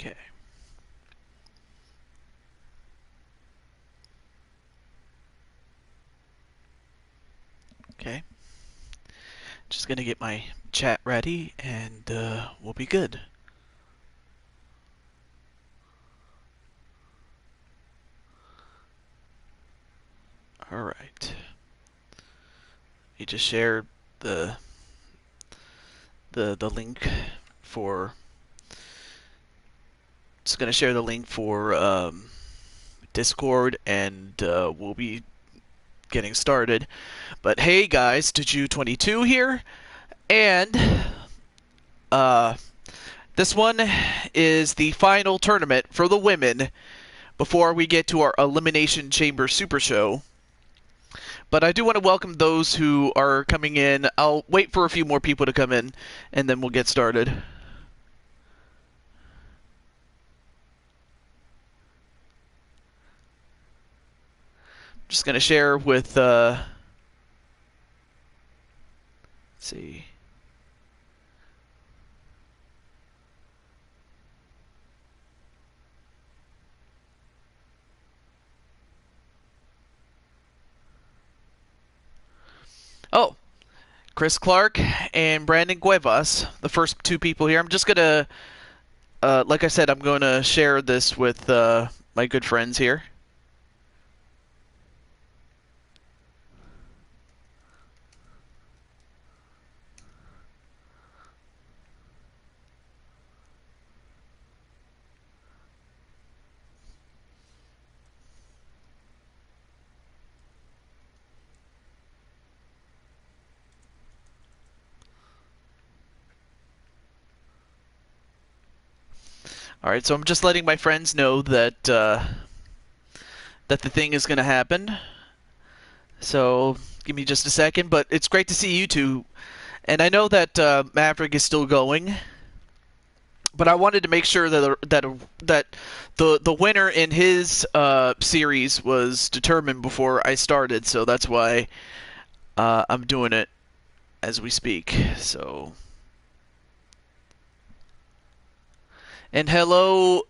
Okay. Okay. Just gonna get my chat ready and we'll be good. Alright. You just shared the link for just gonna share the link for Discord and we'll be getting started. But hey guys, Deju22 here, and this one is the final tournament for the women before we get to our Elimination Chamber Super Show. But I do want to welcome those who are coming in. I'll wait for a few more people to come in, and then we'll get started. Just going to share with, let's see. Oh, Chris Clark and Brandon Cuevas, the first two people here. I'm just going to, like I said, I'm going to share this with my good friends here. All right, so I'm just letting my friends know that that the thing is going to happen. So give me just a second, but it's great to see you two. And I know that Maverick is still going, but I wanted to make sure that the winner in his series was determined before I started. So that's why I'm doing it as we speak. So. And hello,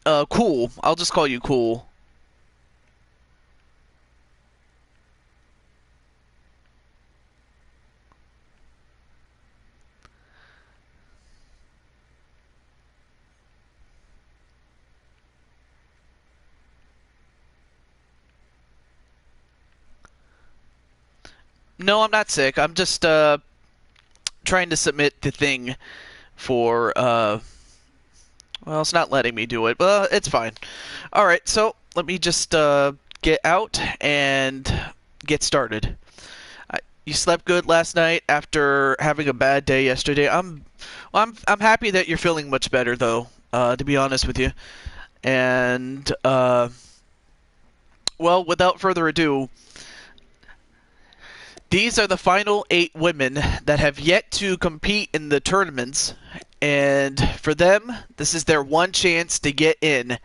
Cool. I'll just call you Cool. No, I'm not sick. I'm just trying to submit the thing for well, it's not letting me do it, but it's fine. All right, so let me just get out and get started. You slept good last night after having a bad day yesterday. I'm happy that you're feeling much better, though. To be honest with you, and well, without further ado, these are the final 8 women that have yet to compete in the tournaments, and for them, this is their one chance to get in.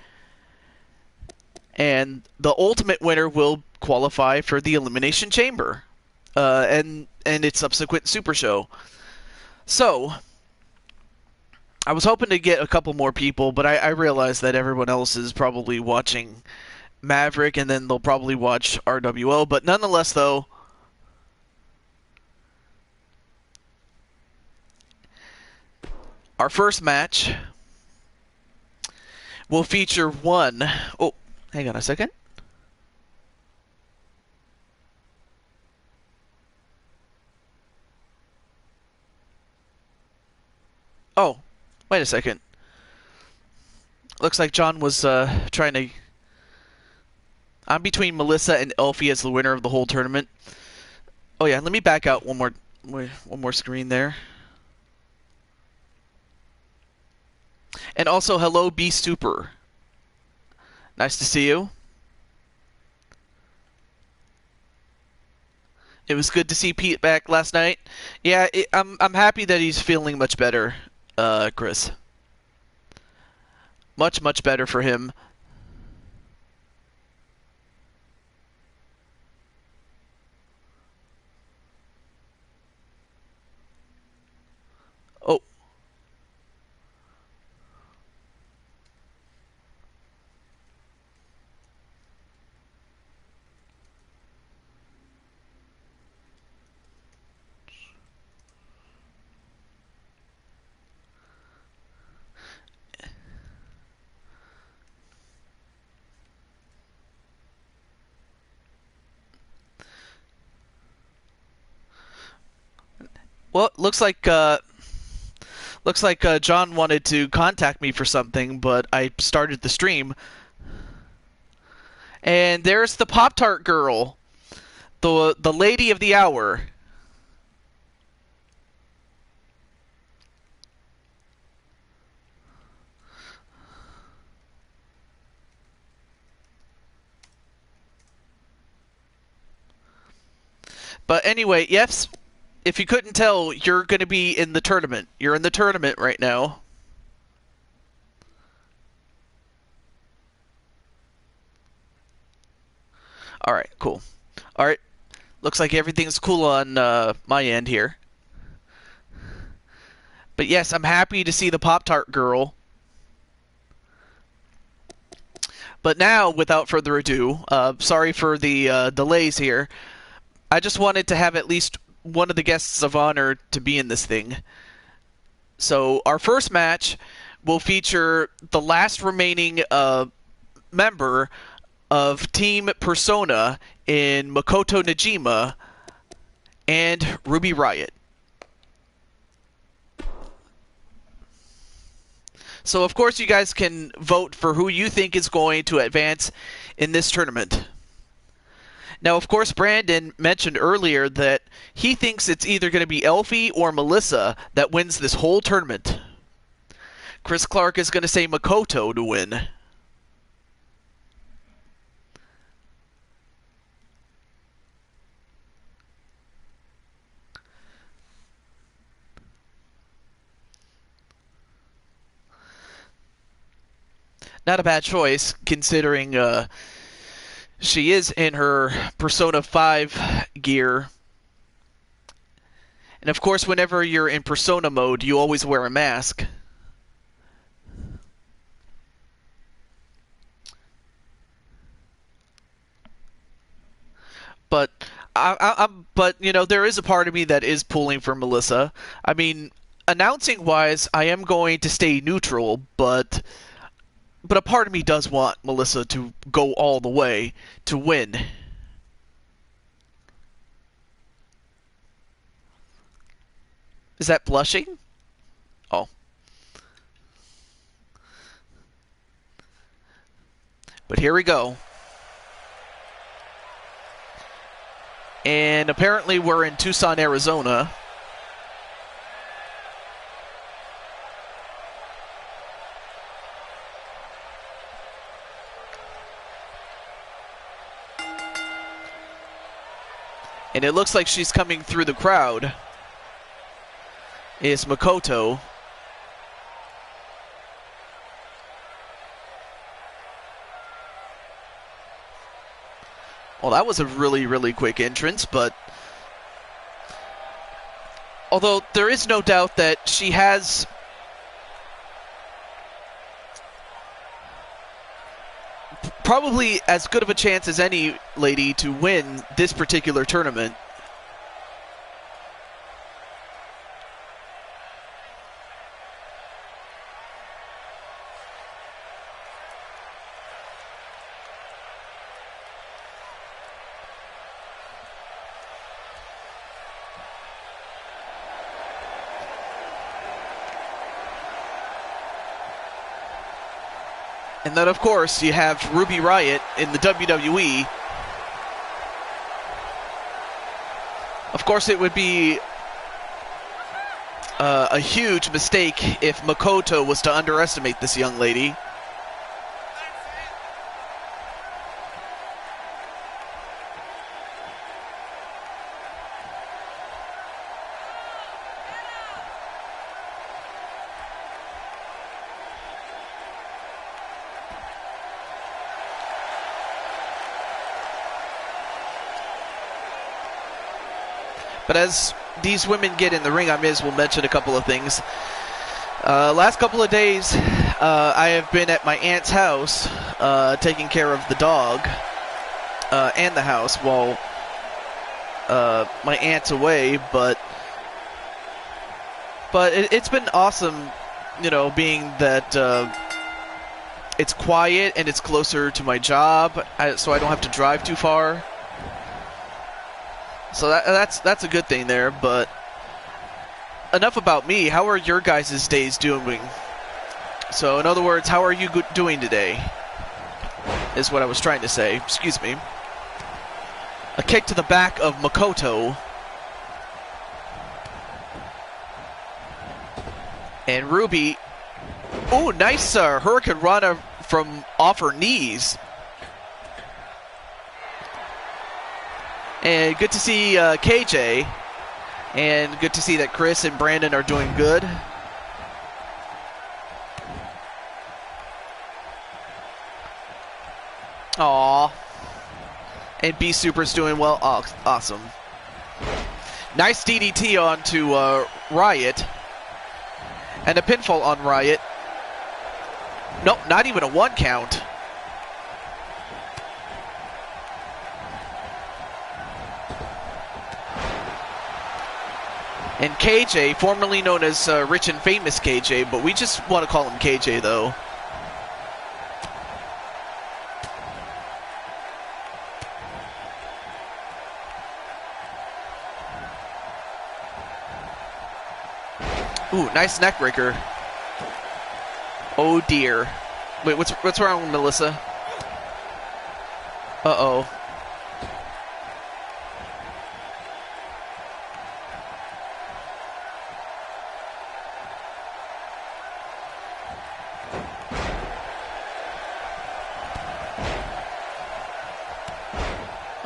And the ultimate winner will qualify for the Elimination Chamber and its subsequent Super Show. So, I was hoping to get a couple more people, but I realized that everyone else is probably watching Maverick, and then they'll probably watch RWO. But nonetheless, though, our first match will feature one... Oh, hang on a second. Oh, wait a second. Looks like John was trying to... I'm between Melissa and Elfie as the winner of the whole tournament. Oh yeah, let me back out one more screen there. And also, hello, B Super. Nice to see you. It was good to see Pete back last night. Yeah, I'm happy that he's feeling much better, Chris. Much better for him. Oh. Well, looks like John wanted to contact me for something, but I started the stream. And there's the Pop-Tart girl, the lady of the hour. But anyway, yes, if you couldn't tell, you're going to be in the tournament. You're in the tournament right now. Alright, cool. Alright, looks like everything's cool on my end here. But yes, I'm happy to see the Pop-Tart girl. But now, without further ado, sorry for the delays here. I just wanted to have at least one of the guests of honor to be in this thing. So our first match will feature the last remaining member of Team Persona in Makoto Najima and Ruby Riot. So of course you guys can vote for who you think is going to advance in this tournament. Now, of course, Brandon mentioned earlier that he thinks it's either going to be Elfie or Melissa that wins this whole tournament. Chris Clark is going to say Makoto to win. Not a bad choice, considering she is in her Persona 5 gear. And of course, whenever you're in Persona mode, you always wear a mask. But but you know, there is a part of me that is pulling for Melissa. I mean, announcing wise, I am going to stay neutral, but a part of me does want Melissa to go all the way to win. Is that blushing? Oh. But here we go. And apparently we're in Tucson, Arizona. And it looks like she's coming through the crowd. Is Makoto. Well, that was a really, really quick entrance, but although there is no doubt that she has probably as good of a chance as any lady to win this particular tournament. And then, of course, you have Ruby Riot in the WWE. Of course, it would be a huge mistake if Makoto was to underestimate this young lady. But as these women get in the ring, I may as well mention a couple of things. Last couple of days, I have been at my aunt's house taking care of the dog and the house while my aunt's away. But it's been awesome, you know, being that it's quiet and it's closer to my job, so I don't have to drive too far. So that's a good thing there, but enough about me. How are your guys' days doing? So, in other words, how are you doing today? Is what I was trying to say. Excuse me. A kick to the back of Makoto. And Ruby. Ooh, nice Hurricane Rana from off her knees. And good to see KJ. And good to see that Chris and Brandon are doing good. Aww. And B Super's doing well. Oh, awesome. Nice DDT onto Riot. And a pinfall on Riot. Nope, not even a 1 count. And KJ, formerly known as Rich and Famous KJ, but we just want to call him KJ though. Ooh, nice neck breaker. Oh dear. Wait, what's wrong with Melissa? Uh-oh.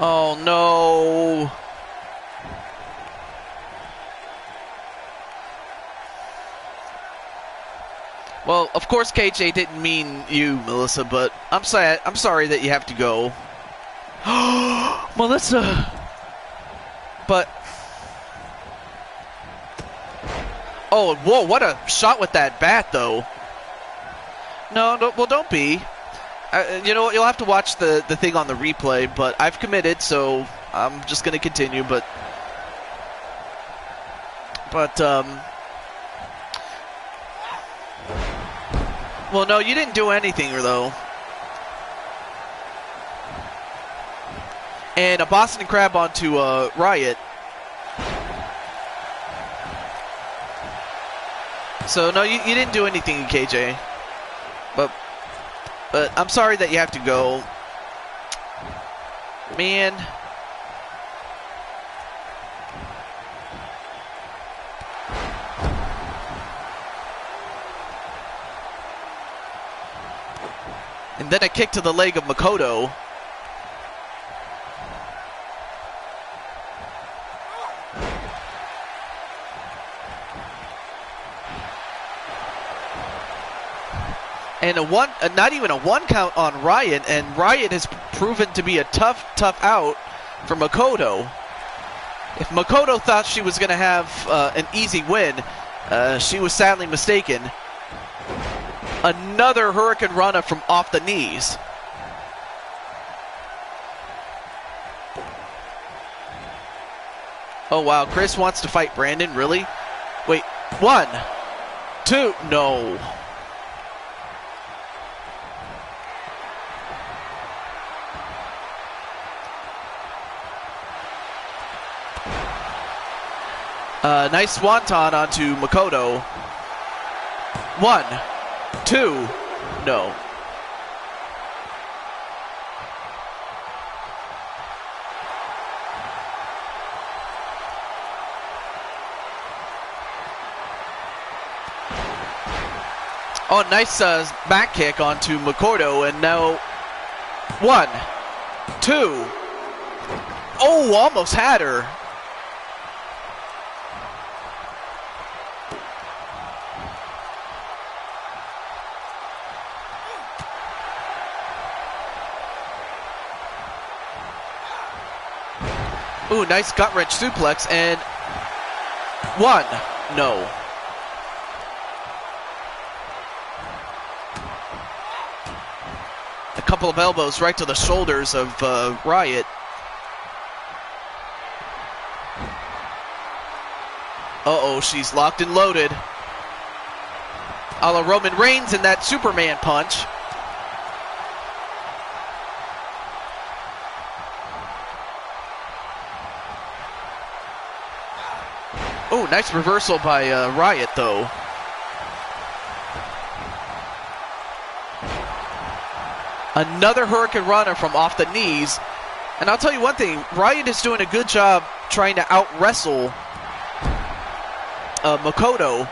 Oh no. Well, of course KJ didn't mean you, Melissa, but I'm sorry that you have to go. Melissa. But oh, whoa, what a shot with that bat though. No, well don't be. You know what, you'll have to watch the thing on the replay, but I've committed, so I'm just going to continue, but well, no, you didn't do anything, though. And a Boston Crab onto Riot. So, no, you didn't do anything, KJ. But I'm sorry that you have to go. Man. And then a kick to the leg of Makoto. And not even a 1 count on Riot, and Riot has proven to be a tough out for Makoto. If Makoto thought she was going to have an easy win, she was sadly mistaken. Another Hurricane Rana from off the knees. Oh wow, Chris wants to fight Brandon, really? Wait, 1, 2, no. Nice swanton onto Makoto. 1, 2, no. Oh, nice back kick onto Makoto, and now 1, 2. Oh, almost had her. Ooh, nice gut wrench suplex, and 1, no. A couple of elbows right to the shoulders of Riot. Uh-oh, she's locked and loaded. A la Roman Reigns in that Superman punch. Oh, nice reversal by Riot, though. Another Hurricane Runner from off the knees. And I'll tell you one thing, Riot is doing a good job trying to out-wrestle Makoto.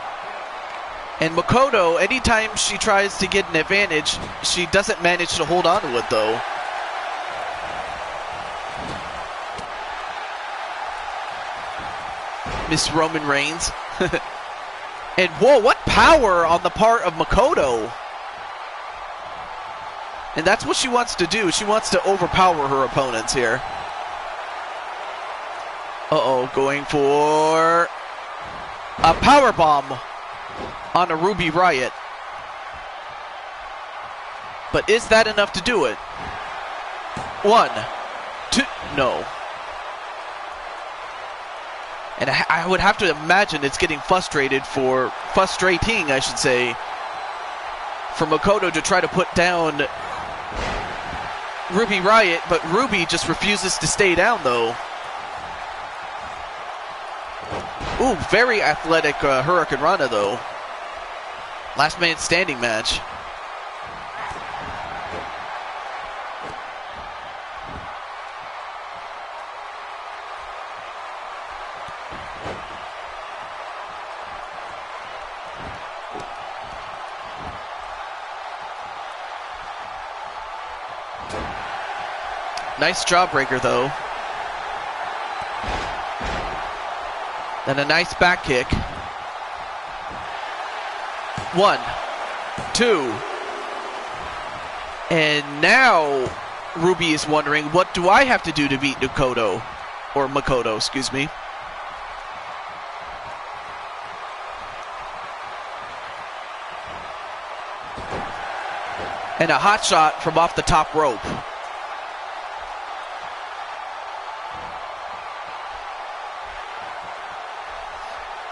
And Makoto, anytime she tries to get an advantage, she doesn't manage to hold on to it, though. Miss Roman Reigns. And whoa, what power on the part of Makoto. And that's what she wants to do. She wants to overpower her opponents here. Uh-oh, going for a power bomb on a Ruby Riot. But is that enough to do it? 1, 2, no. And I would have to imagine it's getting frustrating, I should say, for Makoto to try to put down Ruby Riot, but Ruby just refuses to stay down, though. Ooh, very athletic Hurricane Rana, though. Last man standing match. Nice jawbreaker, though. Then a nice back kick. 1, 2. And now Ruby is wondering, what do I have to do to beat Makoto? Or Makoto, excuse me. And a hot shot from off the top rope.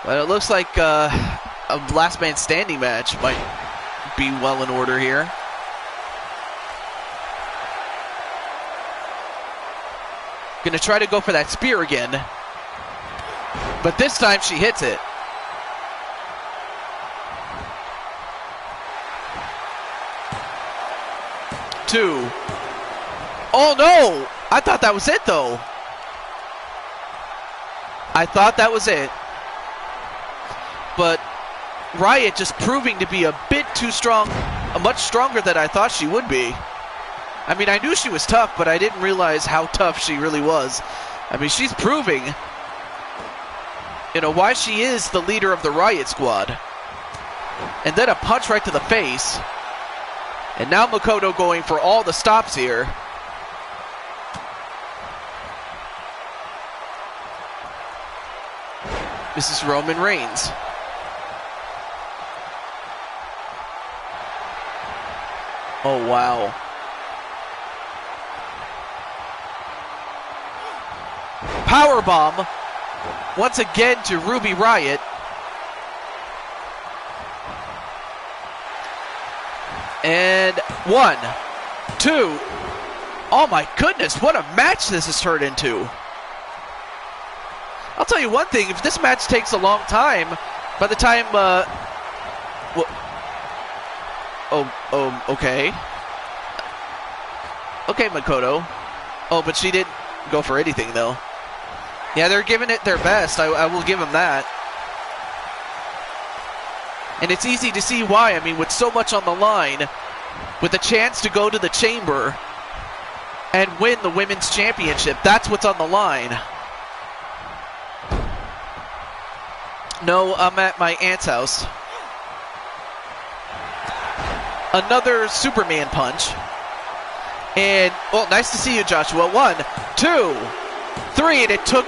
But it looks like a last man standing match might be well in order here. Gonna try to go for that spear again. But this time she hits it. Two. Oh no! I thought that was it, though. I thought that was it. But Riot just proving to be a bit too strong, much stronger than I thought she would be. I mean, I knew she was tough, but I didn't realize how tough she really was. I mean, she's proving, you know, why she is the leader of the Riot Squad. And then a punch right to the face. And now Makoto going for all the stops here. This is Roman Reigns. Oh, wow. Powerbomb once again to Ruby Riot. And 1, 2. Oh my goodness, what a match this has turned into. I'll tell you one thing, if this match takes a long time, by the time, okay. Okay, Makoto. Oh, but she didn't go for anything, though. Yeah, they're giving it their best. I will give them that. And it's easy to see why. I mean, with so much on the line, with a chance to go to the chamber and win the women's championship, that's what's on the line. No, I'm at my aunt's house. Another Superman punch. And, well, nice to see you, Joshua. 1, 2, 3, and it took,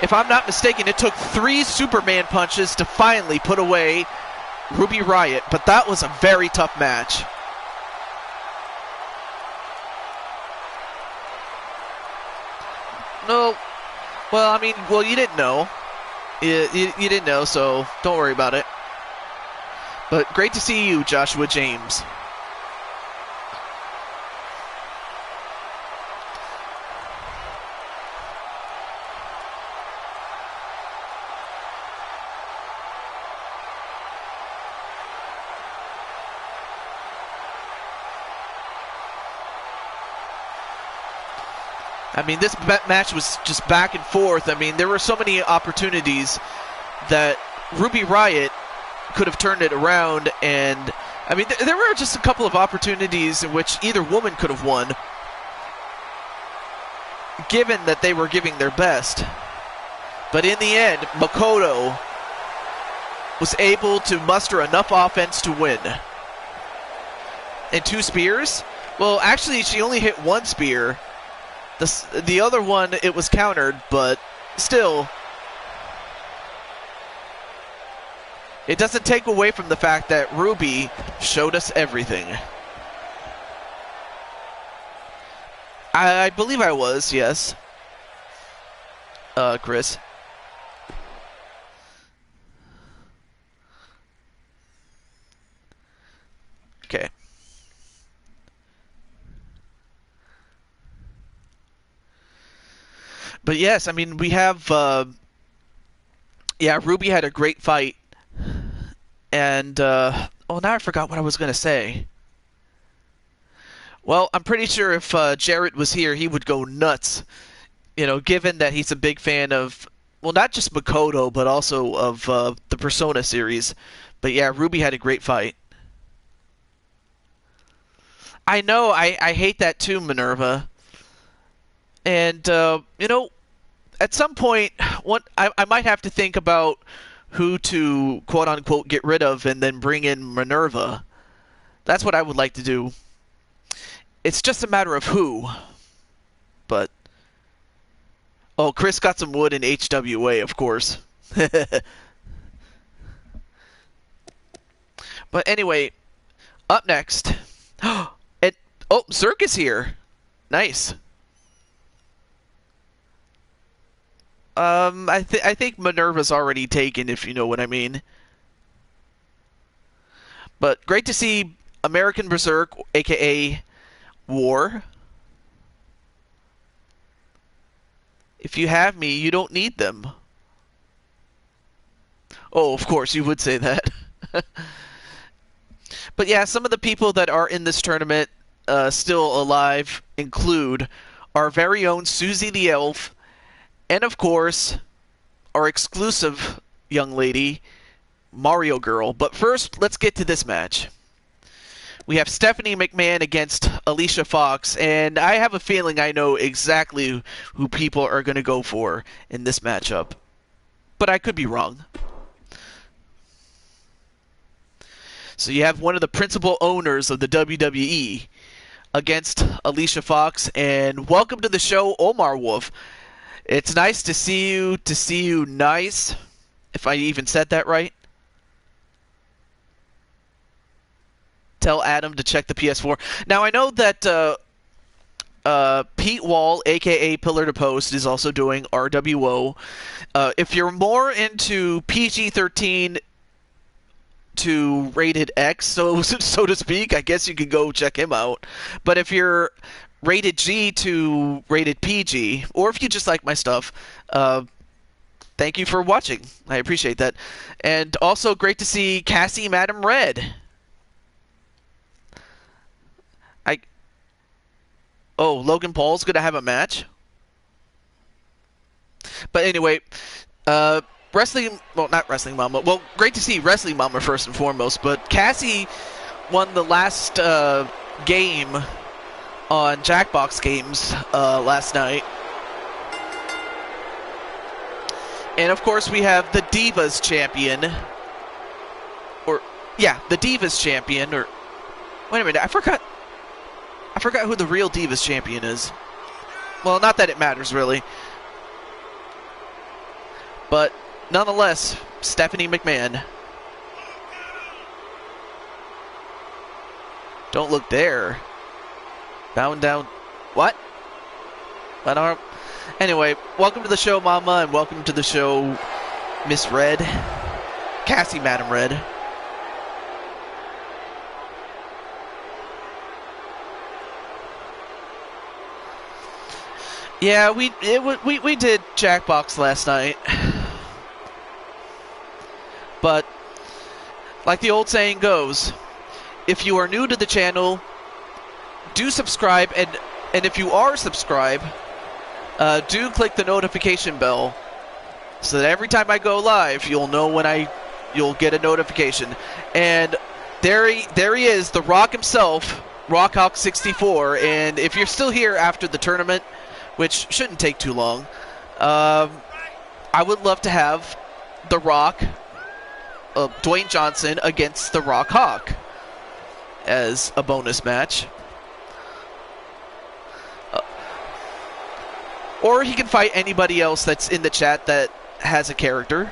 if I'm not mistaken, it took 3 Superman punches to finally put away Ruby Riot, but that was a very tough match. No, well, I mean, well, you didn't know. You didn't know, so don't worry about it. But great to see you, Joshua James. I mean, this match was just back and forth. I mean, there were so many opportunities that Ruby Riott could have turned it around, and I mean, there were just a couple of opportunities in which either woman could have won, given that they were giving their best. But in the end, Makoto was able to muster enough offense to win. And 2 spears? Well, actually, she only hit 1 spear. The other one, it was countered, but still, it doesn't take away from the fact that Ruby showed us everything. I believe I was, yes. Chris. Okay. But yes, I mean, we have, yeah, Ruby had a great fight. And, oh, now I forgot what I was going to say. Well, I'm pretty sure if Jarrett was here, he would go nuts. You know, given that he's a big fan of, well, not just Makoto, but also of the Persona series. But yeah, Ruby had a great fight. I know, I hate that too, Minerva. And, you know, at some point, I might have to think about who to, quote-unquote, get rid of and then bring in Minerva. That's what I would like to do. It's just a matter of who. But, oh, Chris got some wood in HWA, of course. But anyway, up next. And, oh, Circus here. Nice. I think Minerva's already taken, if you know what I mean. But great to see American Berserk, aka War. If you have me, you don't need them. Oh, of course, you would say that. But yeah, some of the people that are in this tournament still alive include our very own Susie the Elf, and of course, our exclusive young lady, Mario Girl. But first, let's get to this match. We have Stephanie McMahon against Alicia Fox, and I have a feeling I know exactly who people are going to go for in this matchup. But I could be wrong. So you have one of the principal owners of the WWE against Alicia Fox, and welcome to the show, Omar Wolf. It's nice to see you nice, if I even said that right. Tell Adam to check the PS4. Now, I know that Pete Wall, a.k.a. Pillar to Post, is also doing RWO. If you're more into PG-13 to rated X, so to speak, I guess you could go check him out. But if you're rated G to rated PG, or if you just like my stuff, thank you for watching. I appreciate that. And also great to see Cassie Madam Red. Oh, Logan Paul's going to have a match? But anyway, Wrestling, well, not Wrestling Mama. Well, great to see Wrestling Mama first and foremost, but Cassie won the last game on Jackbox Games last night. And of course we have the Divas Champion. Or, yeah, the Divas Champion, or, wait a minute, I forgot who the real Divas Champion is. Well, not that it matters, really. But, nonetheless, Stephanie McMahon. Don't look there. Bound down. What? Anyway, welcome to the show, Mama, and welcome to the show, Miss Red. Cassie Madam Red. Yeah, we did Jackbox last night. But, like the old saying goes, if you are new to the channel, do subscribe, and if you are subscribed, do click the notification bell so that every time I go live, you'll know when you'll get a notification. And there he is, the Rock himself, RockHawk64. And if you're still here after the tournament, which shouldn't take too long, I would love to have the Rock, Dwayne Johnson, against the Rock Hawk as a bonus match. Or he can fight anybody else that's in the chat that has a character.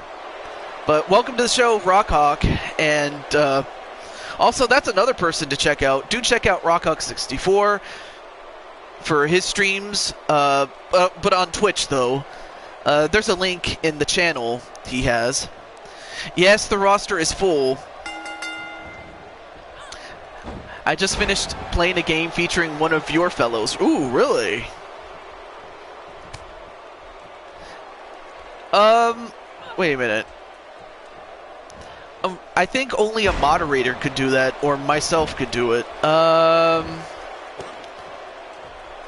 But welcome to the show, Rock Hawk. And also, that's another person to check out. Do check out RockHawk64 for his streams. But on Twitch, though. There's a link in the channel he has. Yes, the roster is full. I just finished playing a game featuring one of your fellows. Ooh, really? Wait a minute. I think only a moderator could do that, or myself could do it.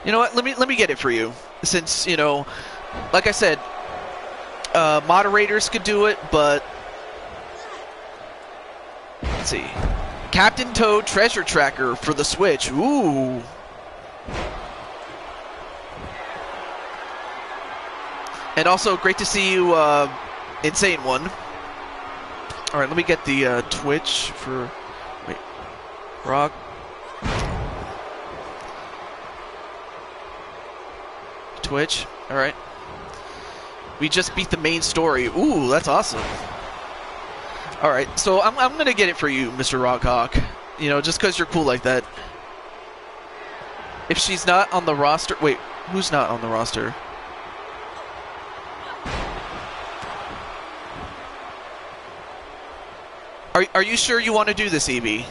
You know what? Let me get it for you. Since, you know, like I said, moderators could do it, but let's see. Captain Toad Treasure Tracker for the Switch. Ooh. And also, great to see you, Insane One. All right, let me get the Twitch for... Wait. Rock. Twitch. All right. We just beat the main story. Ooh, that's awesome. All right, so I'm going to get it for you, Mr. Rockhawk. You know, just because you're cool like that. If she's not on the roster... Wait, who's not on the roster? Are you sure you want to do this, Evie?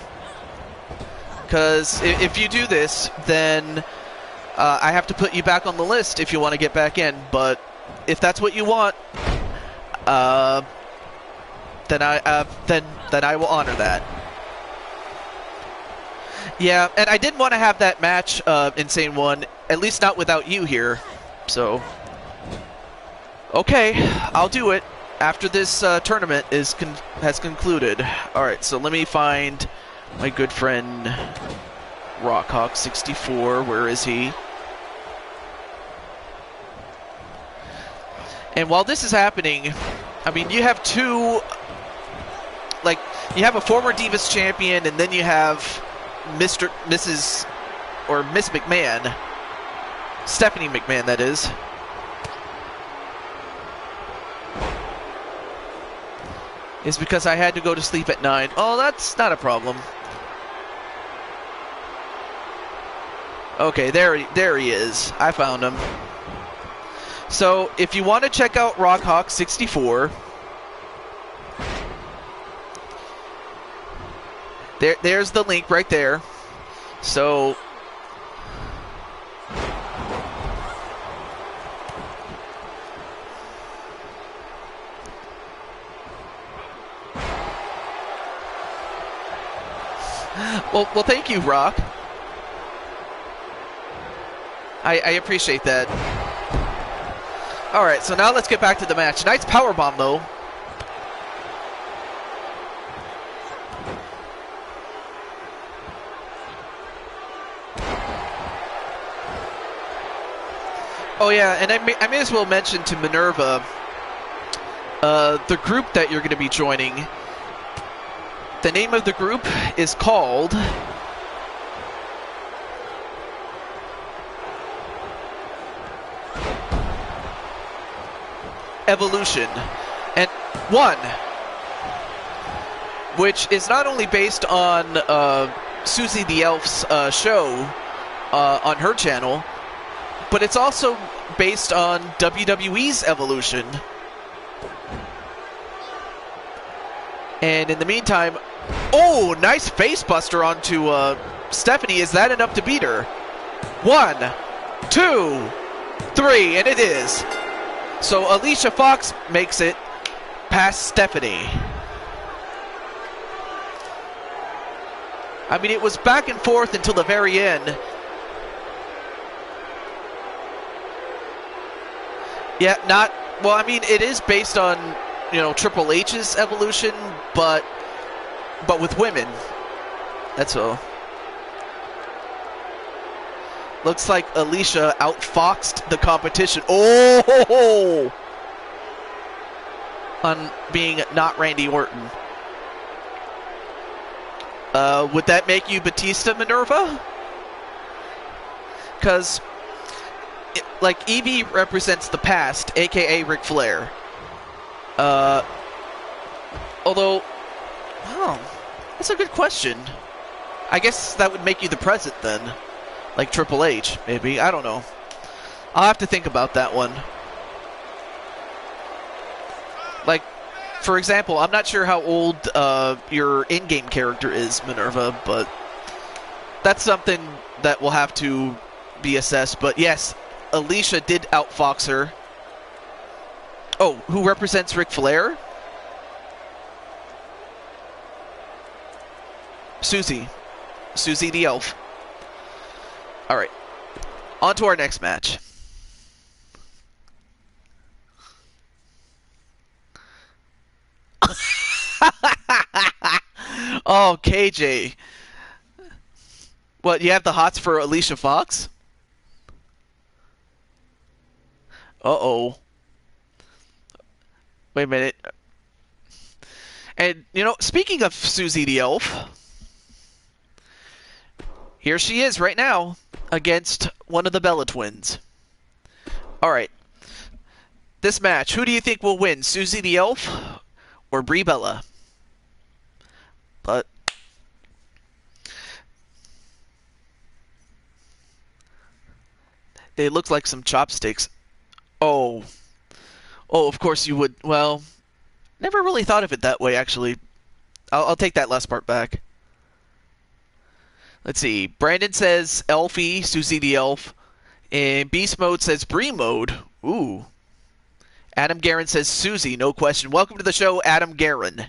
Because if you do this, then I have to put you back on the list if you want to get back in. But if that's what you want, then I will honor that. Yeah, and I didn't want to have that match, Insane One, at least not without you here. So, okay, I'll do it after this tournament has concluded. All right, so let me find my good friend RockHawk64. Where is he? And while this is happening, I mean, you have two, like, you have a former Divas champion, and then you have Mr. Mrs. or Miss McMahon. Stephanie McMahon, that is. It's because I had to go to sleep at 9. Oh, that's not a problem. Okay, there he is. I found him. So, if you want to check out RockHawk64, there's the link right there. So, well, thank you, Rock. I appreciate that. All right, so now let's get back to the match. Nice powerbomb, though. Oh yeah, and I may as well mention to Minerva, the group that you're going to be joining. The name of the group is called Evolution, and one, which is not only based on Susie the Elf's show on her channel, but it's also based on WWE's Evolution. And in the meantime, oh, nice face buster onto Stephanie. Is that enough to beat her? 1, 2, 3, and it is. So Alicia Fox makes it past Stephanie. I mean, it was back and forth until the very end. Yeah, not well. I mean, it is based on Triple H's evolution, but with women. That's all. Looks like Alicia outfoxed the competition. Oh, on being not Randy Orton. Would that make you Batista Minerva? Because, like, Evie represents the past, a.k.a. Ric Flair. Although, that's a good question. I guess that would make you the present then. Like Triple H, maybe. I don't know. I'll have to think about that one. Like, for example, I'm not sure how old your in-game character is, Minerva, but that's something that will have to be assessed. But yes, Alicia did outfox her. Oh, who represents Ric Flair? Susie the Elf. All right, on to our next match. Oh, KJ. What, you have the hots for Alicia Fox? Uh-oh. Wait a minute. And, speaking of Susie the Elf, here she is right now against one of the Bella twins. All right. This match, who do you think will win, Susie the Elf or Brie Bella? But they look like some chopsticks. Oh, of course you would. Well, never really thought of it that way, actually. I'll take that last part back. Let's see. Brandon says Elfie, Susie the Elf. And Beast Mode says Brie Mode. Ooh. Adam Guerin says Susie, no question. Welcome to the show, Adam Guerin.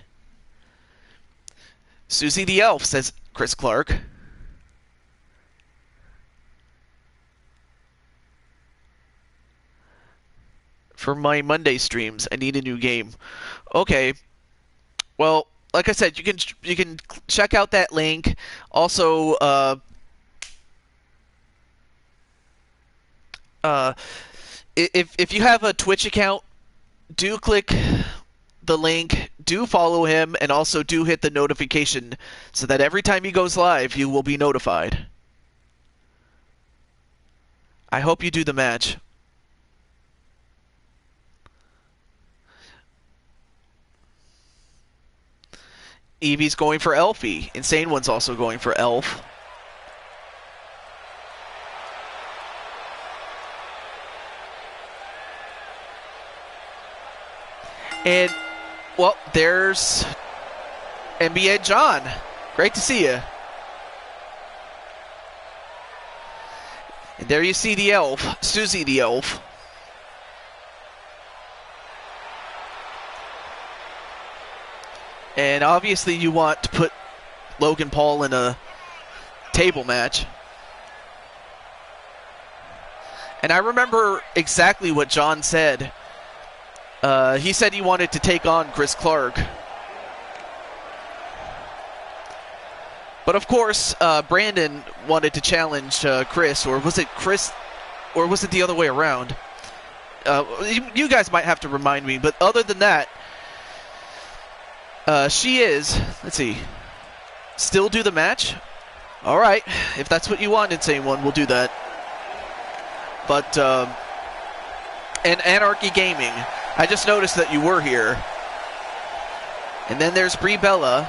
Susie the Elf, says Chris Clark. For my Monday streams, I need a new game. Okay. Well, like I said, you can check out that link. Also, if you have a Twitch account, do click the link, do follow him, and also do hit the notification so that every time he goes live, you will be notified. I hope you do the match. Evie's going for Elfie. Insane One's also going for Elf. And, well, there's NBA John. Great to see you. And there you see the Elf, Susie the Elf. And obviously you want to put Logan Paul in a table match. And I remember exactly what John said. He said he wanted to take on Chris Clark. But of course, Brandon wanted to challenge Chris, or was it Chris, or was it the other way around? You guys might have to remind me, but other than that, she is, let's see, still do the match? All right, if that's what you want, Insane One, we'll do that. But, and Anarchy Gaming, I just noticed that you were here. And then there's Brie Bella.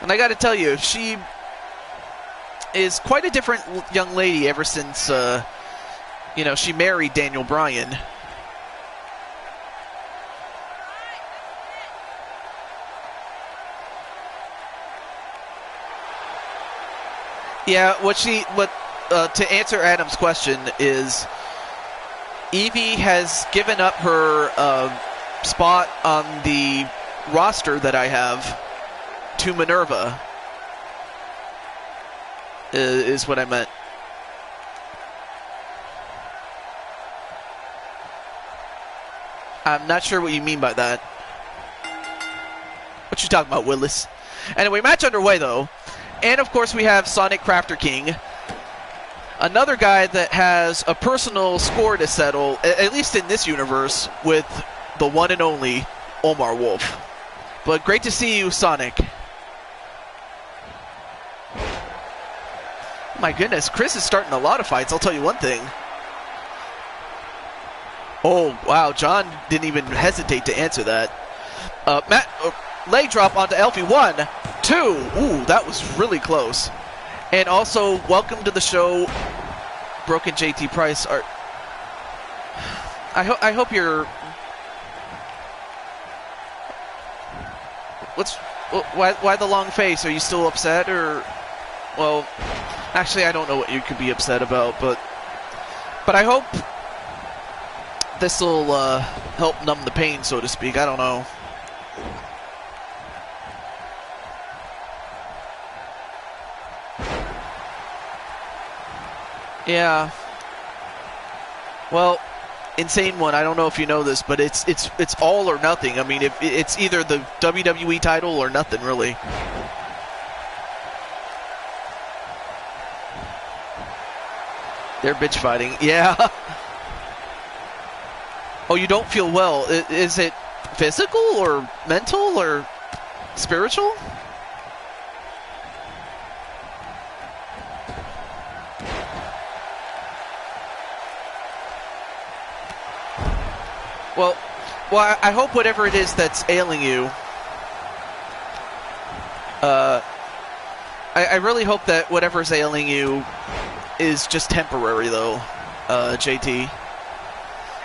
And I gotta tell you, she is quite a different young lady ever since, she married Daniel Bryan. Yeah, to answer Adam's question is, Evie has given up her spot on the roster that I have to Minerva, is what I meant. I'm not sure what you mean by that. What you talking about, Willis? Anyway, match underway, though. And, of course, we have Sonic Crafter King. Another guy that has a personal score to settle, at least in this universe, with the one and only Omar Wolf. But great to see you, Sonic. My goodness, Chris is starting a lot of fights, I'll tell you one thing. Oh, wow, John didn't even hesitate to answer that. Leg drop onto Elfie. 1, 2. Ooh, that was really close. And also, welcome to the show, Broken JT Price. I hope you're... Why the long face? Are you still upset, or... Well, actually, I don't know what you could be upset about, but I hope this will help numb the pain, so to speak. I don't know. Yeah. Well, Insane One, I don't know if you know this, but it's all or nothing. I mean, if it's either the WWE title or nothing, really. They're bitch fighting. Yeah. Oh, you don't feel well. Is it physical or mental or spiritual? Well, I hope whatever it is that's ailing you, I really hope that whatever's ailing you is just temporary, though, JT.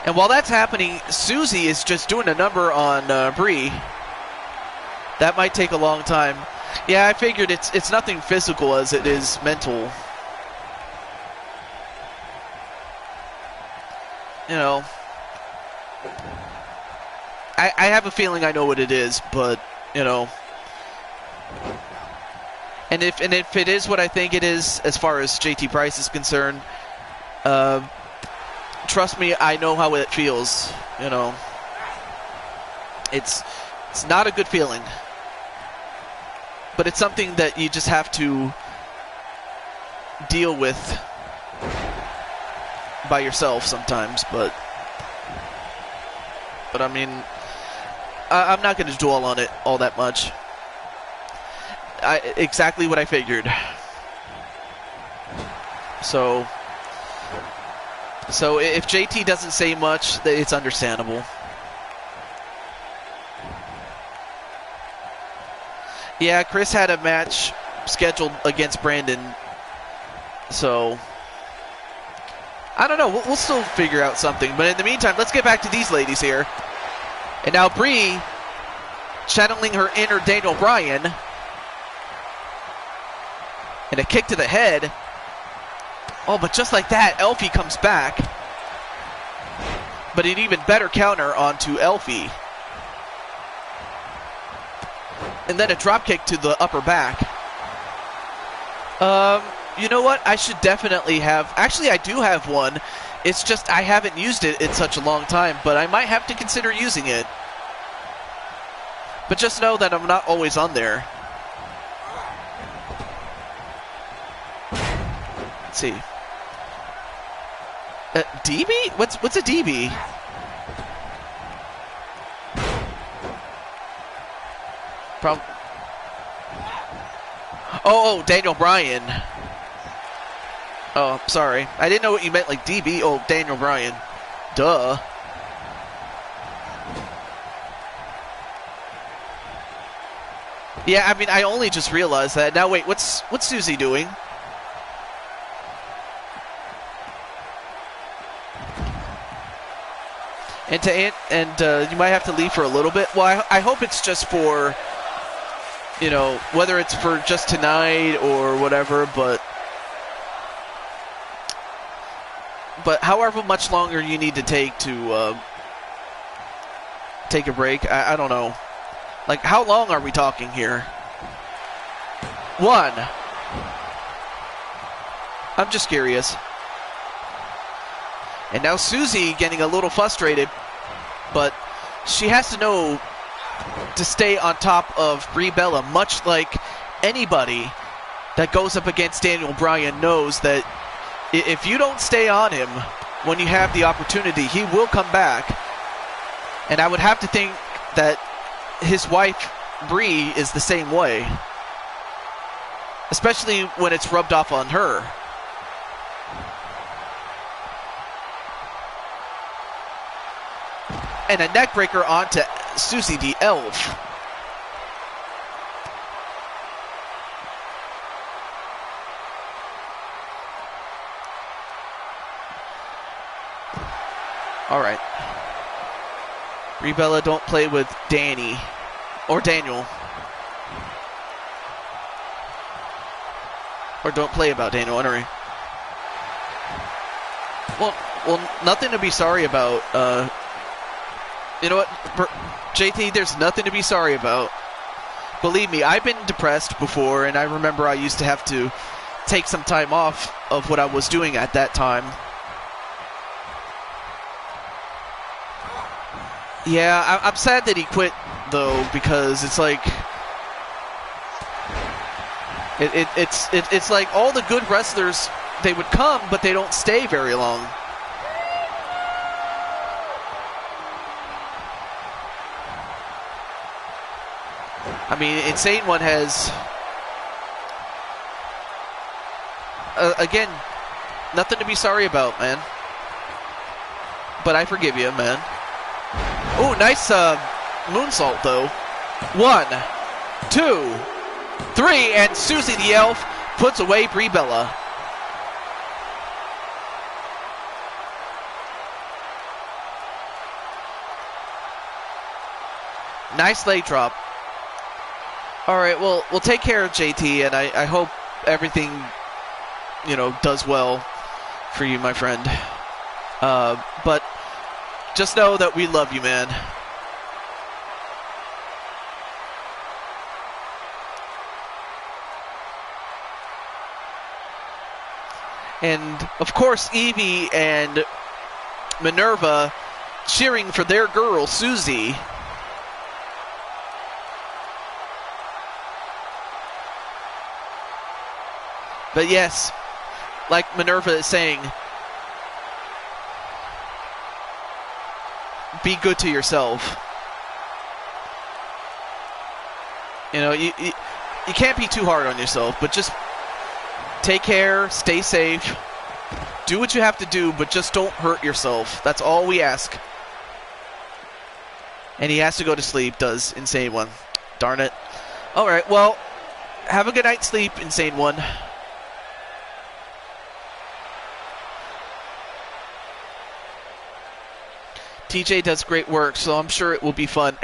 And while that's happening, Susie is just doing a number on Bree. That might take a long time. Yeah, I figured it's nothing physical as it is mental. You know, I have a feeling I know what it is, but, you know. And if it is what I think it is, as far as JT Price is concerned, trust me, I know how it feels. You know, it's not a good feeling, but it's something that you just have to deal with by yourself sometimes. But I mean, I'm not going to dwell on it all that much. Exactly what I figured. So if JT doesn't say much, it's understandable. Yeah, Chris had a match scheduled against Brandon, so I don't know. We'll still figure out something. But in the meantime, let's get back to these ladies here. And now Bree, channeling her inner Daniel Bryan, and a kick to the head. Oh, but just like that, Elfie comes back. But an even better counter onto Elfie. And then a drop kick to the upper back. You know what? I should definitely have... Actually, I do have one. It's just I haven't used it in such a long time, but I might have to consider using it. But just know that I'm not always on there. Let's see. DB? What's a DB? Oh, Daniel Bryan. Oh, sorry. I didn't know what you meant, like DB. Oh, Daniel Bryan. Duh. Yeah, I mean, I only just realized that. Now, wait, what's Susie doing? And you might have to leave for a little bit. Well, I hope it's just for, you know, whether it's for just tonight or whatever, but however much longer you need to take to take a break, I don't know. Like, how long are we talking here? 1. I'm just curious. And now Susie getting a little frustrated, but she has to know to stay on top of Brie Bella, much like anybody that goes up against Daniel Bryan knows that if you don't stay on him when you have the opportunity, he will come back. And I would have to think that his wife, Brie, is the same way. Especially when it's rubbed off on her. And a neckbreaker onto Susie the Elf. All right. Brie Bella, don't play with Danny. Or Daniel. Or don't play about Daniel, anyway. Well, nothing to be sorry about. You know what, JT, there's nothing to be sorry about. Believe me, I've been depressed before, and I remember I used to have to take some time off of what I was doing at that time. Yeah, I'm sad that he quit, though, because it's like... It's like all the good wrestlers, they would come, but they don't stay very long. I mean, Insane One has... again, nothing to be sorry about, man. But I forgive you, man. Oh, nice moonsault, though. 1, 2, 3, and Susie the Elf puts away Brie Bella. Nice leg drop. All right, well, we'll take care of JT, and I hope everything, you know, does well for you, my friend. But just know that we love you, man. And, of course, Evie and Minerva cheering for their girl, Susie. But yes, like Minerva is saying, be good to yourself. You know, you can't be too hard on yourself, but just take care, stay safe, do what you have to do, but just don't hurt yourself. That's all we ask. And he has to go to sleep, does Insane One. Darn it. All right, well, have a good night's sleep, Insane One. TJ does great work, so I'm sure it will be fun.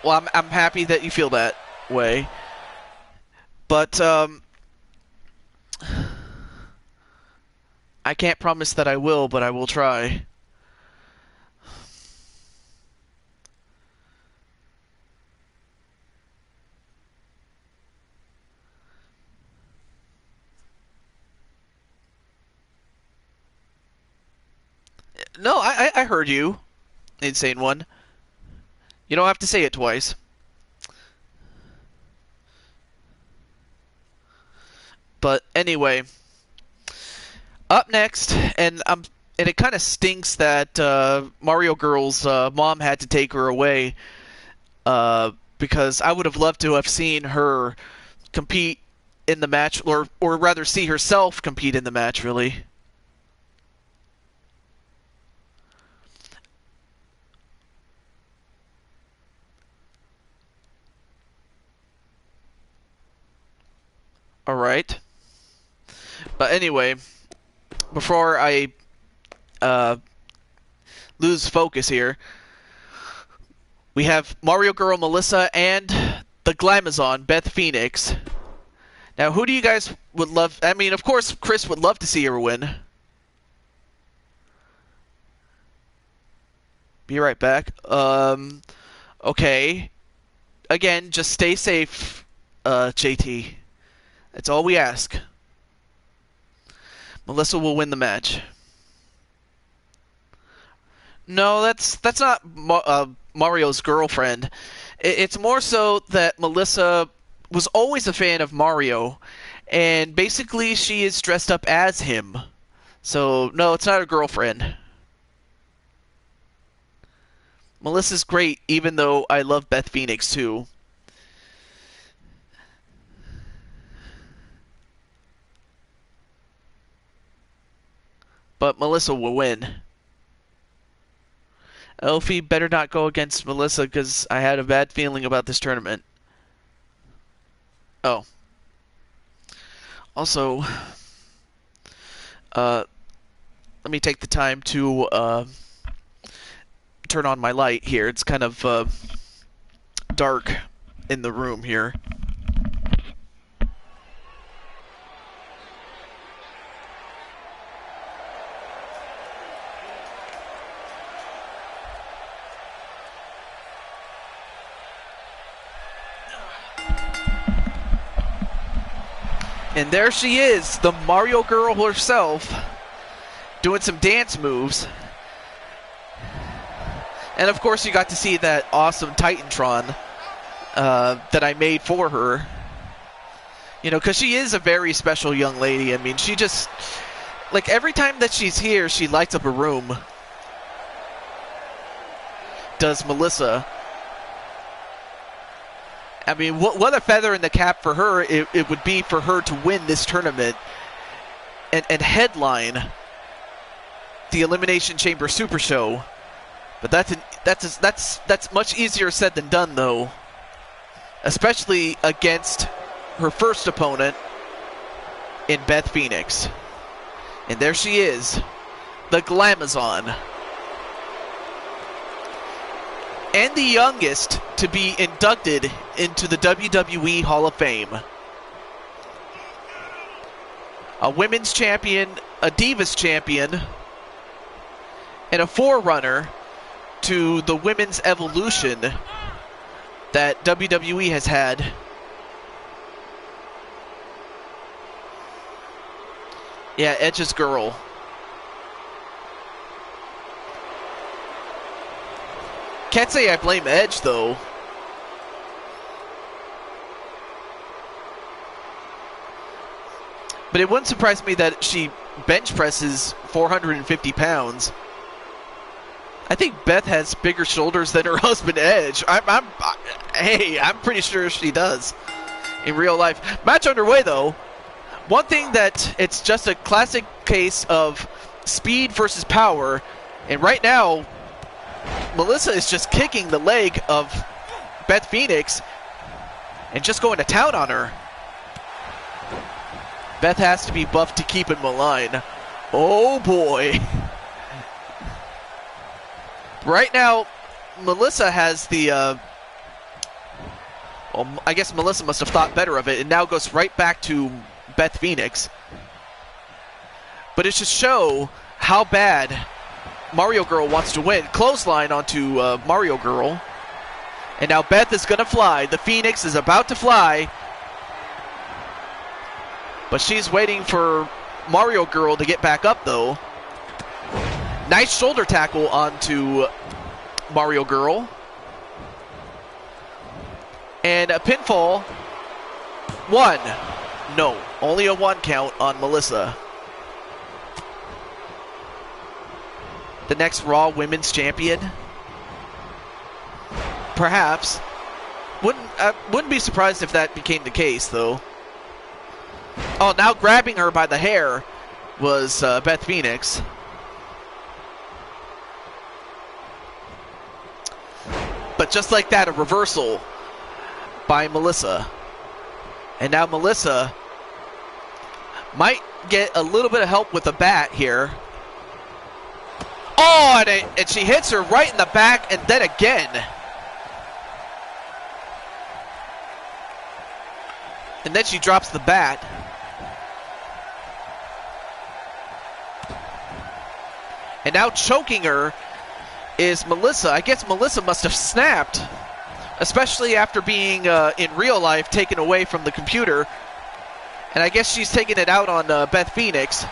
Well, I'm happy that you feel that way. But I can't promise that I will, but I will try. No, I heard you. Insane One. You don't have to say it twice. But anyway, up next, and it kind of stinks that Mario Girl's mom had to take her away, because I would have loved to have seen her compete in the match, or rather see herself compete in the match, really. Alright. But anyway, before I lose focus here, we have Mario Girl Melissa and the Glamazon, Beth Phoenix. Now, who do you guys would love? I mean, of course, Chris would love to see her win. Be right back. Okay. Again, just stay safe, JT. That's all we ask. Melissa will win the match. No, that's not Mario's girlfriend. It's more so that Melissa was always a fan of Mario, and basically she is dressed up as him. So no, it's not her girlfriend. Melissa's great, even though I love Beth Phoenix too. But Melissa will win. Elfie better not go against Melissa because I had a bad feeling about this tournament. Oh. Also, let me take the time to turn on my light here. It's kind of dark in the room here. And there she is, the Mario girl herself, doing some dance moves. And of course you got to see that awesome Titantron that I made for her. You know, because she is a very special young lady. I mean, she just, like, every time that she's here, she lights up a room. Does Melissa. I mean, what a feather in the cap for her it would be for her to win this tournament and headline the Elimination Chamber Super Show. But that's much easier said than done, though, especially against her first opponent in Beth Phoenix. And there she is, the Glamazon. And the youngest to be inducted into the WWE Hall of Fame. A women's champion, a divas champion, and a forerunner to the women's evolution that WWE has had. Yeah, Edge's girl. Can't say I blame Edge, though. But it wouldn't surprise me that she bench presses 450 pounds. I think Beth has bigger shoulders than her husband Edge. I'm pretty sure she does in real life. Match underway, though. One thing that it's just a classic case of speed versus power, and right now Melissa is just kicking the leg of Beth Phoenix and just going to town on her. Beth has to be buffed to keep in the line. Oh boy. Right now, Melissa has the, well, I guess Melissa must have thought better of it and now goes right back to Beth Phoenix. But it should show how bad Mario Girl wants to win. Clothesline onto Mario Girl. And now Beth is going to fly. The Phoenix is about to fly. But she's waiting for Mario Girl to get back up, though. Nice shoulder tackle onto Mario Girl. And a pinfall. One. No, only a one count on Melissa. The next Raw Women's Champion? Perhaps. Wouldn't be surprised if that became the case, though. Oh, now grabbing her by the hair was Beth Phoenix. But just like that, a reversal by Melissa. And now Melissa might get a little bit of help with the bat here. Oh, and she hits her right in the back, and then again. And then she drops the bat. And now choking her is Melissa. I guess Melissa must have snapped, especially after being, in real life, taken away from the computer. And I guess she's taking it out on Beth Phoenix.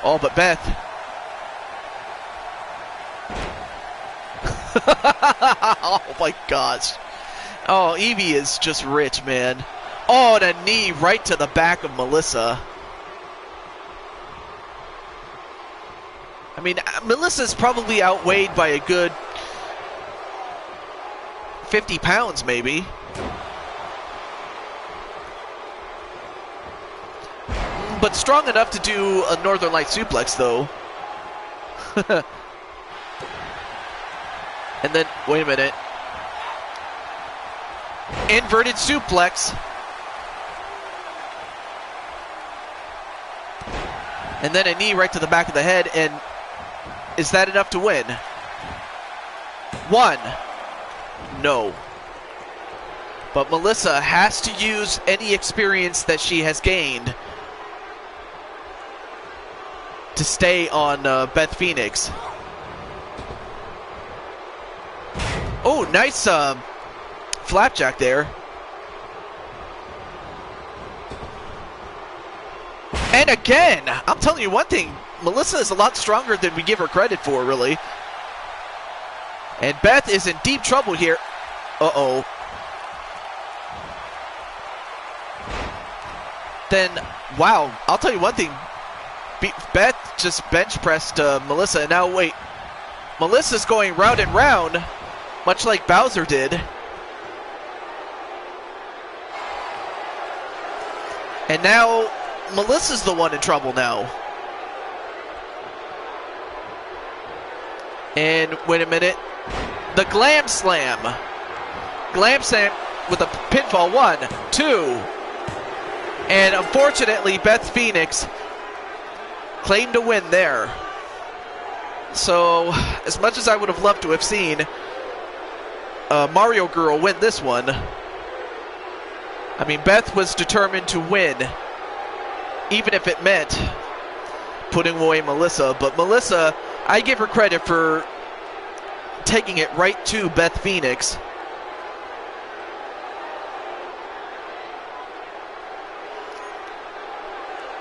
Oh, but Beth Oh my gosh. Oh, Evie is just rich, man. Oh, and a knee right to the back of Melissa. I mean, Melissa's probably outweighed by a good 50 pounds, maybe. But strong enough to do a Northern Light suplex, though. And then, wait a minute. Inverted suplex. And then a knee right to the back of the head, and is that enough to win? 1. No. But Melissa has to use any experience that she has gained to stay on Beth Phoenix. Oh, nice flapjack there. And again, I'm telling you one thing, Melissa is a lot stronger than we give her credit for, really. And Beth is in deep trouble here. Uh-oh. Then, wow, I'll tell you one thing. Beth just bench pressed Melissa, and now wait. Melissa's going round and round, much like Bowser did. And now Melissa's the one in trouble now. And wait a minute. The Glam Slam. Glam Slam with a pinfall. 1, 2. And unfortunately, Beth Phoenix claimed a win there. So, as much as I would have loved to have seen Mario Girl win this one, I mean, Beth was determined to win, even if it meant putting away Melissa. But Melissa, I give her credit for taking it right to Beth Phoenix.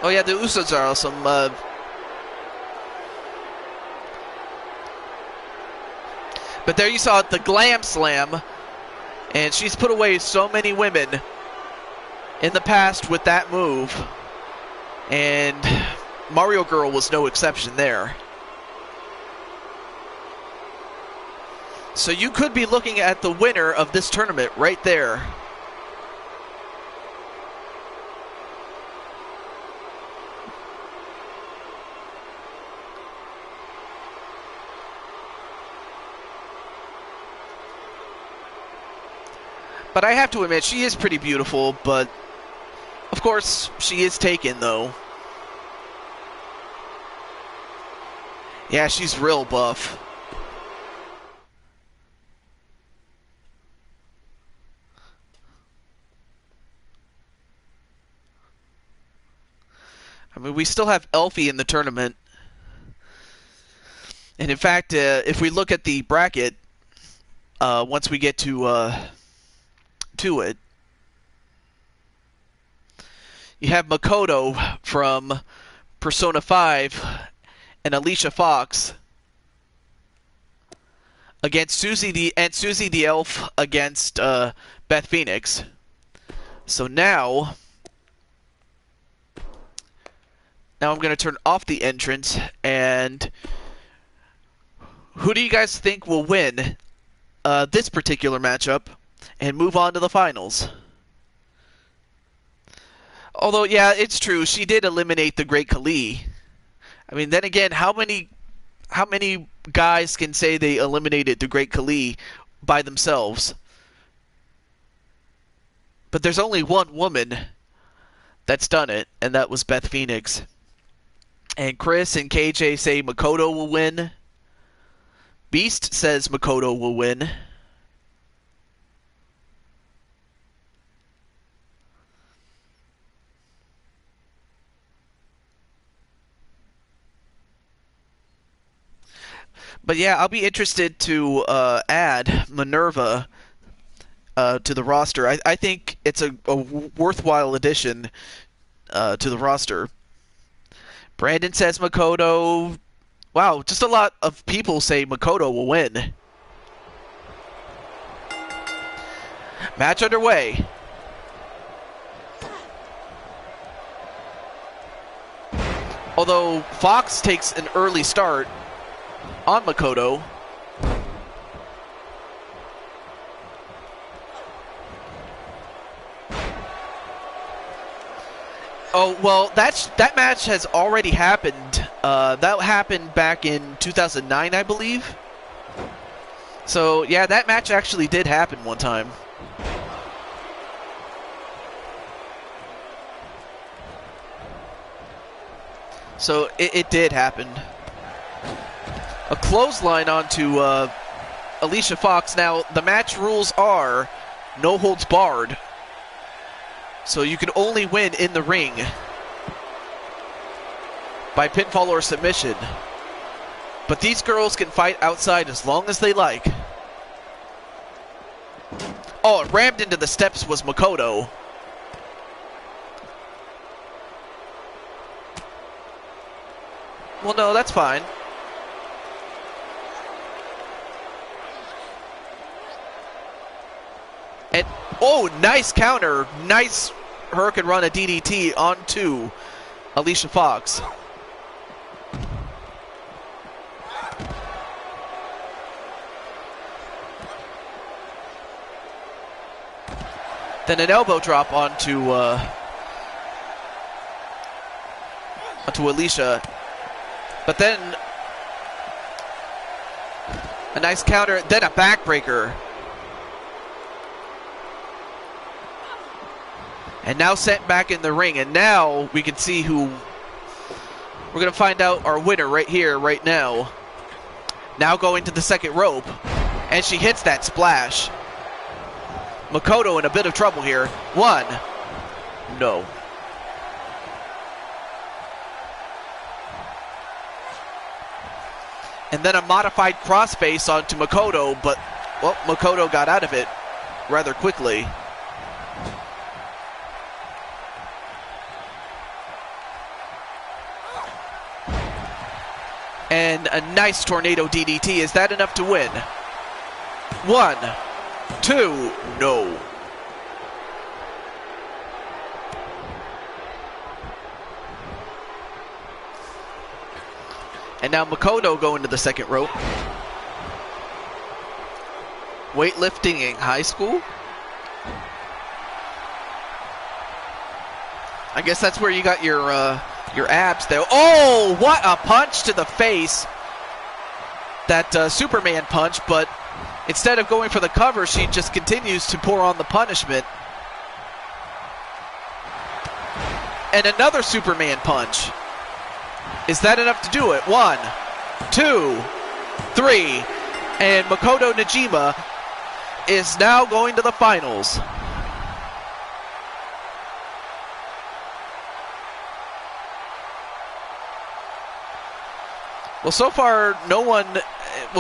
Oh yeah, the Usos are awesome. But there you saw it, the Glam Slam. And she's put away so many women in the past with that move. And Mario Girl was no exception there. So you could be looking at the winner of this tournament right there. But I have to admit, she is pretty beautiful, but of course, she is taken, though. Yeah, she's real buff. I mean, we still have Elfie in the tournament. And in fact, if we look at the bracket, once we get to it, you have Makoto from Persona 5 and Alicia Fox against Susie the Elf against Beth Phoenix. So now I'm going to turn off the entrance, and who do you guys think will win this particular matchup and move on to the finals? Although, yeah, it's true, she did eliminate the Great Khali. I mean, then again, how many guys can say they eliminated the Great Khali by themselves? But there's only one woman that's done it, and that was Beth Phoenix. And Chris and KJ say Makoto will win. Beast says Makoto will win. But yeah, I'll be interested to add Minerva to the roster. I think it's a worthwhile addition to the roster. Brandon says Makoto. Wow, just a lot of people say Makoto will win. Match underway. Although Fox takes an early start on Makoto. Oh, well, that match has already happened. That happened back in 2009, I believe. So, yeah, that match actually did happen one time. So, it did happen. A clothesline onto Alicia Fox. Now, the match rules are no holds barred. So you can only win in the ring by pinfall or submission. But these girls can fight outside as long as they like. Oh, rammed into the steps was Makoto. Well, no, that's fine. And, oh, nice counter. Nice Hurricane Run, a DDT onto Alicia Fox. Then an elbow drop onto Alicia. But then a nice counter, then a backbreaker. And now sent back in the ring, and now we can see who we're going to find out our winner right here, right now. Now going to the second rope, and she hits that splash. Makoto in a bit of trouble here. One. No. And then a modified crossface onto Makoto, but, well, Makoto got out of it rather quickly. And a nice tornado DDT. Is that enough to win? One, two, no. And now Makoto going to the second rope. Weightlifting in high school? I guess that's where you got your abs there. Oh, what a punch to the face. That Superman punch, but instead of going for the cover, she just continues to pour on the punishment. And another Superman punch. Is that enough to do it? One, two, three. And Makoto Najima is now going to the finals. Well, so far,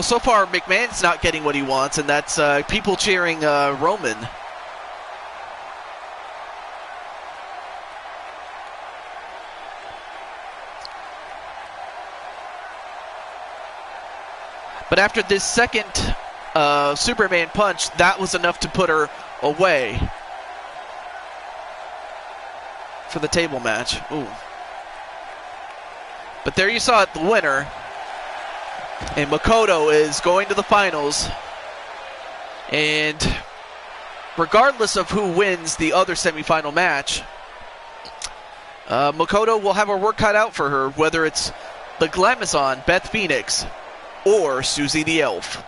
so far McMahon's not getting what he wants, and that's people cheering Roman. But after this second Superman punch, that was enough to put her away for the table match. Ooh. But there you saw it, the winner. And Makoto is going to the finals. And regardless of who wins the other semifinal match, Makoto will have her work cut out for her, whether it's the Glamazon, Beth Phoenix, or Susie the Elf.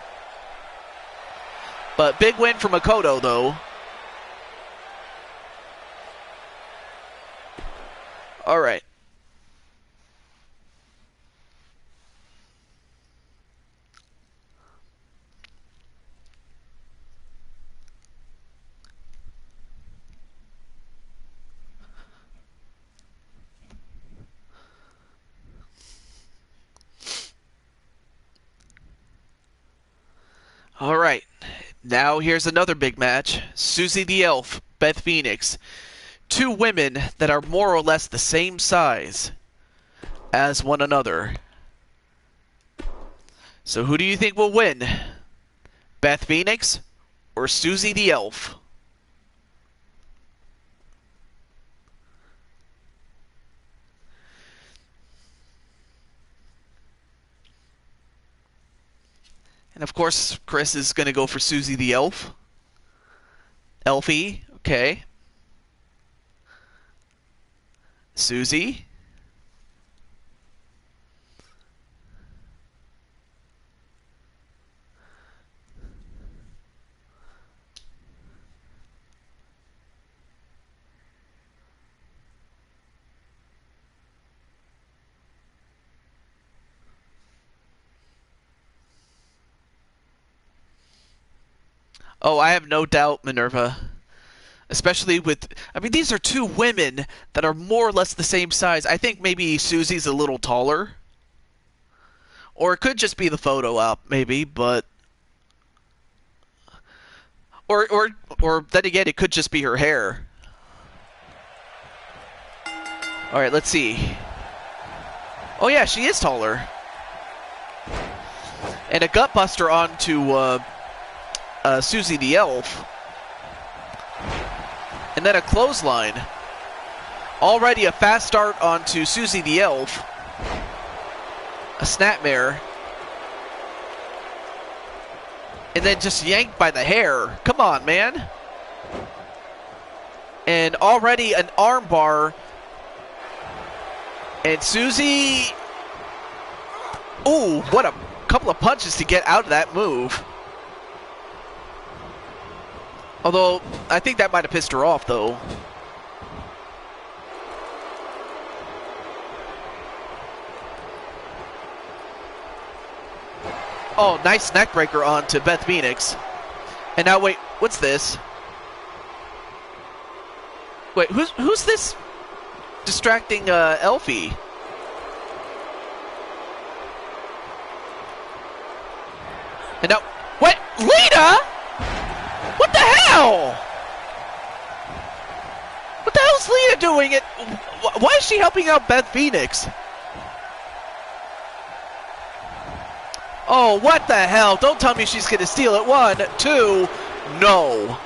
But big win for Makoto, though. All right. All right, now here's another big match. Susie the Elf, Beth Phoenix. Two women that are more or less the same size as one another. So who do you think will win? Beth Phoenix or Susie the Elf? And of course, Chris is going to go for Susie the Elf. Elfie, okay. Susie. Oh, I have no doubt, Minerva. Especially with, I mean, these are two women that are more or less the same size. I think maybe Susie's a little taller. Or it could just be the photo op, maybe, but... Or then again, it could just be her hair. Alright, let's see. Oh yeah, she is taller. And a gutbuster onto Susie the Elf. And then a clothesline. Already a fast start onto Susie the Elf. A snapmare. And then just yanked by the hair. Come on, man. And already an armbar. And Susie... Ooh, what a couple of punches to get out of that move. Although, I think that might have pissed her off, though. Oh, nice neckbreaker onto Beth Phoenix. And now, wait, what's this? Wait, who's this distracting Elfie? And now, what? Lita? What the hell? What the hell's Lita doing? Why is she helping out Beth Phoenix? Oh, what the hell? Don't tell me she's going to steal it. 1, 2, no.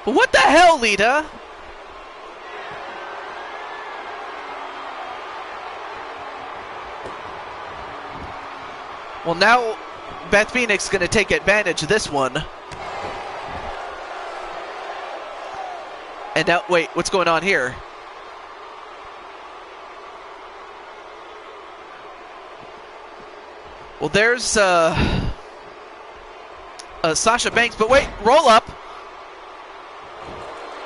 What the hell, Lita? Well, now Beth Phoenix is going to take advantage of this one. And now, wait, what's going on here? Well, there's Sasha Banks, but wait, roll up.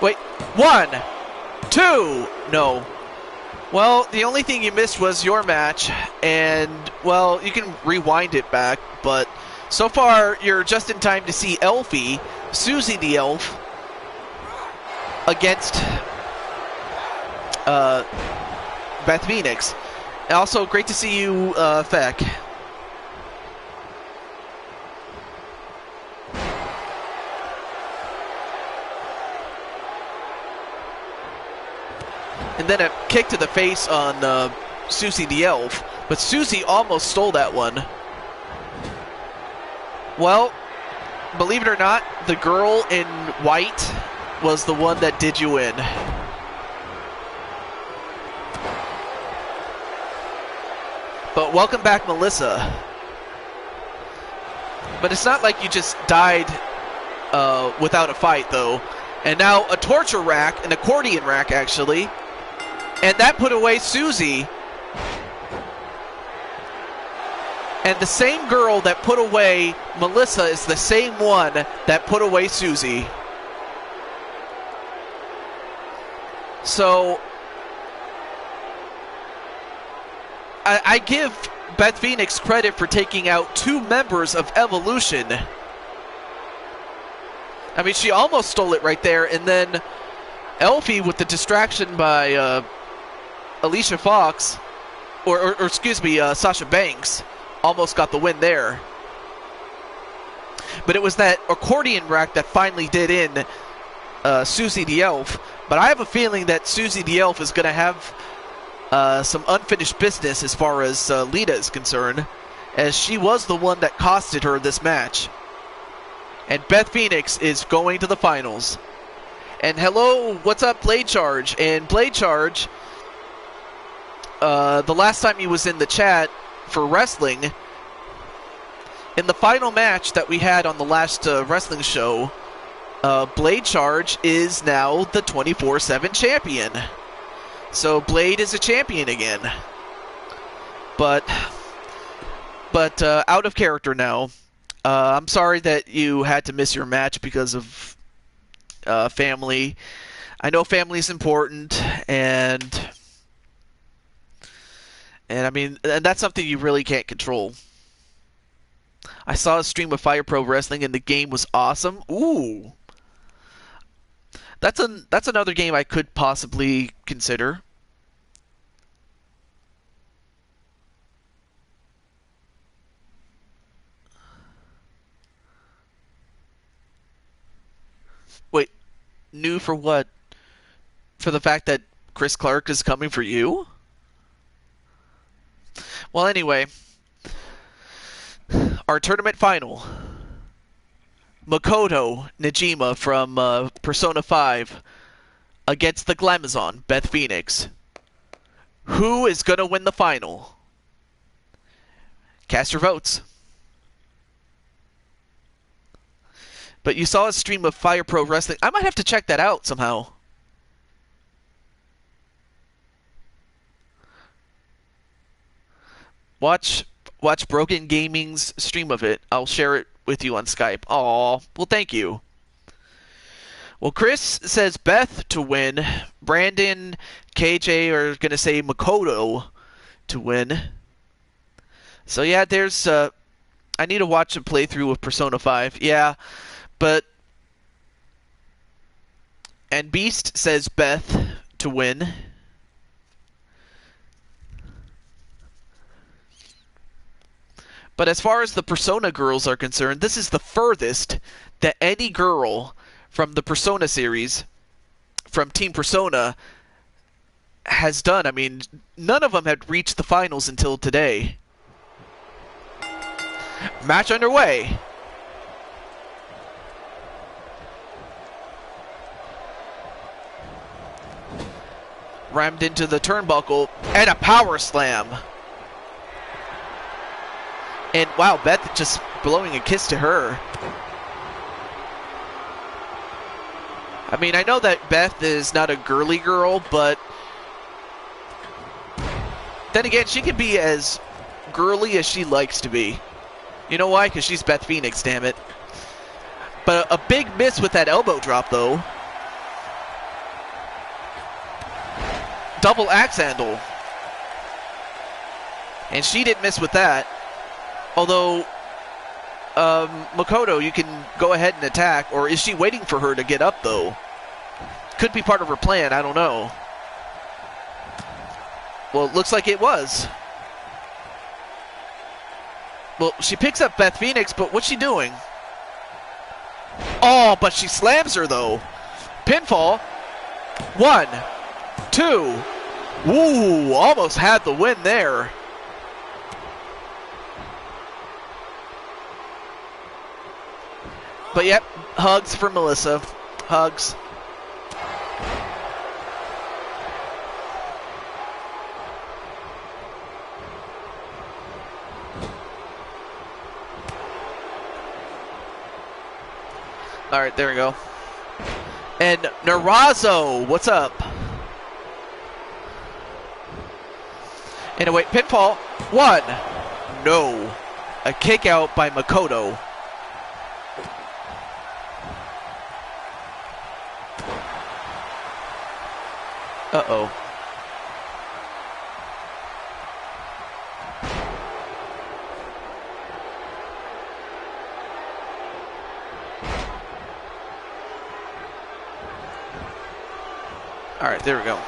Wait, 1, 2, no. Well, the only thing you missed was your match, and, well, you can rewind it back, but so far you're just in time to see Elfie, Susie the Elf, against Beth Phoenix. Also, great to see you, Feck. And then a kick to the face on Susie the Elf. But Susie almost stole that one. Well, believe it or not, the girl in white was the one that did you in. But welcome back, Melissa. But it's not like you just died without a fight, though. And now a torture rack, an accordion rack, actually. And that put away Susie. And the same girl that put away Melissa is the same one that put away Susie. So, I give Beth Phoenix credit for taking out 2 members of Evolution. I mean, she almost stole it right there. And then Elfie with the distraction by Alicia Fox, or excuse me, Sasha Banks, almost got the win there. But it was that accordion rack that finally did in Susie the Elf. But I have a feeling that Susie the Elf is going to have some unfinished business as far as Lita is concerned, as she was the one that costed her this match. And Beth Phoenix is going to the finals. And hello, what's up, Blade Charge? And Blade Charge, the last time he was in the chat for wrestling, In the final match that we had on the last wrestling show, Blade Charge is now the 24/7 champion. So Blade is a champion again. But out of character now. I'm sorry that you had to miss your match because of family. I know family is important, and I mean, and that's something you really can't control. I saw a stream of Fire Pro Wrestling, and the game was awesome. Ooh, that's another game I could possibly consider. Wait, new for what? For the fact that Chris Clark is coming for you? Well, anyway, our tournament final. Makoto Najima from Persona 5 against the Glamazon, Beth Phoenix. Who is going to win the final? Cast your votes. But you saw a stream of Fire Pro Wrestling. I might have to check that out somehow. Watch Broken Gaming's stream of it. I'll share it with you on Skype. Aw, well, thank you. Well, Chris says Beth to win. Brandon, KJ are going to say Makoto to win. So, yeah, there's... I need to watch a playthrough of Persona 5. Yeah, but... And Beast says Beth to win. But as far as the Persona girls are concerned, this is the furthest that any girl from the Persona series, from Team Persona, has done. I mean, none of them had reached the finals until today. Match underway. Rammed into the turnbuckle, and a power slam. And wow, Beth just blowing a kiss to her. I mean, I know that Beth is not a girly girl, but then again, she can be as girly as she likes to be. You know why? Because she's Beth Phoenix, damn it. But a big miss with that elbow drop, though. Double axe handle. And she didn't miss with that. Although, Makoto, you can go ahead and attack, or is she waiting for her to get up, though? Could be part of her plan, I don't know. Well, it looks like it was. Well, she picks up Beth Phoenix, but what's she doing? Oh, but she slams her, though. Pinfall. 1, 2. Ooh, almost had the win there. But yep, hugs for Melissa. Hugs. All right, there we go. And Narazo, what's up? Anyway, pinfall. 1. No. A kick out by Makoto. Uh-oh. All right, there we go.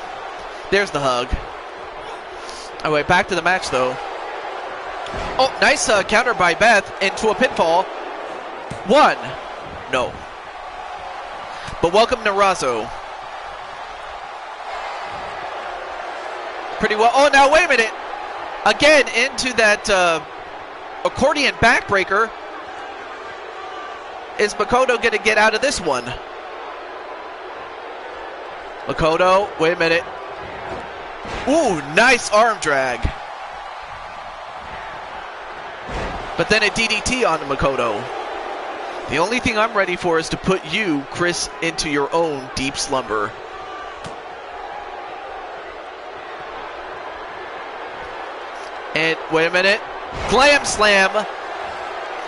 There's the hug. Oh, wait, back to the match, though. Oh, nice counter by Beth into a pinfall. 1. No. But welcome, Narazo. Pretty well. Oh, now wait a minute. Again, into that accordion backbreaker. Is Makoto going to get out of this one? Makoto, wait a minute. Ooh, nice arm drag. But then a DDT onto Makoto. The only thing I'm ready for is to put you, Chris, into your own deep slumber. And wait a minute. Glam slam.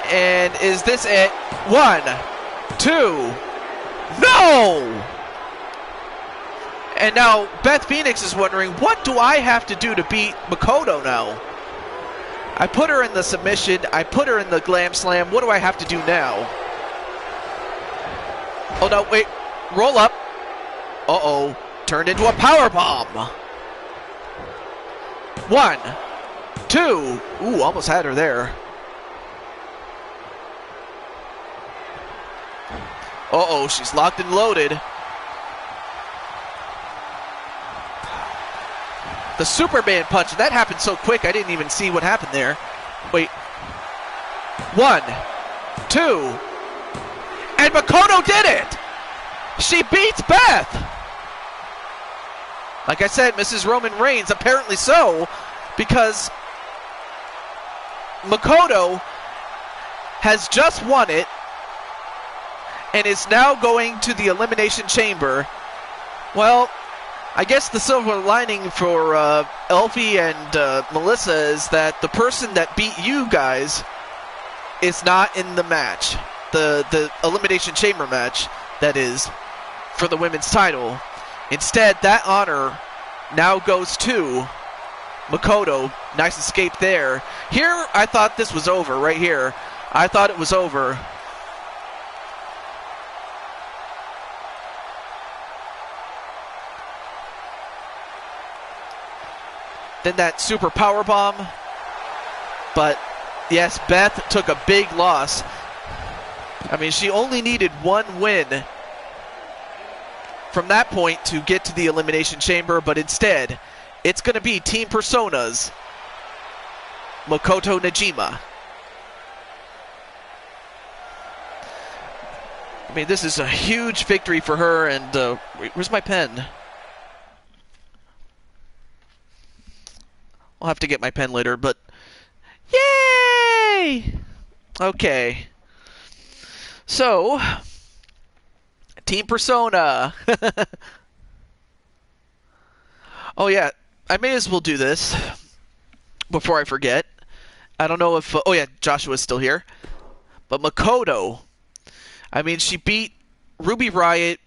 And is this it? 1, 2. No! And now Beth Phoenix is wondering, what do I have to do to beat Makoto now? I put her in the submission. I put her in the glam slam. What do I have to do now? Oh, no, wait. Roll up. Uh-oh. Turned into a power bomb. 1, 2. Ooh, almost had her there. Uh-oh, she's locked and loaded. The Superman punch, that happened so quick I didn't even see what happened there. Wait. 1, 2. And Makoto did it! She beats Beth! Like I said, Mrs. Roman Reigns, apparently so, because Makoto has just won it and is now going to the Elimination Chamber. Well, I guess the silver lining for Elfie and Melissa is that the person that beat you guys is not in the match. The Elimination Chamber match, that is, for the women's title. Instead, that honor now goes to Makoto. Nice escape there. Here, I thought this was over, right here. I thought it was over. Then that super power bomb. But yes, Beth took a big loss. I mean, she only needed one win from that point to get to the Elimination Chamber, but instead, it's going to be Team Persona's Makoto Najima. I mean, this is a huge victory for her, and where's my pen? I'll have to get my pen later, but yay! Okay. So, Team Persona. Oh yeah, I may as well do this before I forget. I don't know if... oh yeah, Joshua's still here. But Makoto, I mean, she beat Ruby Riott,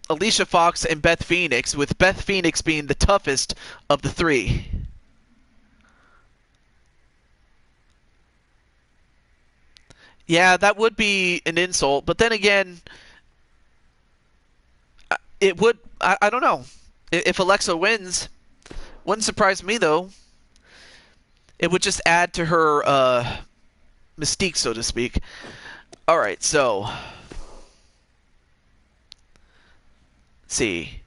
Alicia Fox, and Beth Phoenix, with Beth Phoenix being the toughest of the three. Yeah, that would be an insult, but then again, it would... I don't know. If Alexa wins, wouldn't surprise me, though. It would just add to her mystique, so to speak. Alright, so... let's see.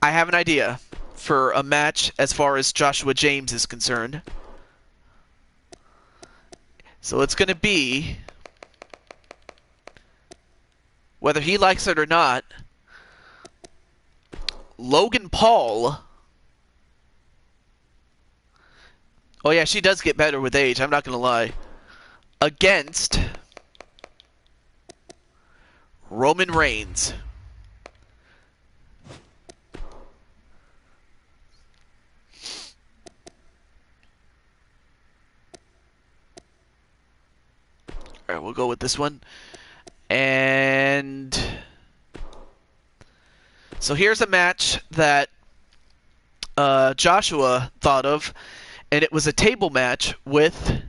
I have an idea for a match as far as Joshua James is concerned. So it's going to be, whether he likes it or not, Logan Paul. Oh yeah, she does get better with age, I'm not going to lie. Against Roman Reigns. Alright, we'll go with this one. And so here's a match that Joshua thought of, and it was a table match with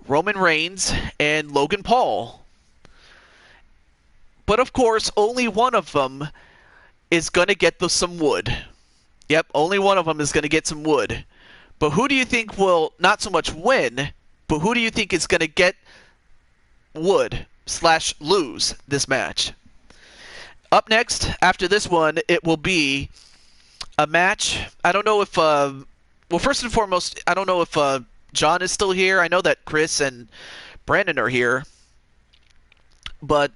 Roman Reigns and Logan Paul. But of course, only one of them is going to get some wood. Yep, only one of them is going to get some wood. But who do you think will not so much win, but who do you think is going to get wood / lose this match? Up next, after this one, it will be a match. I don't know if... well, first and foremost, I don't know if John is still here. I know that Chris and Brandon are here. But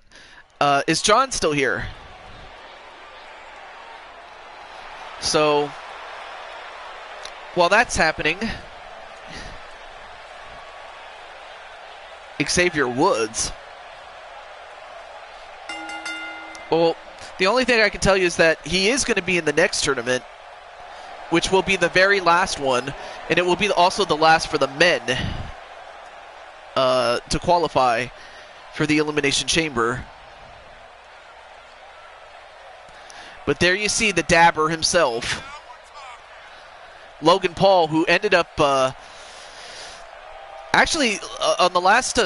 is John still here? So, while that's happening, Xavier Woods. Well, the only thing I can tell you is that he is going to be in the next tournament, which will be the very last one, and it will be also the last for the men to qualify for the Elimination Chamber. But there you see the dabber himself, Logan Paul, who ended up actually on the last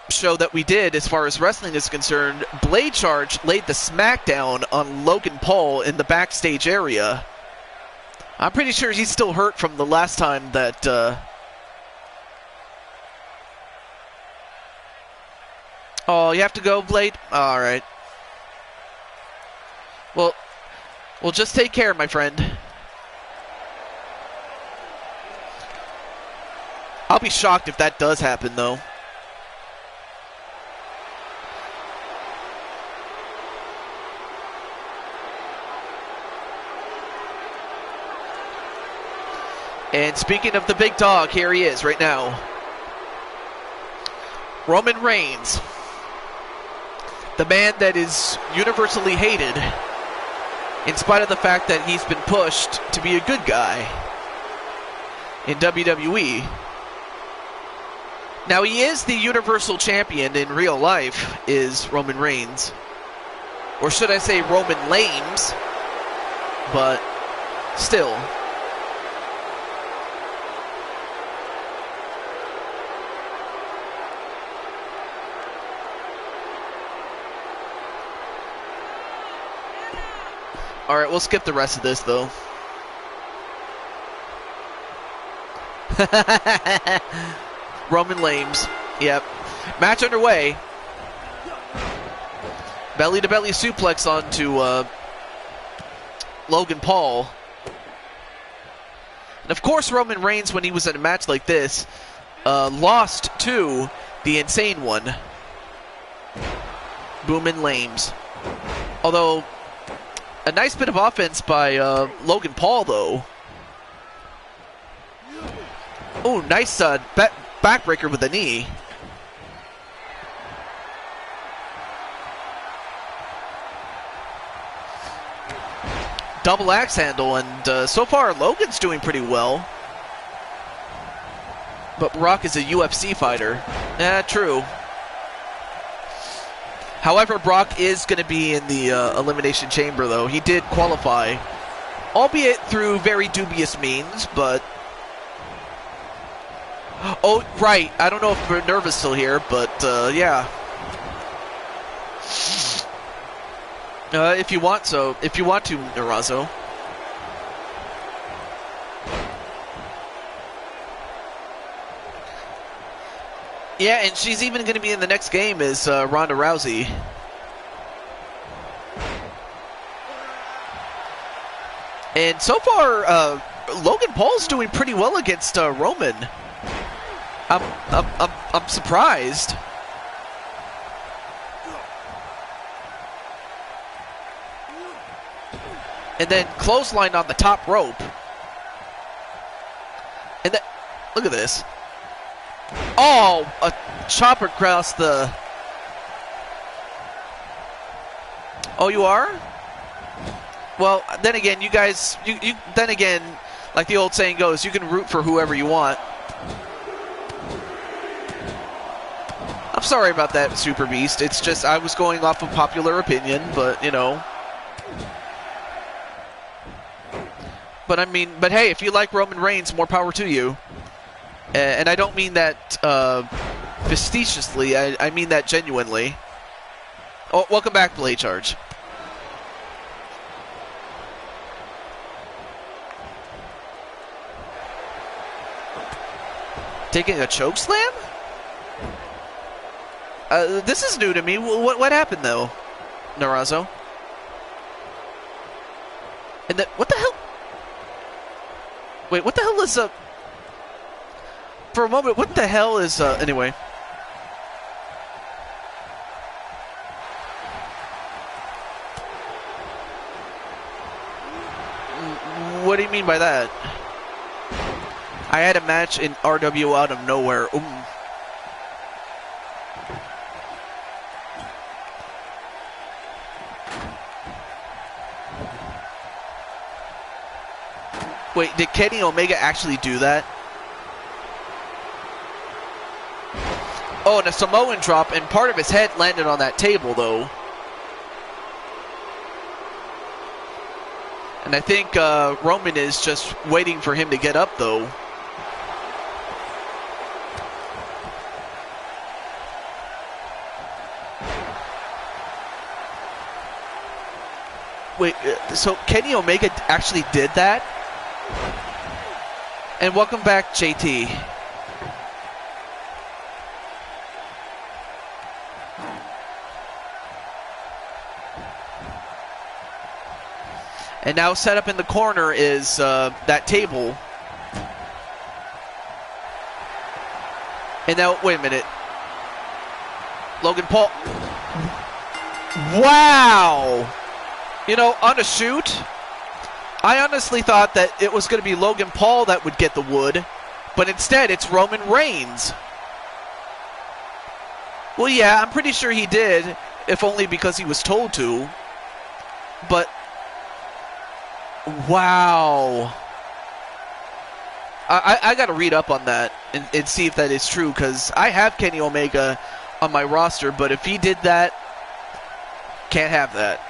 show that we did as far as wrestling is concerned, Blade Charge laid the smackdown on Logan Paul in the backstage area. I'm pretty sure he's still hurt from the last time that oh, you have to go, Blade? Alright. Well, just take care, my friend. I'll be shocked if that does happen, though. And speaking of the big dog, here he is right now. Roman Reigns. The man that is universally hated, in spite of the fact that he's been pushed to be a good guy in WWE. Now, he is the Universal Champion in real life, is Roman Reigns. Or should I say Roman Lames, but still. Alright, we'll skip the rest of this, though. Roman Lames. Yep. Match underway. Belly-to-belly suplex onto Logan Paul. And of course, Roman Reigns, when he was in a match like this, lost to the Insane One, Boomin' Lames. Although, a nice bit of offense by Logan Paul, though. Oh, nice backbreaker with a knee. Double axe handle, and so far Logan's doing pretty well. But Brock is a UFC fighter. True. However, Brock is going to be in the Elimination Chamber, though. He did qualify, albeit through very dubious means, but... Oh, right. I don't know if Minerva's still here, but, yeah. If you want to, Narazo. Yeah, and she's even going to be in the next game as Ronda Rousey. And so far, Logan Paul's doing pretty well against Roman. I'm surprised. And then clothesline on the top rope. And then, look at this. Oh, a chopper across the... Oh, you are? Well, then again, you guys, then again, like the old saying goes, you can root for whoever you want. I'm sorry about that, Super Beast. It's just, I was going off of popular opinion, but, you know. But I mean, but hey, if you like Roman Reigns, more power to you. And I don't mean that facetiously, I mean that genuinely. Oh, welcome back, Blade Charge. Taking a choke slam? This is new to me. What happened, though, Narazo? And that, what the hell? Wait, what the hell is for a moment, what the hell is anyway? What do you mean by that? I had a match in RW out of nowhere. Wait, did Kenny Omega actually do that? Oh, and a Samoan drop, and part of his head landed on that table, though. And I think Roman is just waiting for him to get up, though. Wait, so Kenny Omega actually did that? And welcome back, JT. And now set up in the corner is that table. And now, wait a minute. Logan Paul. Wow! You know, on a shoot, I honestly thought that it was going to be Logan Paul that would get the wood, but instead it's Roman Reigns. Well, yeah, I'm pretty sure he did, if only because he was told to. But, wow. I got to read up on that and see if that is true, because I have Kenny Omega on my roster, but if he did that, can't have that.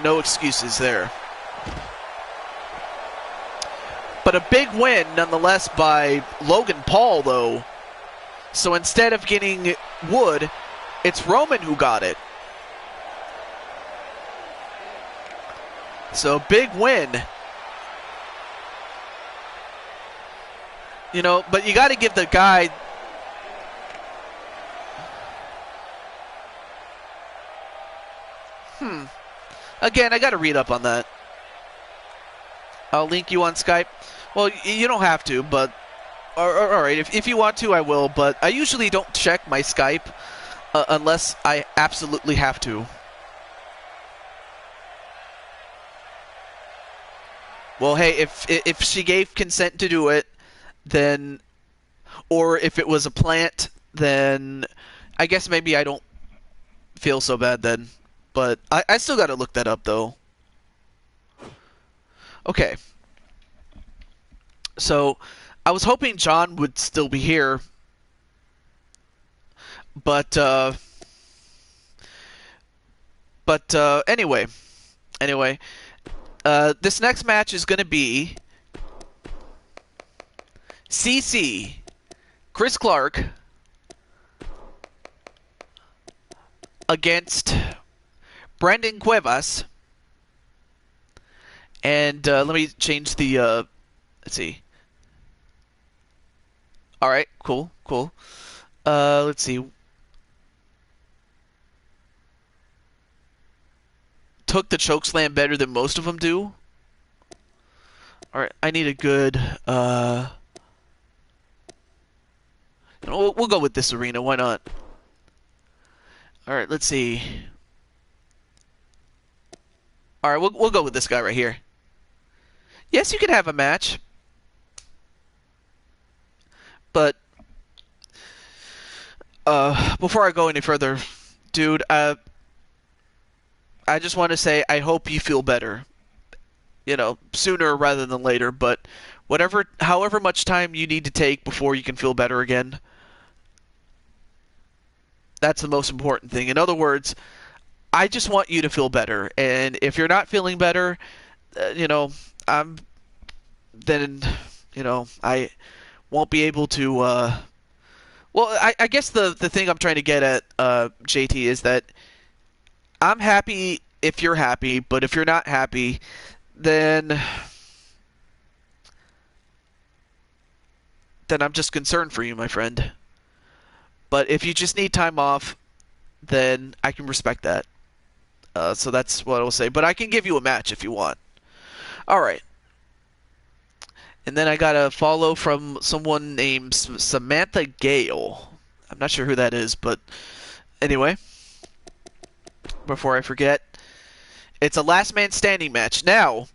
No excuses there. But a big win, nonetheless, by Logan Paul, though. So instead of getting wood, it's Roman who got it. So big win. You know, but you got to give the guy... Again, I got to read up on that. I'll link you on Skype. Well, you don't have to, but... All right, if you want to, I will, but I usually don't check my Skype unless I absolutely have to. Well, hey, if she gave consent to do it, then... Or if it was a plant, then... I guess maybe I don't feel so bad then. But I still got to look that up, though. Okay. So, I was hoping John would still be here. But anyway. This next match is going to be CC, Chris Clark, against Brandon Cuevas. And let me change the, let's see. Alright, cool. Let's see. Took the chokeslam better than most of them do. Alright, I need a good, we'll go with this arena, why not? Alright, let's see. Alright, we'll go with this guy right here. Yes, you can have a match. But, before I go any further, dude, I just want to say I hope you feel better. You know, sooner rather than later, but however much time you need to take before you can feel better again, that's the most important thing. In other words, I just want you to feel better, and if you're not feeling better, I won't be able to, well, I guess the thing I'm trying to get at, JT, is that I'm happy if you're happy, but if you're not happy, then I'm just concerned for you, my friend. But if you just need time off, then I can respect that. So that's what I will say. But I can give you a match if you want. Alright. And then I got a follow from someone named Samantha Gale. I'm not sure who that is, but anyway. Before I forget, it's a last man standing match. Now,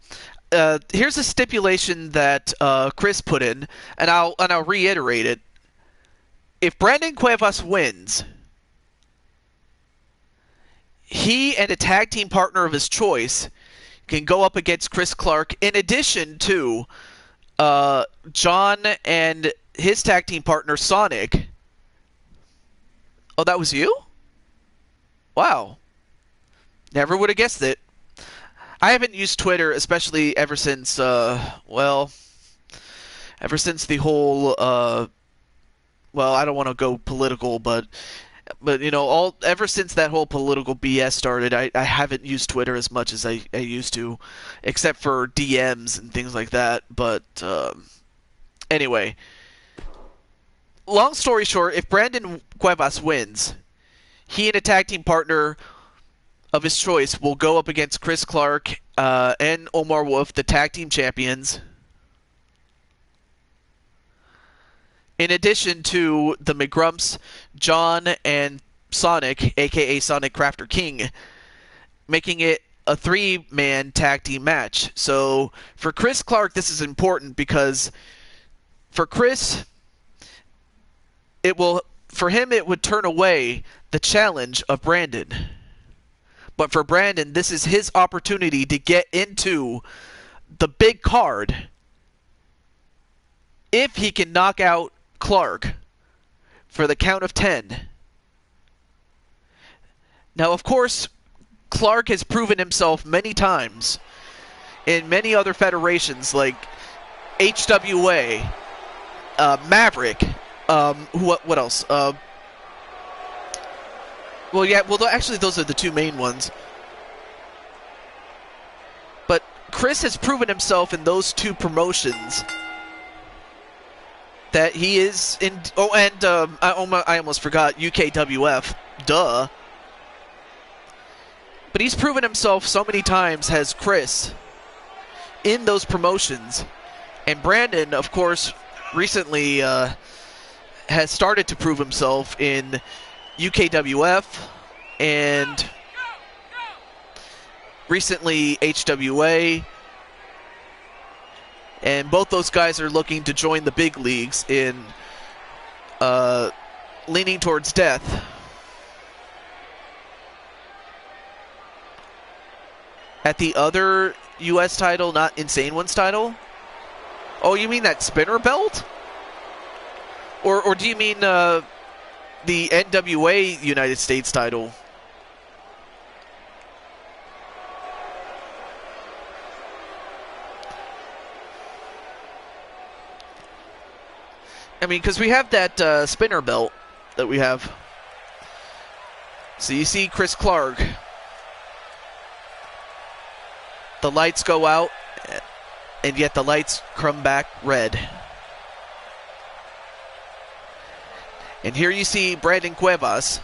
here's a stipulation that Chris put in, and I'll reiterate it. If Brandon Cuevas wins, he and a tag team partner of his choice can go up against Chris Clark, in addition to John and his tag team partner Sonic. Oh, that was you? Wow. Never would have guessed it. I haven't used Twitter, especially ever since, ever since the whole, well, I don't want to go political, but you know, ever since that whole political BS started, I haven't used Twitter as much as I used to, except for DMs and things like that. But anyway, long story short, if Brandon Cuevas wins, he and a tag team partner of his choice will go up against Chris Clark and Omar Wolf, the tag team champions. In addition to the McGrumps, John and Sonic, aka Sonic Crafter King, making it a 3-man tag team match. So for Chris Clark, this is important because for Chris, it would turn away the challenge of Brandon. But for Brandon, this is his opportunity to get into the big card if he can knock out Clark for the count of 10. Now, of course, Clark has proven himself many times in many other federations like HWA, Maverick, what else? Actually, those are the two main ones. But Chris has proven himself in those two promotions that he is in. Oh, and I almost forgot UKWF. Duh. But he's proven himself so many times as Chris in those promotions. And Brandon, of course, recently has started to prove himself in UKWF and recently HWA. And both those guys are looking to join the big leagues in Leaning Towards Death. At the other U.S. title, not Insane One's title? Oh, you mean that spinner belt? Or do you mean the NWA United States title? I mean, because we have that spinner belt that we have. So you see Chris Clark. The lights go out, and yet the lights come back red. And here you see Brandon Cuevas.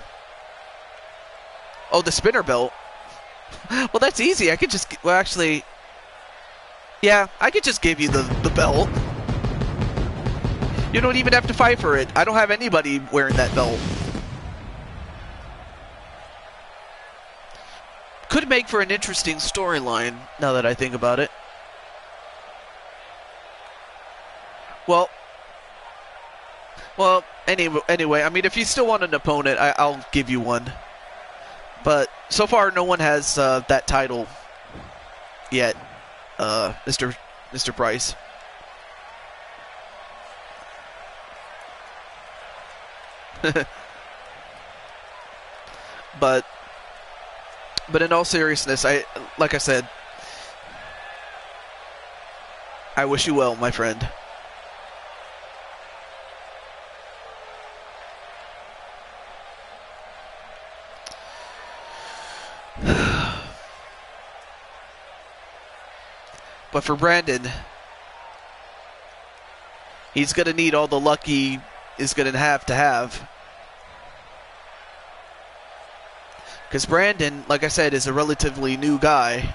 Oh, the spinner belt. Well, that's easy. I could just... Well, actually... Yeah, I could just give you the belt. You don't even have to fight for it. I don't have anybody wearing that belt. Could make for an interesting storyline, now that I think about it. Well, anyway, I mean, if you still want an opponent, I'll give you one. But so far, no one has that title yet, Mr. Price. But in all seriousness, like I said, I wish you well, my friend. But for Brandon, he's going to need all the luck he is going to have. Because Brandon, like I said, is a relatively new guy.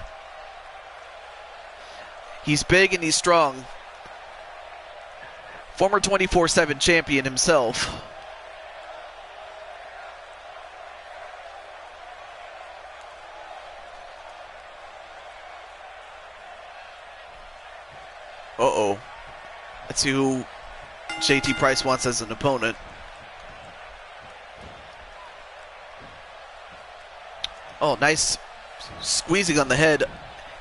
He's big and he's strong. Former 24/7 champion himself. Let's see who JT Price wants as an opponent. Oh, nice squeezing on the head.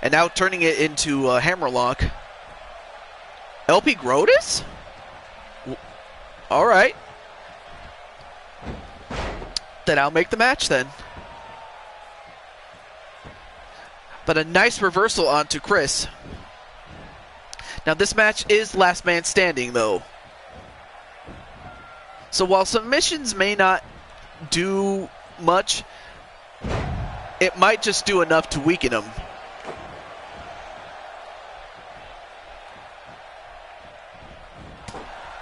And now turning it into a hammerlock. LP Grotus? All right. Then I'll make the match then. But a nice reversal onto Chris. Now this match is last man standing though. So while submissions may not do much, it might just do enough to weaken him.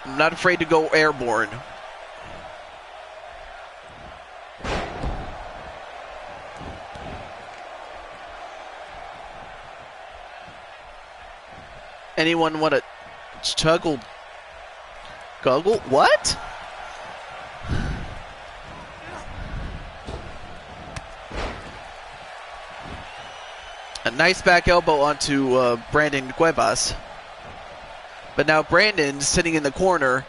I'm not afraid to go airborne. Anyone want to juggle? Guggle? What? A nice back elbow onto Brandon Cuevas. But now Brandon's sitting in the corner.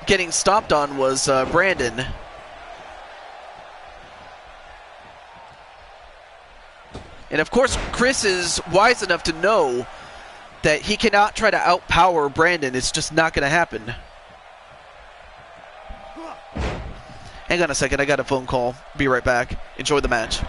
Getting stomped on was Brandon. And of course, Chris is wise enough to know that he cannot try to outpower Brandon. It's just not going to happen. Hang on a second, I got a phone call. Be right back. Enjoy the match.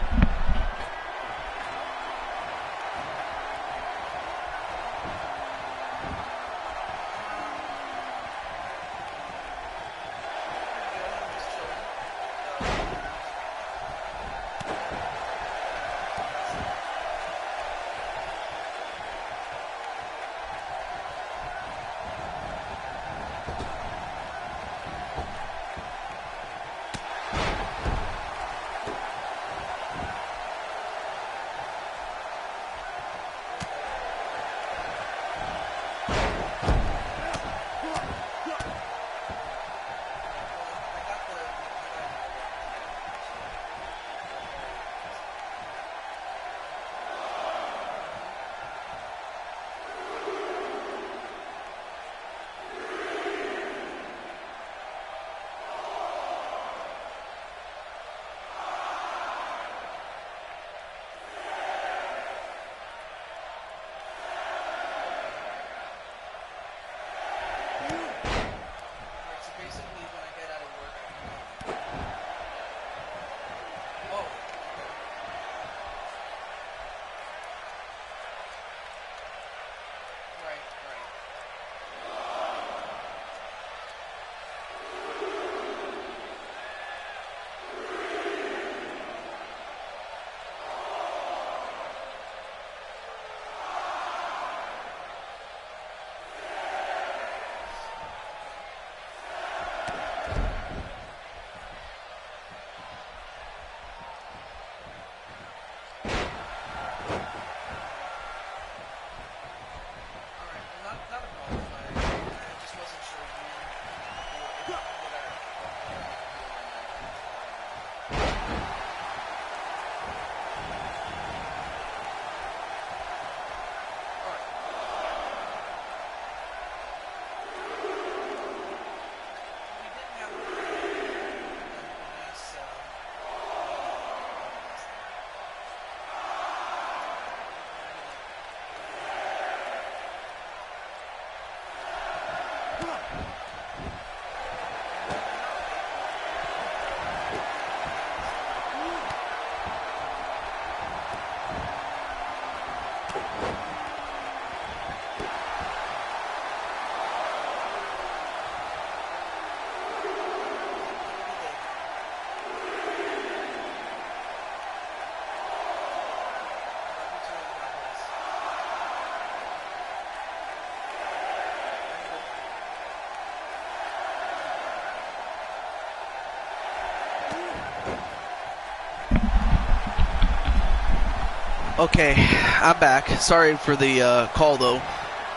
Okay, I'm back. Sorry for the call, though.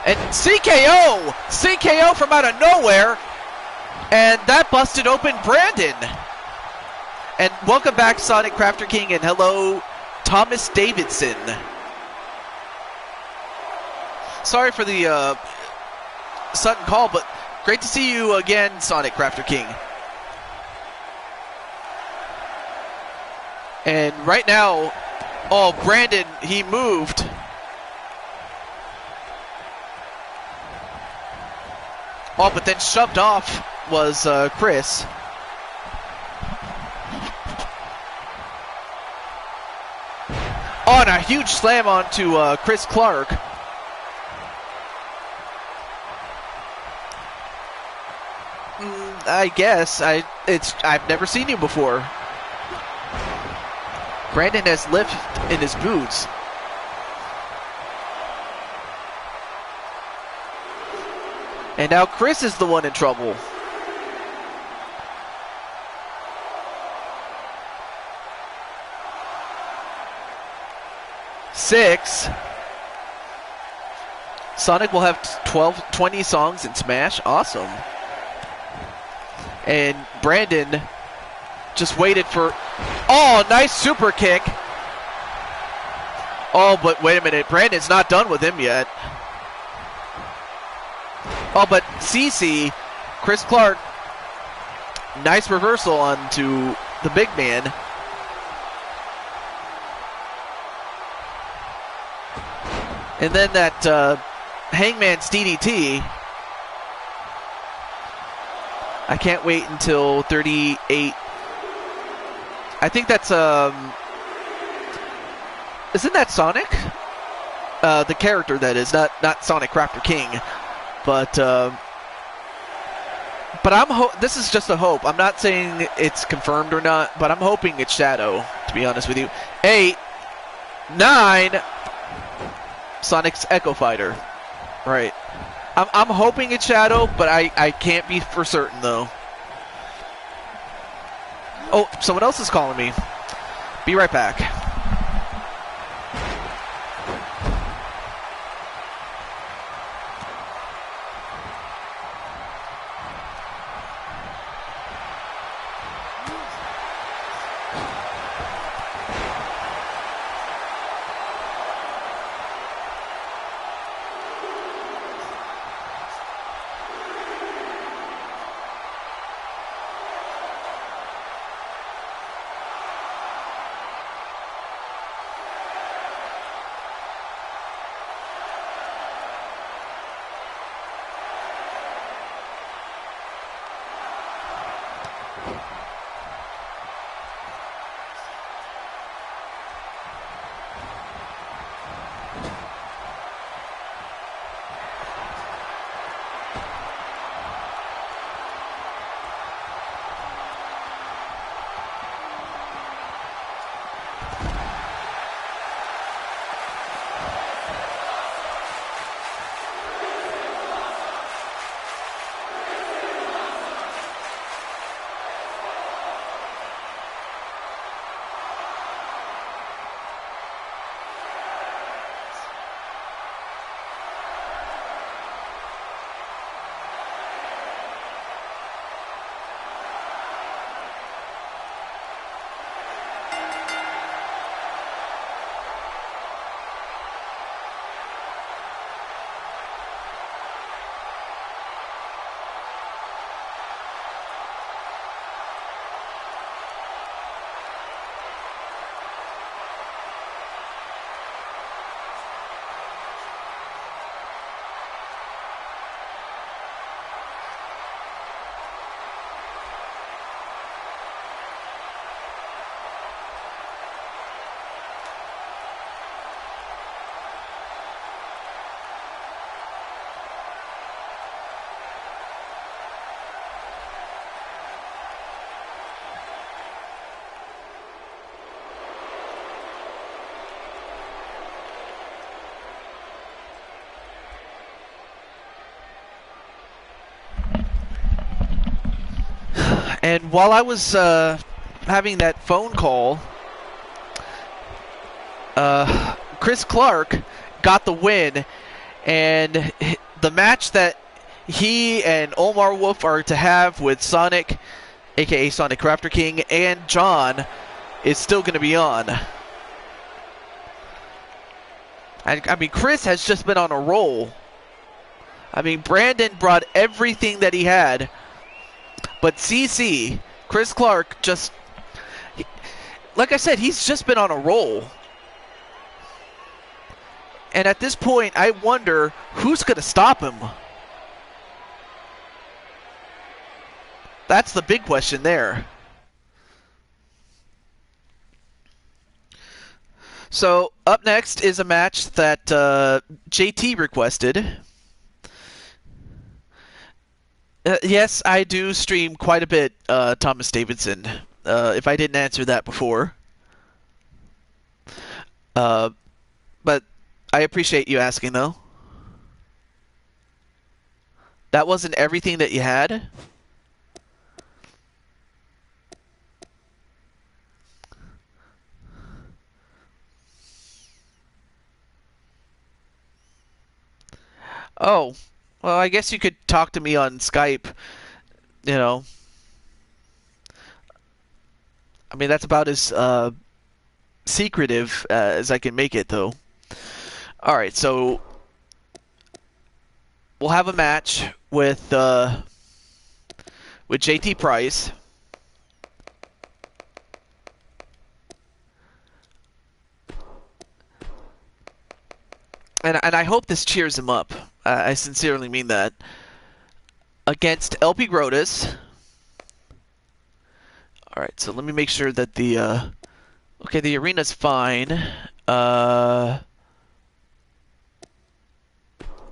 And CKO! CKO from out of nowhere! And that busted open Brandon. And welcome back, Sonic Crafter King, and hello Thomas Davidson. Sorry for the sudden call, but great to see you again, Sonic Crafter King. And right now, oh, Brandon, he moved. Oh, but then shoved off was Chris. Oh, and a huge slam onto Chris Clark. I guess I've never seen him before. Brandon has lift in his boots. And now Chris is the one in trouble. Six. Sonic will have 20 songs in Smash. Awesome. And Brandon just waited for... Oh, nice super kick. Oh, but wait a minute. Brandon's not done with him yet. Oh, but CC, Chris Clark, nice reversal onto the big man. And then that Hangman's DDT. I can't wait until 38. I think that's isn't that Sonic? The character, that is, not Sonic Crafter King. But this is just a hope. I'm not saying it's confirmed or not, but I'm hoping it's Shadow, to be honest with you. 8, 9, Sonic's Echo Fighter. Right. I'm hoping it's Shadow, but I can't be for certain, though. Oh, someone else is calling me. Be right back. And while I was having that phone call, Chris Clark got the win, and the match that he and Omar Wolf are to have with Sonic, aka Sonic Crafter King, and John is still going to be on. I mean, Chris has just been on a roll. I mean, Brandon brought everything that he had, but CC, Chris Clark, just, like I said, he's just been on a roll. And at this point, I wonder who's going to stop him. That's the big question there. So, up next is a match that JT requested. Yes, I do stream quite a bit, Thomas Davidson, if I didn't answer that before. But I appreciate you asking, though. That wasn't everything that you had? Oh, well, I guess you could talk to me on Skype, you know. I mean, that's about as secretive as I can make it, though. Alright, so we'll have a match with JT Price. And I hope this cheers him up. I sincerely mean that. Against LP Grotus. Alright, so let me make sure that the... okay, the arena's fine. Go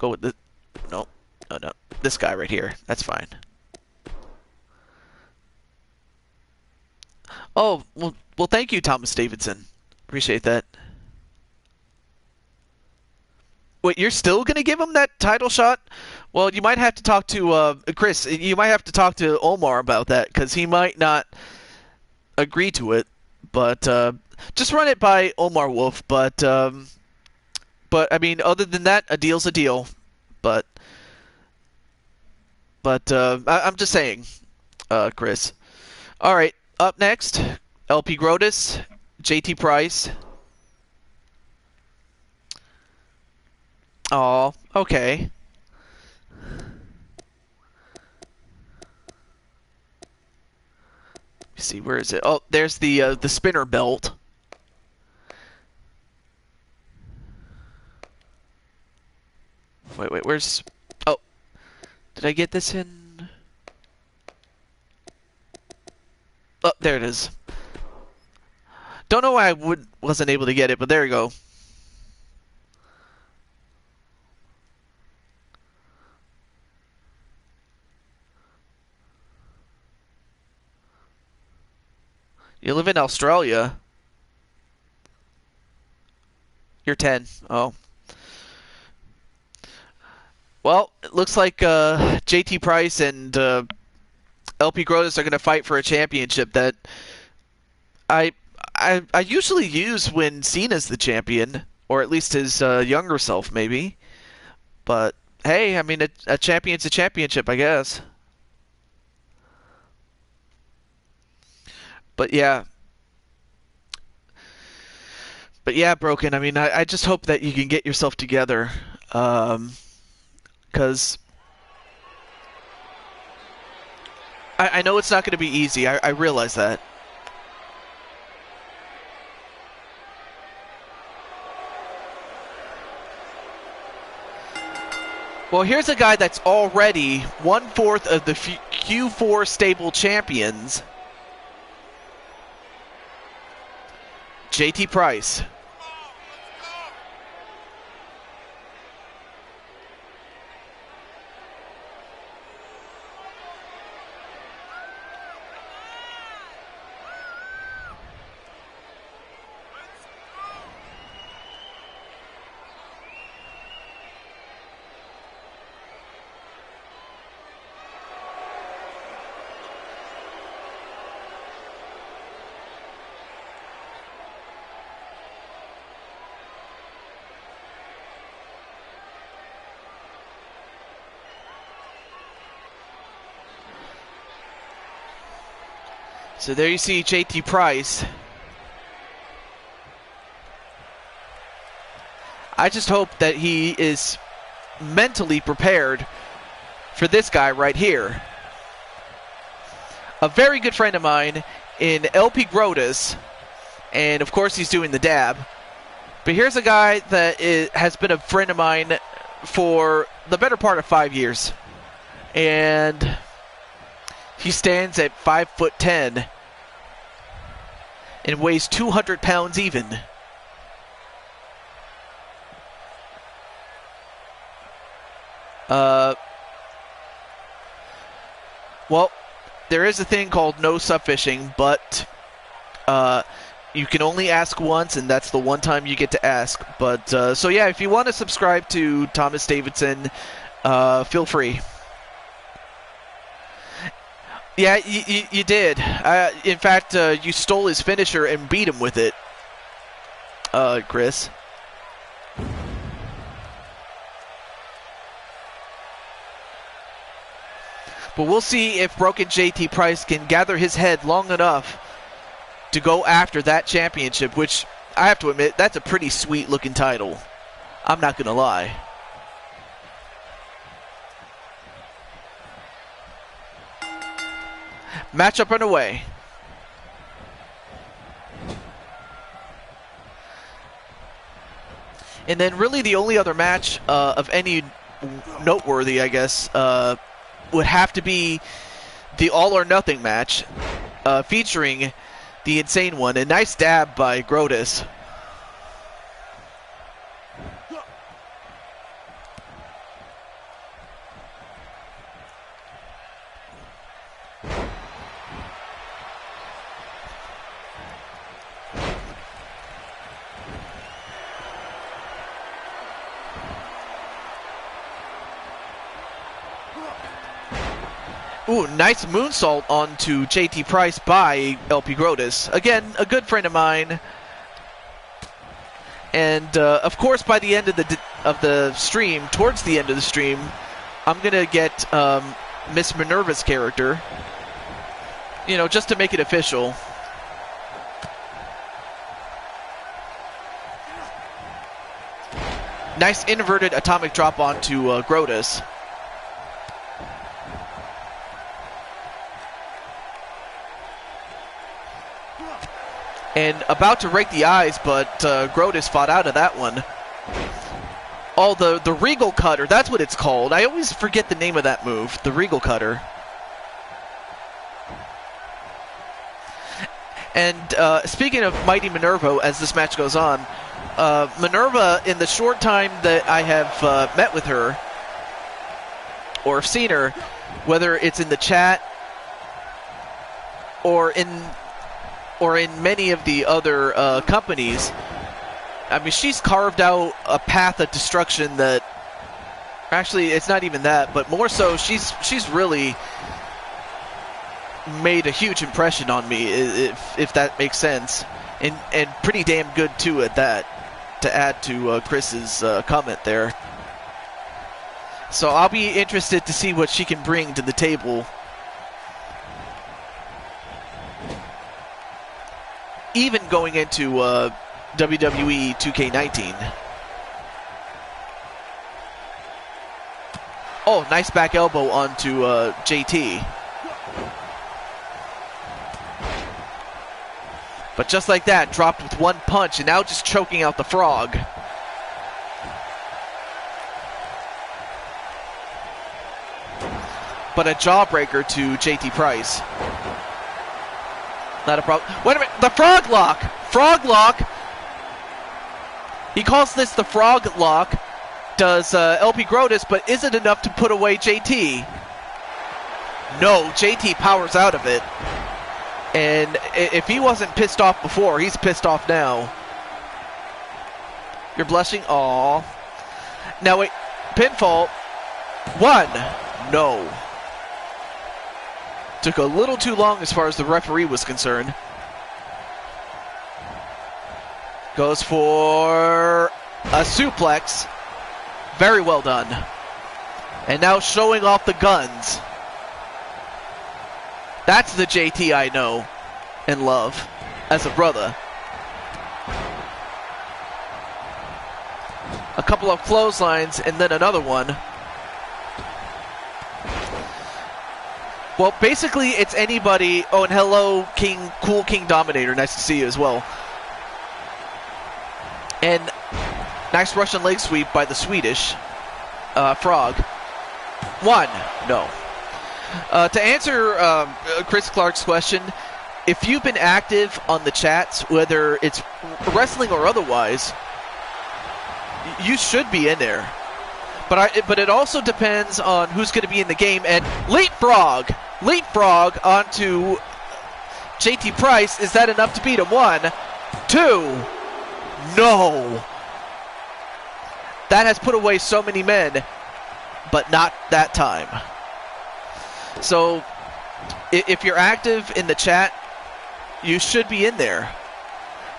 with the... No. No. This guy right here. That's fine. Oh, well, thank you, Thomas Davidson. Appreciate that. Wait, you're still going to give him that title shot? Well, you might have to talk to, Chris, you might have to talk to Omar about that, because he might not agree to it. But, just run it by Omar Wolf. But, I mean, other than that, a deal's a deal. But, I'm just saying, Chris. Alright, up next, LP Grotus, JT Price. Oh, okay. Let's see, where is it? Oh, there's the spinner belt. Wait, where's... Oh, did I get this in? Oh, there it is. Don't know why I wasn't able to get it, but there you go. You live in Australia. You're 10. Oh. Well, it looks like JT Price and LP Grotus are going to fight for a championship that I usually use when Cena's the champion, or at least his younger self, maybe. But hey, I mean, a champion's a championship, I guess. But yeah, Broken. I mean, I just hope that you can get yourself together, because I know it's not going to be easy. I realize that. Well, here's a guy that's already 1/4 of the Q4 stable champions. JT Price. So there you see JT Price. I just hope that he is mentally prepared for this guy right here. A very good friend of mine in LP Grotus, and of course he's doing the dab. But here's a guy that has been a friend of mine for the better part of 5 years. And he stands at 5'10" and weighs 200 pounds even. Well, there is a thing called no subfishing, but you can only ask once, and that's the one time you get to ask. But so yeah, if you want to subscribe to Thomas Davidson, feel free. Yeah, you did. In fact, you stole his finisher and beat him with it, Chris. But we'll see if Broken JT Price can gather his head long enough to go after that championship, which I have to admit, that's a pretty sweet looking title. I'm not going to lie. Matchup underway. And then really the only other match of any noteworthy, I guess, would have to be the All or Nothing match featuring the Insane One. A nice dab by Grotus. Ooh, nice moonsault onto JT Price by LP Grotus. Again, a good friend of mine. And of course, by the end of the stream, towards the end of the stream, I'm gonna get Miss Minerva's character. You know, just to make it official. Nice inverted atomic drop onto Grotus. And about to rake the eyes, but Grotus fought out of that one. Oh, the Regal Cutter, that's what it's called. I always forget the name of that move, the Regal Cutter. And speaking of Mighty Minerva, as this match goes on, Minerva, in the short time that I have met with her, or seen her, whether it's in the chat or in many of the other companies, I mean, she's carved out a path of destruction that, actually, it's not even that, but more so, she's really made a huge impression on me, if that makes sense, and pretty damn good too at that, to add to Chris's comment there. So I'll be interested to see what she can bring to the table. Even going into WWE 2K19. Oh, nice back elbow onto JT. But just like that, dropped with one punch, and now just choking out the frog. But a jawbreaker to JT Price. Not a problem. Wait a minute, the frog lock! Frog lock! He calls this the frog lock, does LP Grotus, but is it enough to put away JT? No, JT powers out of it. And if he wasn't pissed off before, he's pissed off now. You're blushing? Aww. Now wait, pinfall. One. No. Took a little too long as far as the referee was concerned. Goes for a suplex. Very well done. And now showing off the guns. That's the JT I know and love as a brother. a couple of clotheslines, and then another one. Well, basically, it's anybody. Oh, and hello, Cool King Dominator. Nice to see you as well. And nice Russian leg sweep by the Swedish Frog. 1. No. To answer Chris Clark's question, if you've been active on the chats, whether it's wrestling or otherwise, you should be in there. But it also depends on who's going to be in the game. And leapfrog onto JT Price. Is that enough to beat him? 1, 2. No. That has put away so many men, but not that time. So if you're active in the chat, you should be in there.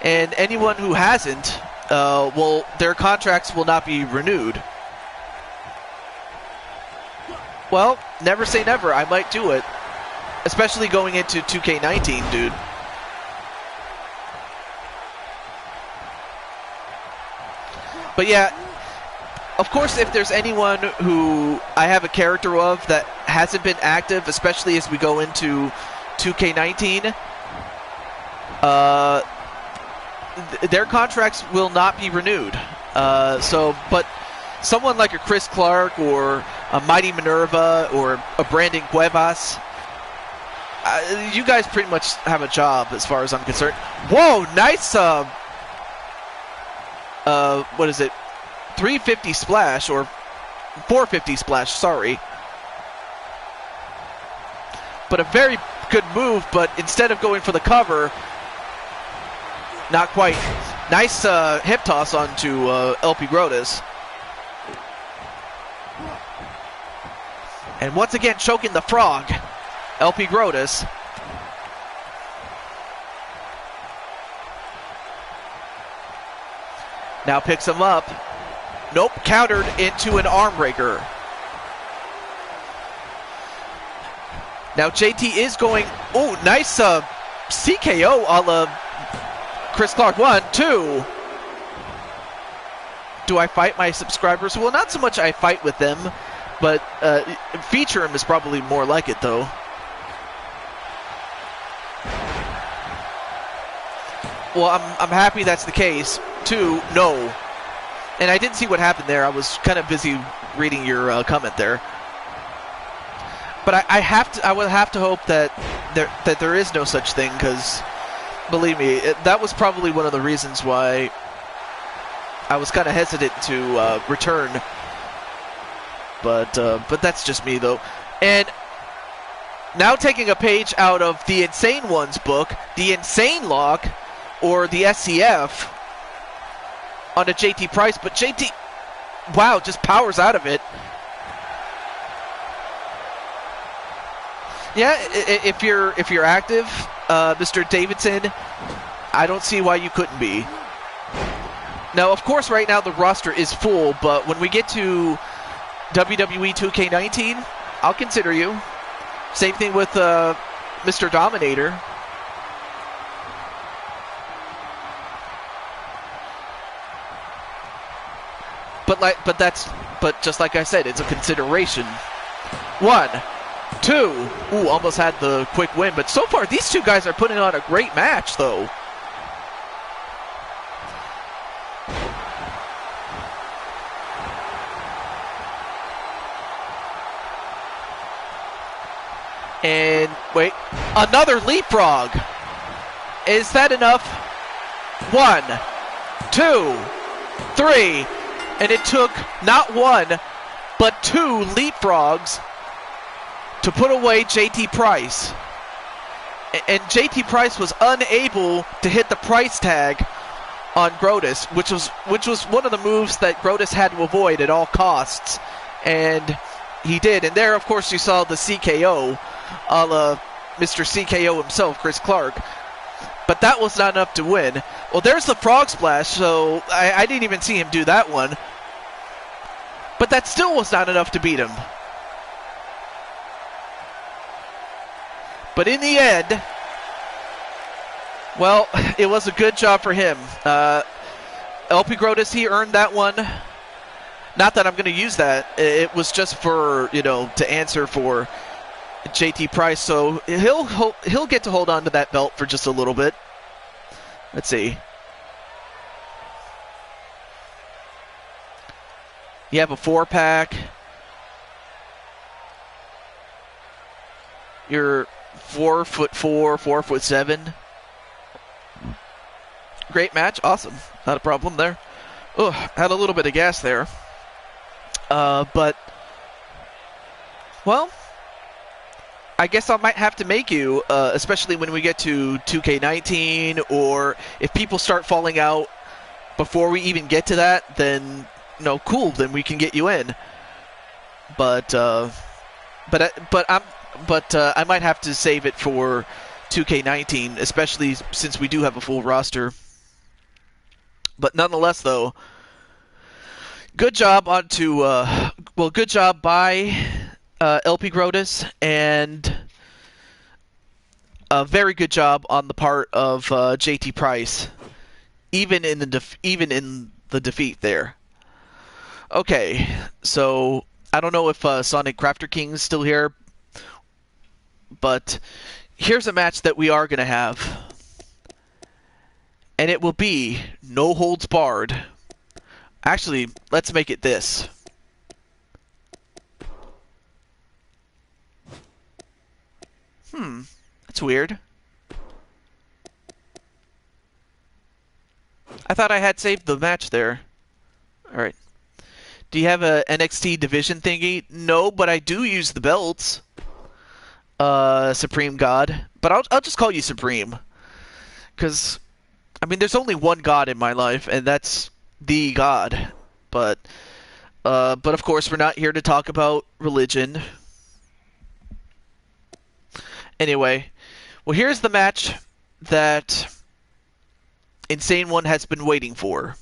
And anyone who hasn't, their contracts will not be renewed. Well, never say never. I might do it. Especially going into 2K19, dude. But yeah, of course, if there's anyone who I have a character of that hasn't been active, especially as we go into 2K19, their contracts will not be renewed. But someone like a Chris Clark or a Mighty Minerva or a Brandon Cuevas, you guys pretty much have a job as far as I'm concerned. Whoa, nice, what is it? 350 splash, or 450 splash, sorry. But a very good move, but instead of going for the cover, not quite. Nice hip toss onto LP Grotus. And once again, choking the frog, LP Grotus. Now picks him up. Nope, countered into an arm breaker. Now JT is going, oh, nice CKO a la Chris Clark. 1, 2. Do I fight my subscribers? Well, not so much I fight with them, but feature him is probably more like it, though. Well, I'm happy that's the case. 2, no. And I didn't see what happened there. I was kind of busy reading your comment there. But I would have to hope that there is no such thing, because believe me, that was probably one of the reasons why I was kind of hesitant to return. But that's just me, though. And now taking a page out of the Insane One's book, the Insane Lock, or the SCF, on a JT Price, but JT, wow, just powers out of it. Yeah, if you're active, Mr. Davidson, I don't see why you couldn't be. Now, of course, right now the roster is full, but when we get to WWE 2K19, I'll consider you. Same thing with Mr. Dominator. But just like I said, it's a consideration. 1, 2. Ooh, almost had the quick win. But so far, these two guys are putting on a great match, though. And wait, another leapfrog. Is that enough? 1, 2, 3. And it took not 1, but 2 leapfrogs to put away JT Price. And JT Price was unable to hit the price tag on Grotus, which was one of the moves that Grotus had to avoid at all costs. And he did. And there, of course, you saw the CKO, a la Mr. CKO himself, Chris Clark. But that was not enough to win. Well, there's the frog splash, so I didn't even see him do that one. But that still was not enough to beat him. But in the end, well, it was a good job for him. LP Grotus, he earned that one. Not that I'm going to use that. It was just for, to answer for JT Price. So he'll get to hold on to that belt for just a little bit. Let's see. You have a 4-pack. You're 4'4", 4'7". Great match. Awesome. Not a problem there. Oh, had a little bit of gas there. But, well, I guess I might have to make you, especially when we get to 2K19, or if people start falling out before we even get to that, then, cool, then we can get you in. But I might have to save it for 2K19, especially since we do have a full roster. But nonetheless, though, good job good job by LP Grotus, and a very good job on the part of JT Price, even in the defeat there. Okay, so I don't know if Sonic Crafter King is still here, but here's a match that we are going to have, and it will be no holds barred. Actually, let's make it this. That's weird. I thought I had saved the match there. Alright. Do you have a NXT division thingy? No, but I do use the belts. Supreme God. But I'll just call you Supreme. Because, I mean, there's only one God in my life, and that's the God. But of course, we're not here to talk about religion. Anyway, well, here's the match that Insane One has been waiting for.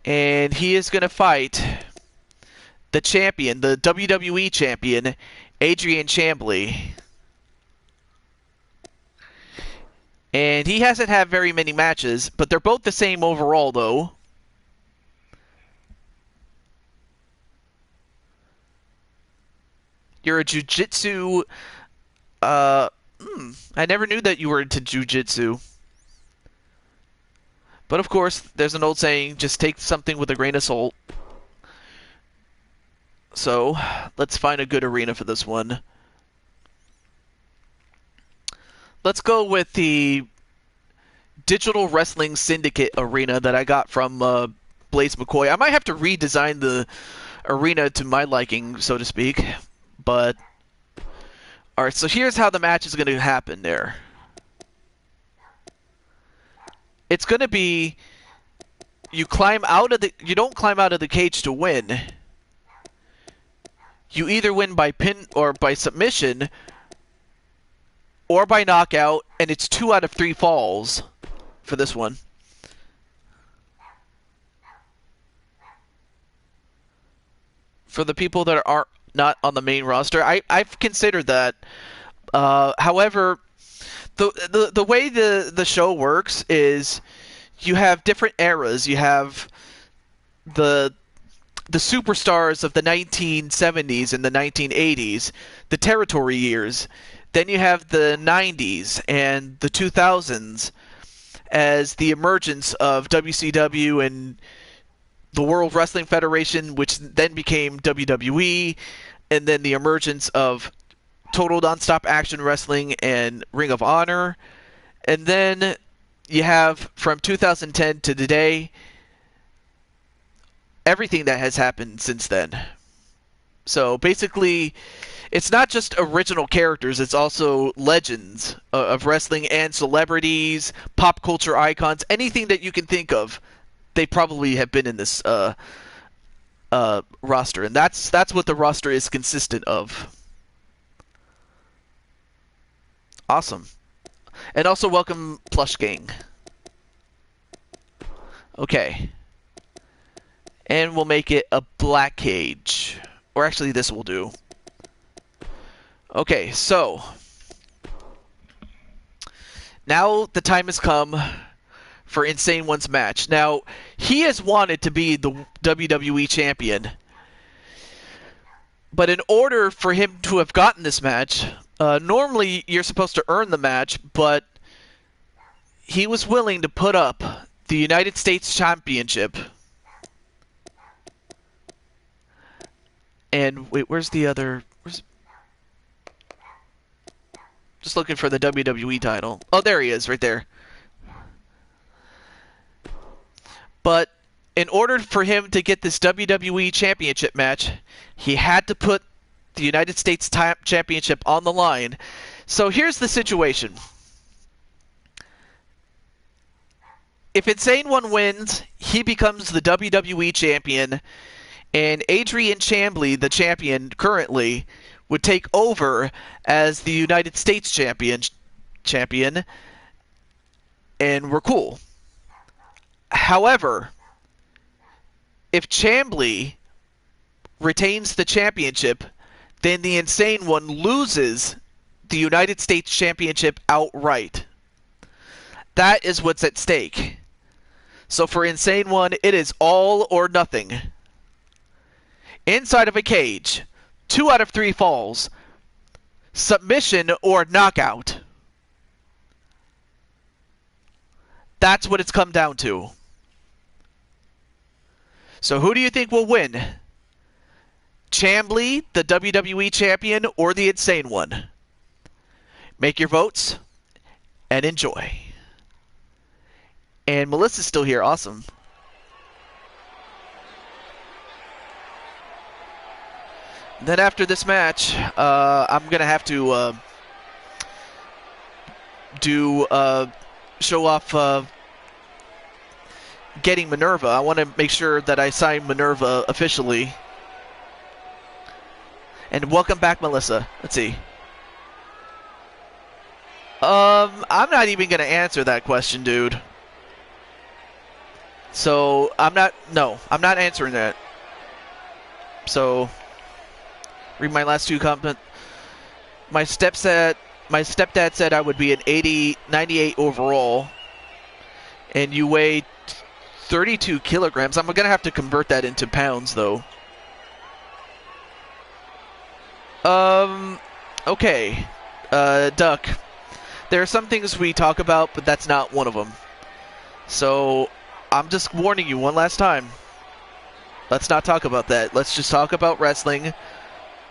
And he is going to fight the champion, the WWE champion, Adrian Chambly. And he hasn't had very many matches, but they're both the same overall, though. You're a jiu-jitsu... I never knew that you were into jiu-jitsu. But of course, there's an old saying, just take something with a grain of salt. So, let's find a good arena for this one. Let's go with the Digital Wrestling Syndicate arena that I got from Blaze McCoy. I might have to redesign the arena to my liking, so to speak. But, alright, so here's how the match is going to happen there. It's going to be, you don't climb out of the cage to win. You either win by pin or by submission, or by knockout, and it's 2 out of 3 falls for this one. For the people that are not on the main roster, I've considered that. However, the way the show works is you have different eras. You have the superstars of the 1970s and the 1980s, the territory years. Then you have the 90s and the 2000s as the emergence of WCW and the World Wrestling Federation, which then became WWE, and then the emergence of Total Nonstop Action Wrestling and Ring of Honor. And then you have, from 2010 to today, everything that has happened since then. So basically, it's not just original characters, it's also legends of wrestling and celebrities, pop culture icons, anything that you can think of. They probably have been in this roster, and that's what the roster is consistent of. Awesome. And also welcome Plush Gang. Okay. And we'll make it a black cage. Or actually, this will do. Okay, so Now the time has come for Insane One's match. Now, he has wanted to be the WWE champion. But in order for him to have gotten this match, normally you're supposed to earn the match, but he was willing to put up the United States Championship. And wait, where's the other? Just looking for the WWE title. Oh, there he is, right there. But in order for him to get this WWE Championship match, he had to put the United States Championship on the line. So here's the situation. If Insane One wins, he becomes the WWE Champion, and Adrian Chambly, the champion currently, would take over as the United States champion, and we're cool. However, if Chambly retains the championship, then the Insane One loses the United States Championship outright. That is what's at stake. So for Insane One, it is all or nothing. Inside of a cage, 2 out of 3 falls, submission or knockout. That's what it's come down to. So who do you think will win? Chambly, the WWE Champion, or the Insane One? Make your votes and enjoy. And Melissa's still here. Awesome. Then after this match, I'm going to have to show off getting Minerva. I want to make sure that I sign Minerva officially. And welcome back, Melissa. Let's see. I'm not even going to answer that question, dude. So, I'm not answering that. So, read my last 2 comments. My stepdad said I would be an 98 overall, and you weigh 32 kilograms. I'm gonna have to convert that into pounds, though. Okay. Duck. There are some things we talk about, but that's not one of them. So, I'm just warning you one last time. Let's not talk about that. Let's just talk about wrestling.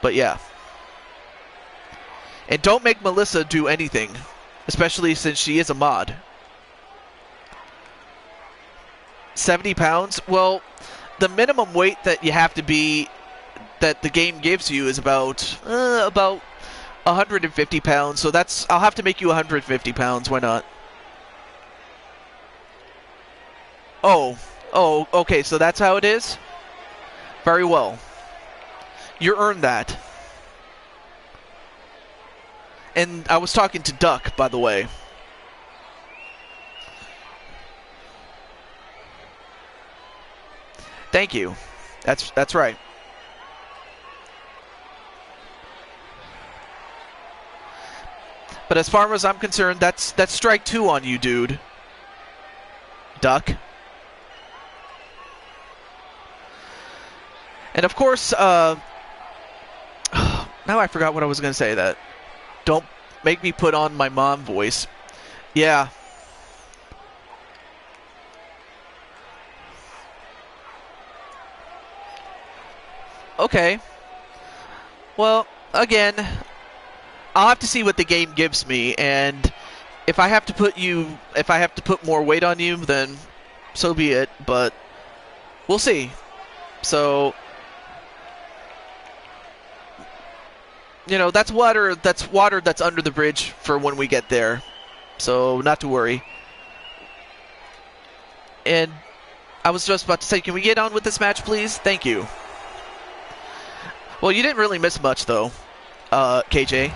But yeah. And don't make Melissa do anything, especially since she is a mod. 70 pounds? Well, the minimum weight that you have to be, that the game gives you, is about 150 pounds. So I'll have to make you 150 pounds. Why not? Oh, okay, so that's how it is? Very well. You earned that. And I was talking to Duck, by the way. Thank you. That's right. But as far as I'm concerned, that's strike 2 on you, dude. Duck. And of course, now I forgot what I was going to say. That don't make me put on my mom voice. Yeah. Okay. Well, again, I'll have to see what the game gives me, and if I have to put more weight on you, then so be it, but we'll see. So, you know, that's water that's under the bridge for when we get there. So, not to worry. And I was just about to say, can we get on with this match, please? Thank you. Well, you didn't really miss much, though, KJ.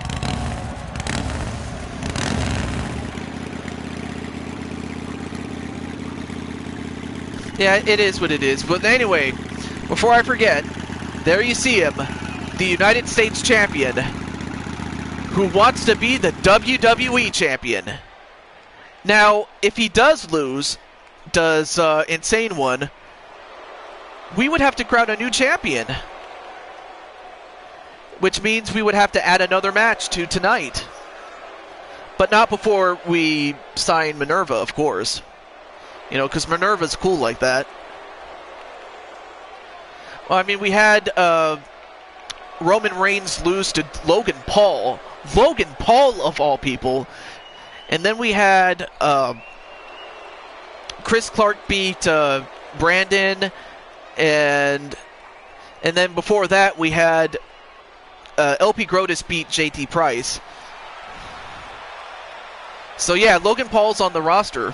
Yeah, it is what it is. But anyway, before I forget, there you see him, the United States champion, who wants to be the WWE champion. Now, if he does lose, does Insane One, we would have to crown a new champion. Which means we would have to add another match to tonight. But not before we sign Minerva, of course. You know, because Minerva's cool like that. Well, I mean, we had Roman Reigns lose to Logan Paul. Logan Paul, of all people. And then we had Chris Clark beat Brandon. And then before that, we had LP Grotus beat JT Price. So yeah, Logan Paul's on the roster.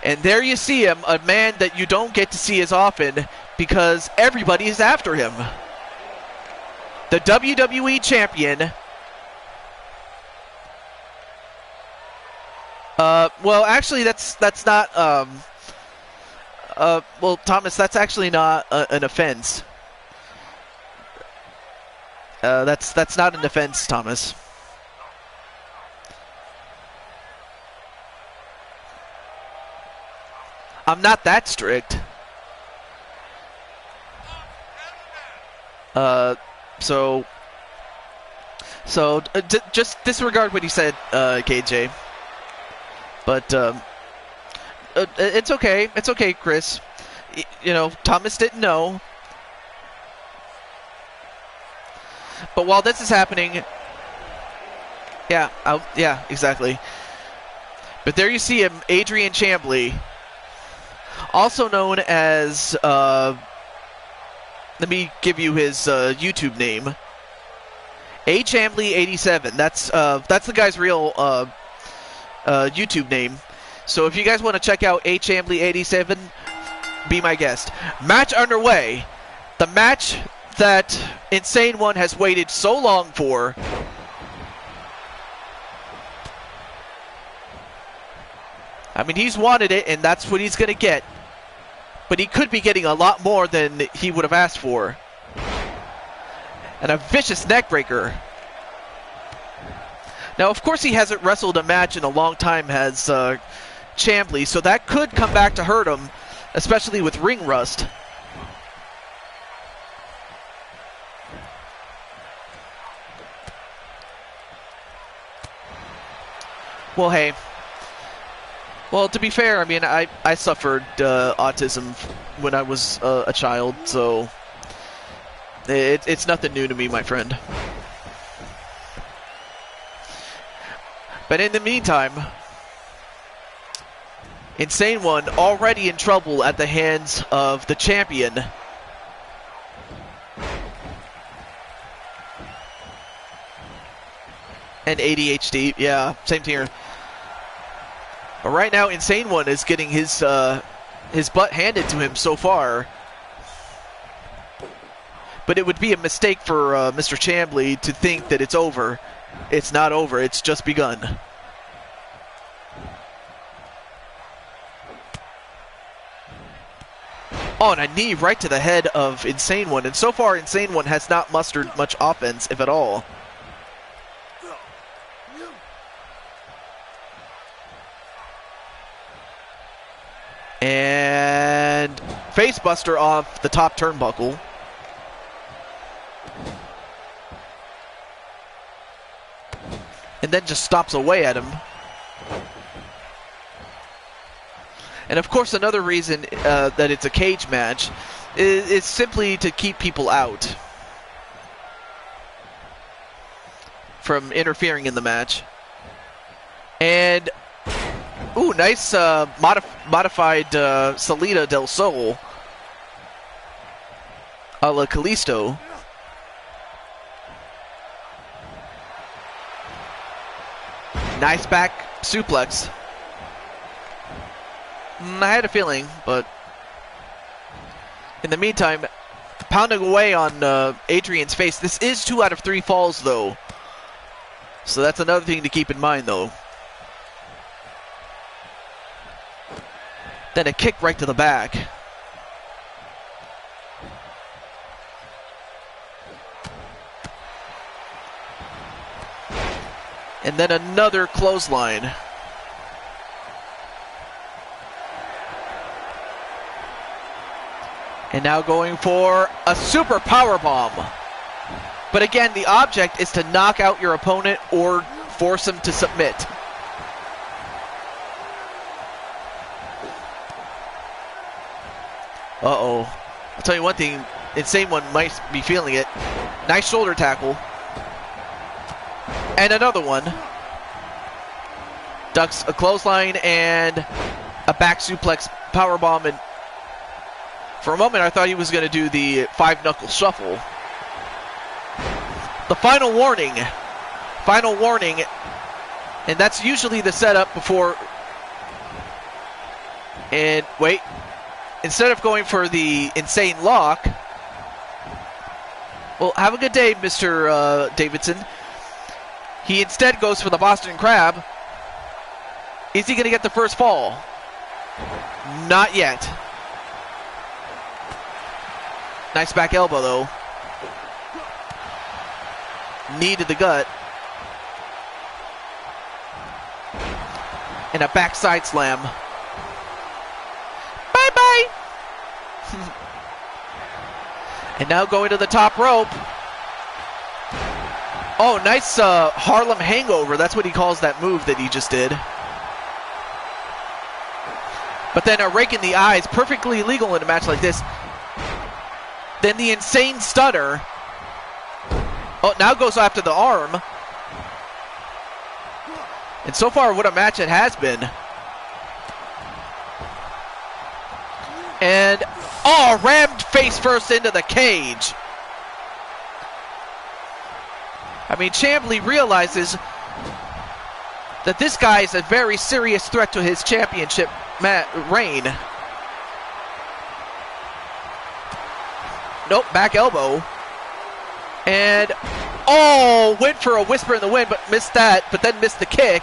And there you see him, a man that you don't get to see as often because everybody is after him. The WWE Champion. Well, actually, that's not. Well, Thomas, that's actually not an offense. That's not an offense, Thomas. I'm not that strict. So just disregard what he said, KJ. But it's okay. It's okay, Chris. You know, Thomas didn't know. But while this is happening, yeah, exactly. But there you see him, Adrian Chambly, also known as, let me give you his YouTube name, Chambly87. That's the guy's real YouTube name. So if you guys want to check out Chambly87, be my guest. Match underway. The match that Insane One has waited so long for. I mean, he's wanted it, and that's what he's going to get. But he could be getting a lot more than he would have asked for. And a vicious neckbreaker. Now, of course, he hasn't wrestled a match in a long time, has Chambly, so that could come back to hurt him, especially with ring rust. Well, hey. Well, to be fair, I mean, I suffered autism when I was a child, so it's nothing new to me, my friend. But in the meantime, Insane One already in trouble at the hands of the champion. And ADHD, yeah, same here. But right now, Insane One is getting his butt handed to him so far. But it would be a mistake for Mr. Chambly to think that it's over. It's not over. It's just begun. Oh, and a knee right to the head of Insane One. And so far, Insane One has not mustered much offense, if at all. And facebuster off the top turnbuckle. And then just stops away at him. And of course, another reason that it's a cage match is simply to keep people out from interfering in the match. And ooh, nice modified Salida del Sol a la Kalisto. Nice back suplex. I had a feeling, but in the meantime, pounding away on Adrian's face. This is 2 out of 3 falls, though. So that's another thing to keep in mind, though. Then a kick right to the back. And then another clothesline. And now going for a super power bomb. But again, the object is to knock out your opponent or force him to submit. Uh-oh. I'll tell you one thing, Insane One might be feeling it. Nice shoulder tackle. And another one. Ducks a clothesline and a back suplex powerbomb. And for a moment, I thought he was going to do the 5-knuckle shuffle. The final warning. Final warning. And that's usually the setup before. And wait. Instead of going for the insane lock. Well, have a good day, Mr. Davidson. He instead goes for the Boston Crab. Is he going to get the first fall? Not yet. Nice back elbow, though. Knee to the gut. And a backside slam. Bye-bye! And now going to the top rope. Oh, nice Harlem hangover. That's what he calls that move that he just did. But then a rake in the eyes, perfectly legal in a match like this. Then the insane stutter. Oh, now goes after the arm. And so far, what a match it has been. And, oh, rammed face first into the cage. I mean, Chambly realizes that this guy is a very serious threat to his championship reign. Nope, back elbow. And, oh, went for a whisper in the wind, but missed that, but then missed the kick.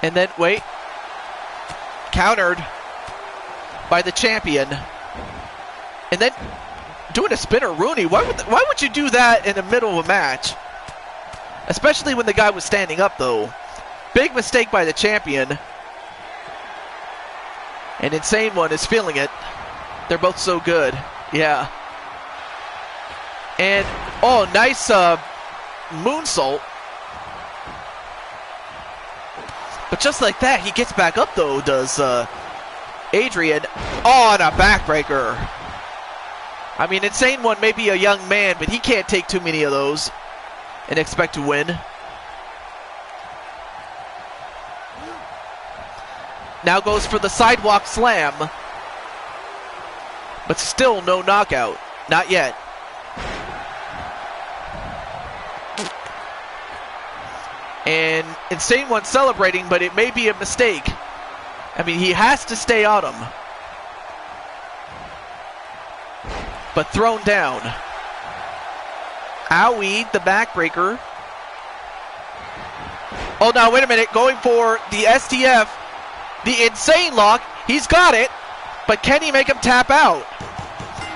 And then, wait, countered by the champion. And then doing a spinner Rooney. Why would you do that in the middle of a match? Especially when the guy was standing up, though. Big mistake by the champion. And Insane One is feeling it. They're both so good. Yeah. And, oh, nice moonsault. But just like that, he gets back up, though, does Adrian. Oh, and a backbreaker. I mean, Insane One may be a young man, but he can't take too many of those and expect to win. Now goes for the sidewalk slam. But still no knockout. Not yet. And Insane One celebrating, but it may be a mistake. I mean, he has to stay on him. But thrown down. Owie, the backbreaker. Oh, now wait a minute. Going for the STF. The insane lock. He's got it. But can he make him tap out?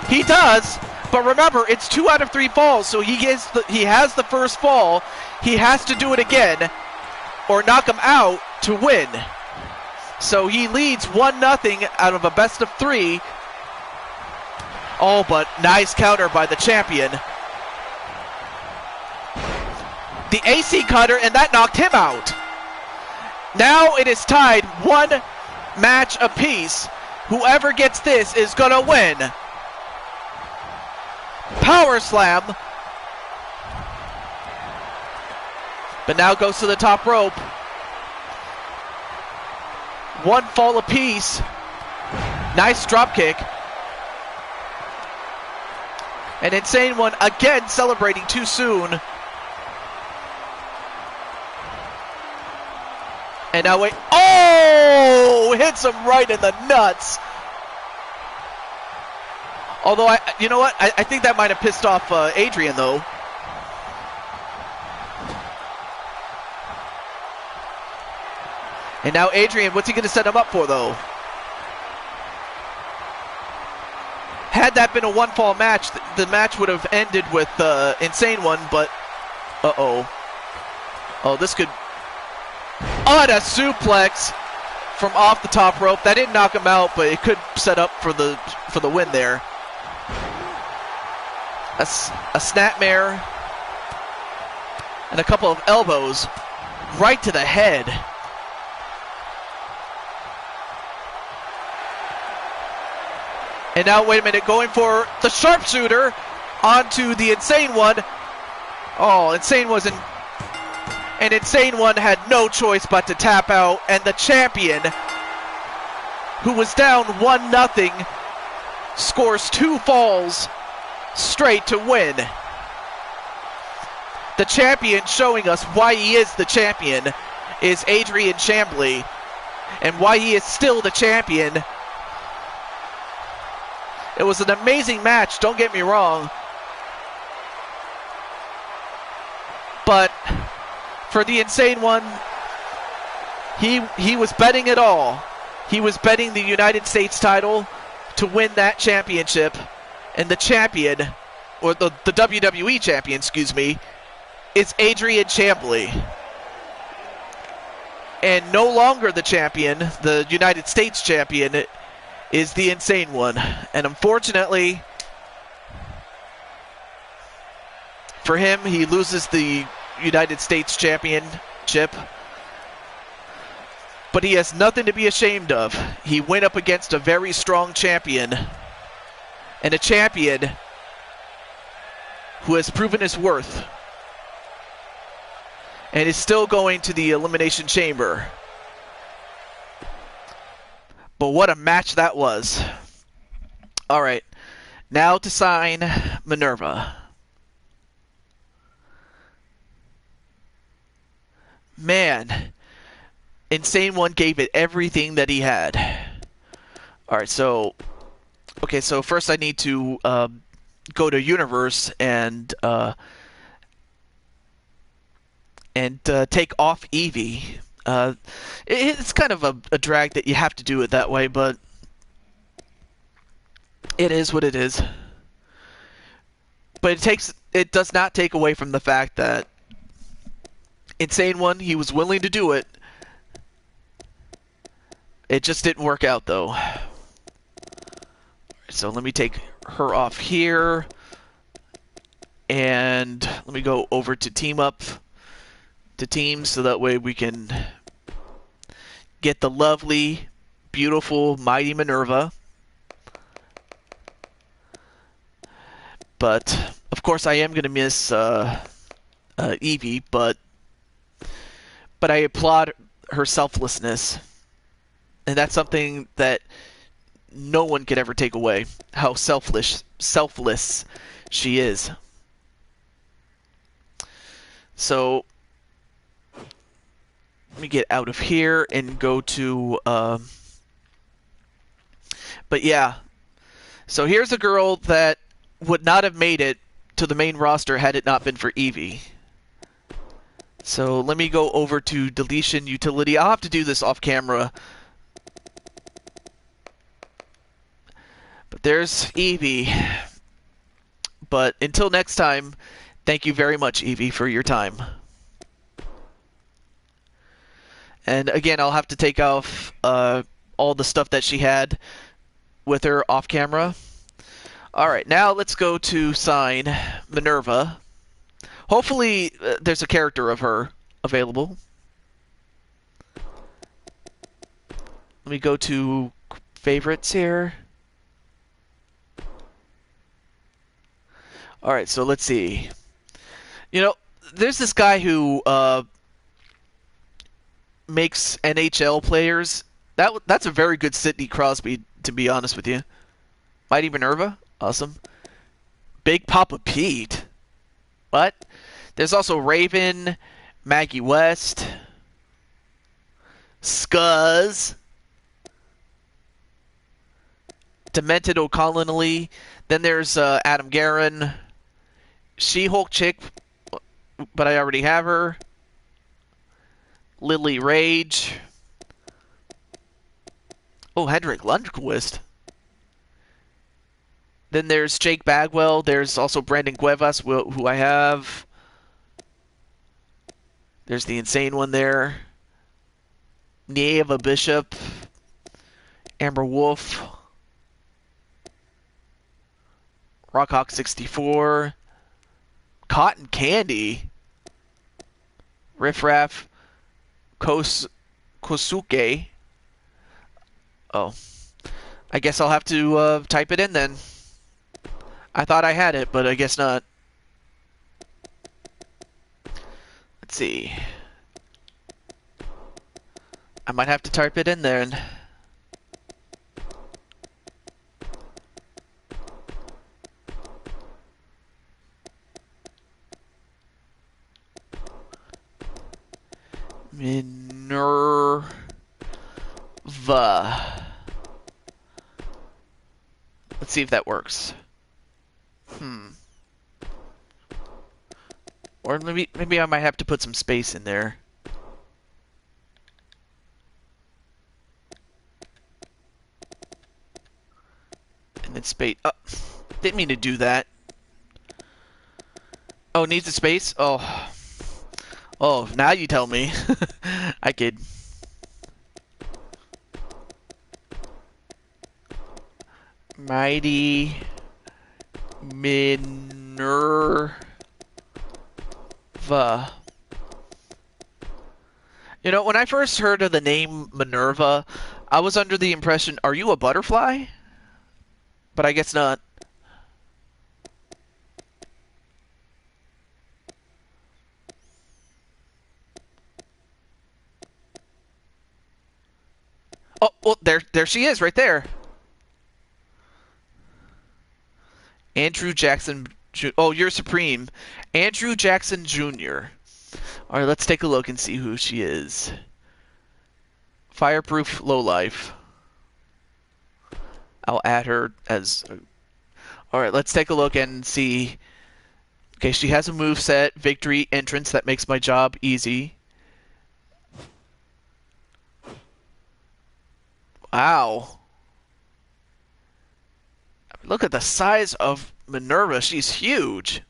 He does. But remember, it's 2 out of 3 falls. So he has the first fall. He has to do it again. Or knock him out to win. So he leads 1-0 out of a best of 3. Oh, but nice counter by the champion. The AC cutter, and that knocked him out. Now it is tied 1 match apiece. Whoever gets this is going to win. Power slam. But now goes to the top rope. 1 fall apiece. Nice drop kick. An Insane One again celebrating too soon. And now wait. Oh! Hits him right in the nuts. Although, you know what? I think that might have pissed off Adrian, though. And now Adrian, what's he going to set him up for, though? Had that been a 1-fall match, the match would have ended with Insane One, but uh-oh. Oh, this could... on a suplex from off the top rope. That didn't knock him out, but it could set up for the win there. A snapmare and a couple of elbows right to the head. And now, wait a minute, going for the sharpshooter onto the Insane One. Oh, Insane wasn't... And Insane One had no choice but to tap out, and the champion, who was down 1-0, scores 2 falls straight to win. The champion showing us why he is the champion is Adrian Chambly, and why he is still the champion. It was an amazing match, don't get me wrong. But for the Insane One, he was betting it all. He was betting the United States title to win that championship. And the champion, or the WWE champion, excuse me, is Adrian Chambly. And no longer the champion, the United States champion, is the Insane One. And unfortunately for him, he loses the United States championship. But he has nothing to be ashamed of. He went up against a very strong champion. And a champion who has proven his worth. And is still going to the Elimination Chamber. But what a match that was. Alright, now to sign Minerva. Man, Insane One gave it everything that he had. Alright, so... Okay, so first I need to go to Universe and take off Evie. It's kind of a drag that you have to do it that way, but it is what it is. But it does not take away from the fact that Insane One, he was willing to do it. It just didn't work out, though. So let me take her off here. And let me go over to Team Up. To Teams, so that way we can get the lovely, beautiful, mighty Minerva. But, of course, I am going to miss Evie, but I applaud her selflessness. And that's something that no one could ever take away, how selfless she is. So, let me get out of here and go to... But yeah, so here's a girl that would not have made it to the main roster had it not been for Evie. So let me go over to Deletion Utility. I'll have to do this off camera. But there's Evie. But until next time, thank you very much, Evie, for your time. And again, I'll have to take off all the stuff that she had with her off camera. Alright, now let's go to sign Minerva. Hopefully there's a character of her available. Let me go to favorites here. Alright, so let's see. You know, there's this guy who makes NHL players. That's a very good Sidney Crosby, to be honest with you. Mighty Minerva? Awesome. Big Papa Pete. What? There's also Raven, Maggie West, Scuzz, Demented O'Connelly. Then there's Adam Guerin, She-Hulk chick, but I already have her. Lily Rage. Oh, Hendrik Lundqvist. Then there's Jake Bagwell. There's also Brandon Cuevas, who I have. There's the Insane One there. Nieva Bishop, Amber Wolf, Rockhawk 64, Cotton Candy, Riff Raff, Kosuke. Oh, I guess I'll have to type it in then. I thought I had it, but I guess not. Let's see. I might have to type it in there. Minerva. Let's see if that works. Or maybe I might have to put some space in there. And then space. Oh, didn't mean to do that. Oh, needs a space? Oh. Oh, now you tell me. I kid. Mighty Minerva. You know, when I first heard of the name Minerva, I was under the impression, are you a butterfly? But I guess not. Oh, well, there she is, right there. Andrew Jackson. Oh, you're Supreme. Andrew Jackson Jr. All right, let's take a look and see who she is. Fireproof Lowlife. I'll add her as... All right, let's take a look and see. Okay, she has a moveset, victory, entrance. That makes my job easy. Wow. Look at the size of Minerva. She's huge.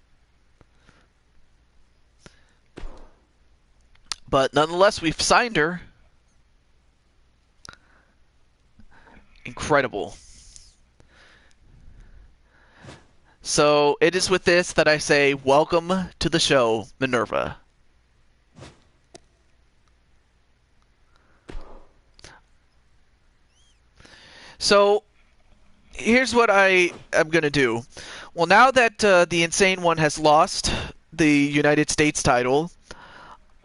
But nonetheless, we've signed her. Incredible. So it is with this that I say, welcome to the show, Minerva. So here's what I am going to do. Well, now that the Insane One has lost the United States title,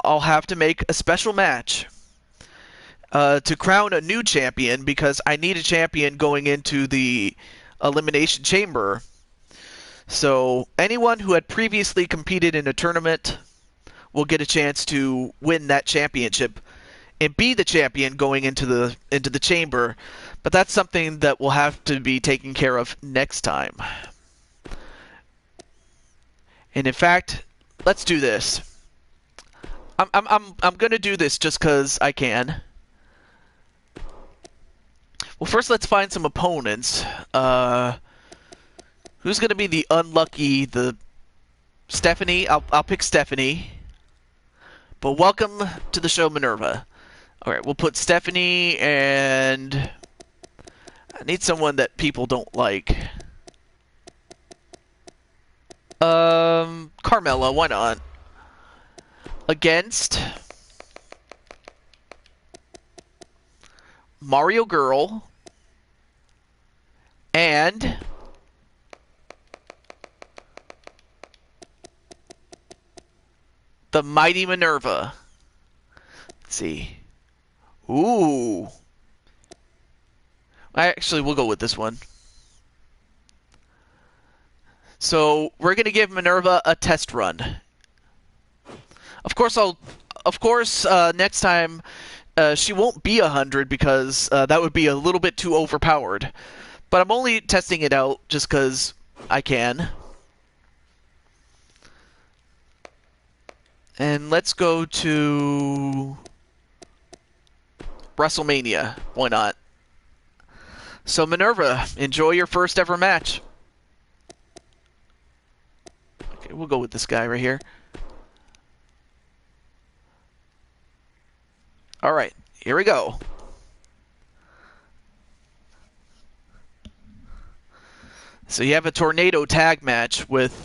I'll have to make a special match to crown a new champion, because I need a champion going into the Elimination Chamber. So anyone who had previously competed in a tournament will get a chance to win that championship and be the champion going into the chamber. But that's something that will have to be taken care of next time. And in fact, let's do this. I'm gonna do this just because I can. Well, first let's find some opponents. Who's gonna be the unlucky? Stephanie. I'll pick Stephanie. But welcome to the show, Minerva. All right, we'll put Stephanie, and I need someone that people don't like. Carmella, why not? Against Mario Girl and the Mighty Minerva. Let's see. Ooh. Actually, we'll go with this one. So we're gonna give Minerva a test run. Of course, next time she won't be 100, because that would be a little bit too overpowered. But I'm only testing it out just because I can. And let's go to WrestleMania. Why not? So Minerva, enjoy your first ever match. Okay, we'll go with this guy right here. Alright, Here we go. So you have a tornado tag match with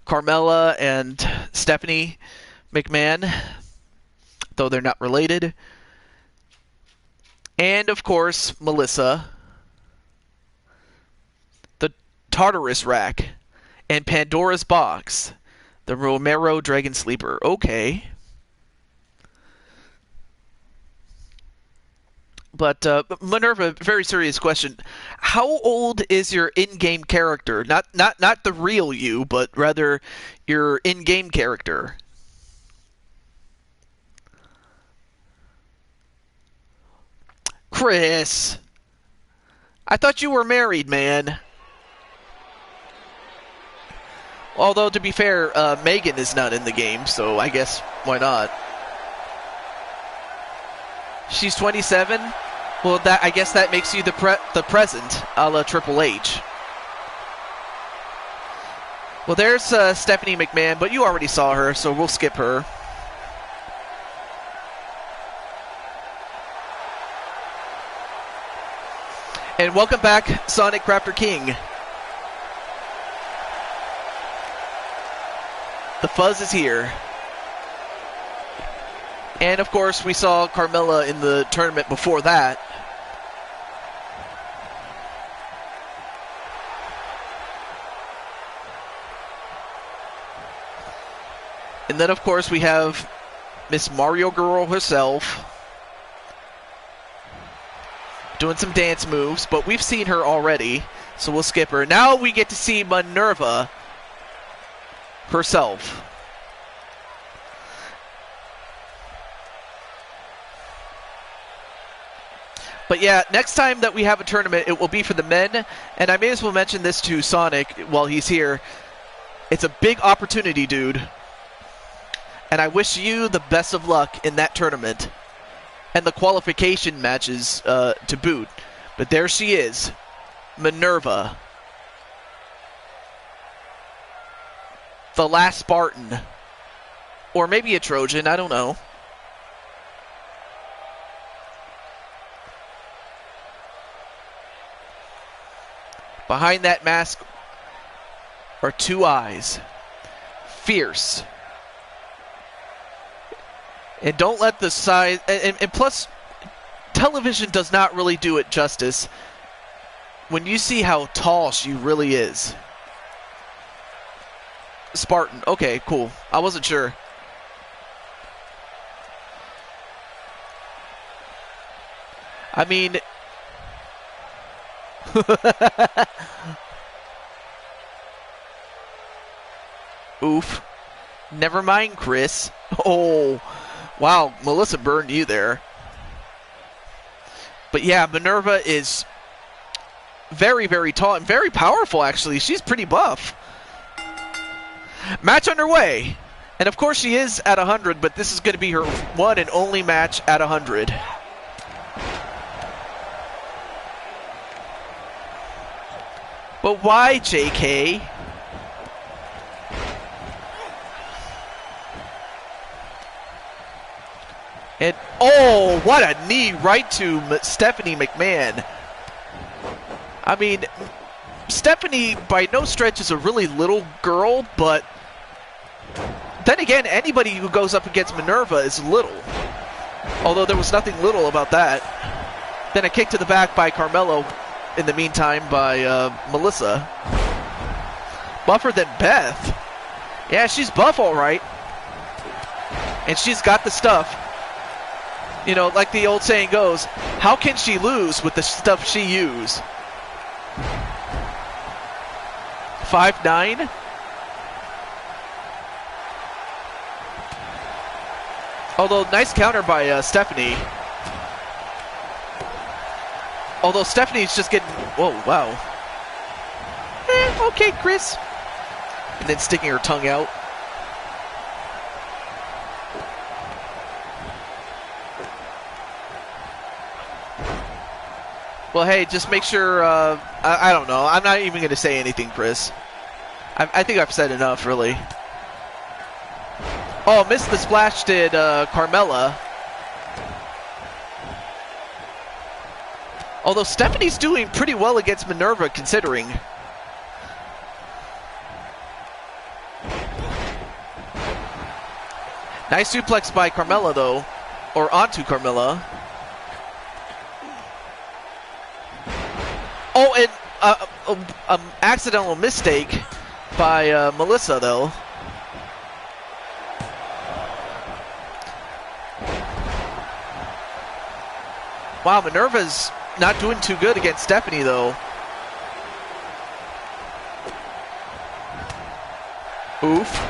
Carmella and Stephanie McMahon, though they're not related. And, of course, Melissa, the Tartarus Rack, and Pandora's Box, the Romero Dragon Sleeper. Okay. But Minerva, very serious question. How old is your in-game character? Not the real you, but rather your in-game character. Chris, I thought you were married, man. Although, to be fair, Megan is not in the game, so I guess why not? She's 27? Well, I guess that makes you the present, a la Triple H. Well, there's Stephanie McMahon, but you already saw her, so we'll skip her. And welcome back, Sonic Raptor King. The fuzz is here. And, of course, we saw Carmella in the tournament before that. And then, of course, we have Miss Mario Girl herself doing some dance moves, but we've seen her already, so we'll skip her. Now we get to see Minerva herself. But yeah, next time that we have a tournament, it will be for the men, and I may as well mention this to Sonic while he's here. It's a big opportunity, dude. And I wish you the best of luck in that tournament. And the qualification matches to boot. But there she is, Minerva. The last Spartan. Or maybe a Trojan, I don't know. Behind that mask are two eyes. Fierce. And don't let the size... And plus, television does not really do it justice when you see how tall she really is. Spartan. Okay, cool. I wasn't sure. I mean... Oof. Never mind, Chris. Oh, wow. Melissa burned you there. But yeah, Minerva is very, very tall and very powerful, actually. She's pretty buff. Match underway. And of course she is at 100, but this is going to be her one and only match at 100. But why, JK? And, oh, what a knee right to Stephanie McMahon. I mean, Stephanie by no stretch is a really little girl, but then again, anybody who goes up against Minerva is little. Although there was nothing little about that. Then a kick to the back by Carmelo. In the meantime, by Melissa. Buffer than Beth. Yeah, she's buff, all right. And she's got the stuff. You know, like the old saying goes, how can she lose with the stuff she used? 5'9". Although, nice counter by Stephanie. Although Stephanie's just getting... Whoa, wow. Okay, Chris. And then sticking her tongue out. Well, hey, just make sure... I don't know. I'm not even going to say anything, Chris. I think I've said enough, really. Oh, missed the splash did Carmella. Although Stephanie's doing pretty well against Minerva, considering. Nice suplex by Carmella, though. Or onto Carmella. Oh, and accidental mistake by Melissa, though. Wow, Minerva's not doing too good against Stephanie, though. Oof.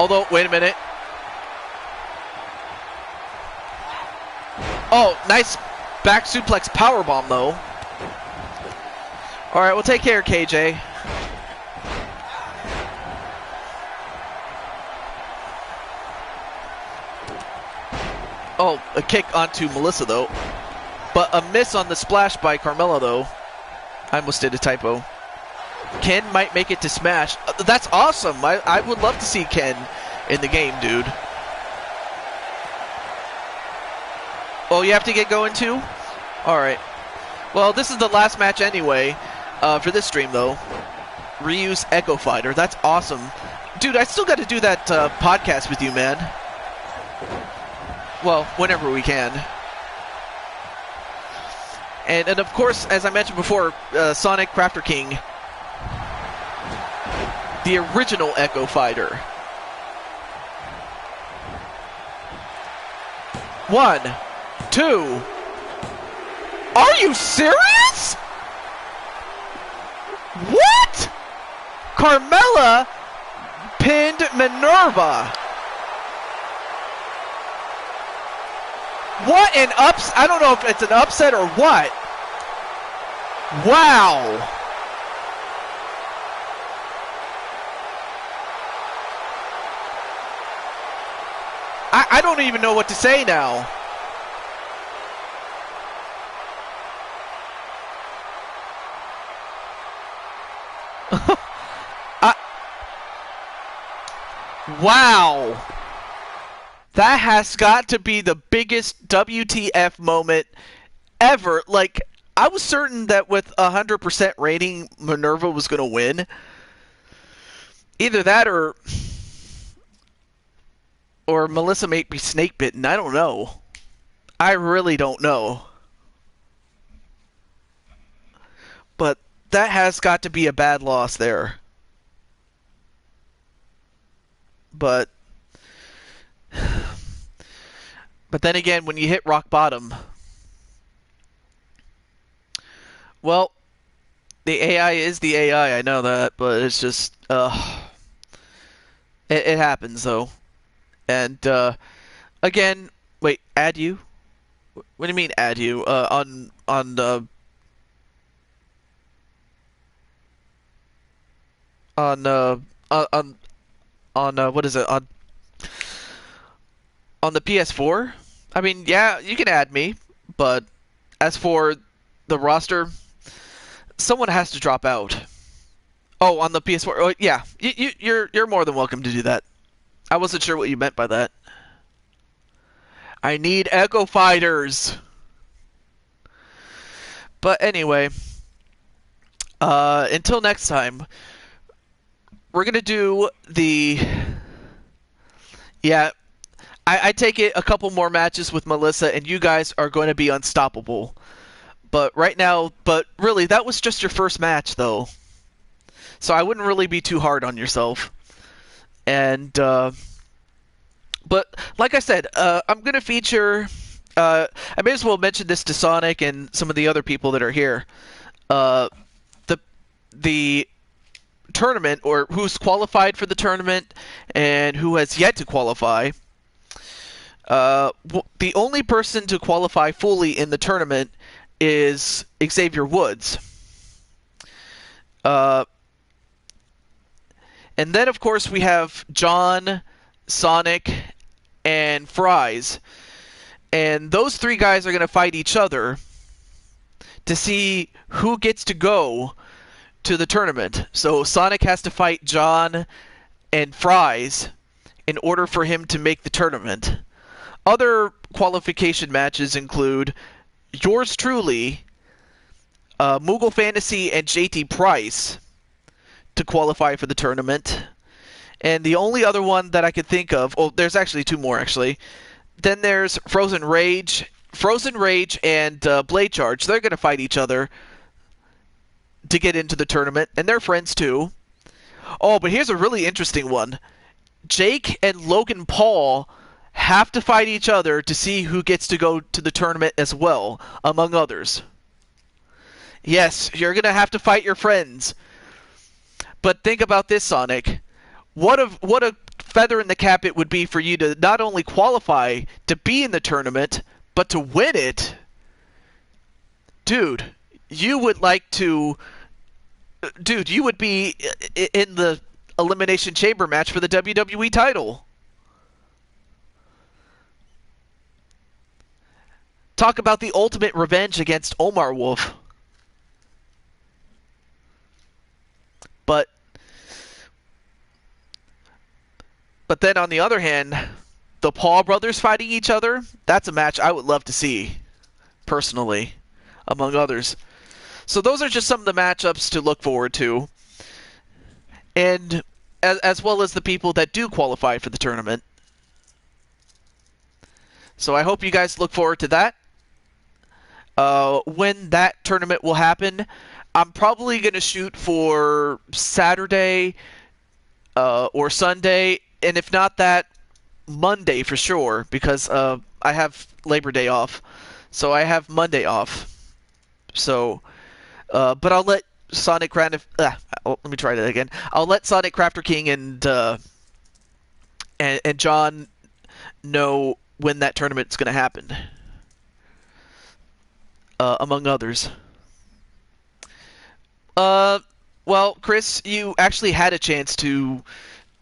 Although, wait a minute. Oh, nice back suplex powerbomb, though. Alright, we'll take care, KJ. Oh, a kick onto Melissa, though. But a miss on the splash by Carmella, though. I almost did a typo. Ken might make it to Smash. That's awesome. I would love to see Ken in the game, dude. Oh, you have to get going, too? Alright. Well, this is the last match anyway, for this stream, though. Ryu's Echo Fighter. That's awesome. Dude, I still got to do that podcast with you, man. Well, whenever we can. And of course, as I mentioned before, Sonic Crafter King, the original Echo Fighter. 1, 2. Are you serious? What? Carmella pinned Minerva. What an I don't know if it's an upset or what. Wow. I don't even know what to say now. Wow. That has got to be the biggest WTF moment ever. Like, I was certain that with 100% rating, Minerva was going to win. Either that or Melissa may be snake bitten. I don't know. I really don't know. But that has got to be a bad loss there. But then again, when you hit rock bottom, well, the AI is the AI, I know that, but it's just, it happens, though. And, again, wait, add you? What do you mean add you? On what is it? On the PS4? I mean, yeah, you can add me, but as for the roster, someone has to drop out. Oh, on the PS4. Oh, yeah, you're more than welcome to do that. I wasn't sure what you meant by that. I need Echo Fighters. But anyway, until next time, we're gonna do the. Yeah, I take it a couple more matches with Melissa, and you guys are going to be unstoppable. But right now, really, that was just your first match, though. So I wouldn't really be too hard on yourself. And, but like I said, I'm going to feature, I may as well mention this to Sonic and some of the other people that are here. The tournament, or who's qualified for the tournament and who has yet to qualify. The only person to qualify fully in the tournament is Xavier Woods. And then, of course, we have John, Sonic, and Fries. And those three guys are going to fight each other to see who gets to go to the tournament. So Sonic has to fight John and Fries in order for him to make the tournament. Other qualification matches include yours truly, Moogle Fantasy, and JT Price to qualify for the tournament. And the only other one that I could think of, oh, there's actually two more actually. Then there's Frozen Rage, and Blade Charge. They're going to fight each other to get into the tournament, and they're friends too. Oh, but here's a really interesting one. Jake and Logan Paul have to fight each other to see who gets to go to the tournament as well, among others. Yes, you're going to have to fight your friends. But think about this, Sonic. What a feather in the cap it would be for you to not only qualify to be in the tournament, but to win it. Dude, you would be in the Elimination Chamber match for the WWE title. Talk about the ultimate revenge against Omar Wolf. But then on the other hand, the Paul brothers fighting each other, that's a match I would love to see, personally, among others. So those are just some of the matchups to look forward to. And as well as the people that do qualify for the tournament. So I hope you guys look forward to that. When that tournament will happen, I'm probably going to shoot for Saturday or Sunday, and if not that, Monday for sure, because I have Labor Day off. So I have Monday off. So, but I'll let Sonic Crafter. Let me try that again. I'll let Sonic Crafter King and John know when that tournament's going to happen, among others. Well, Chris, you actually had a chance to.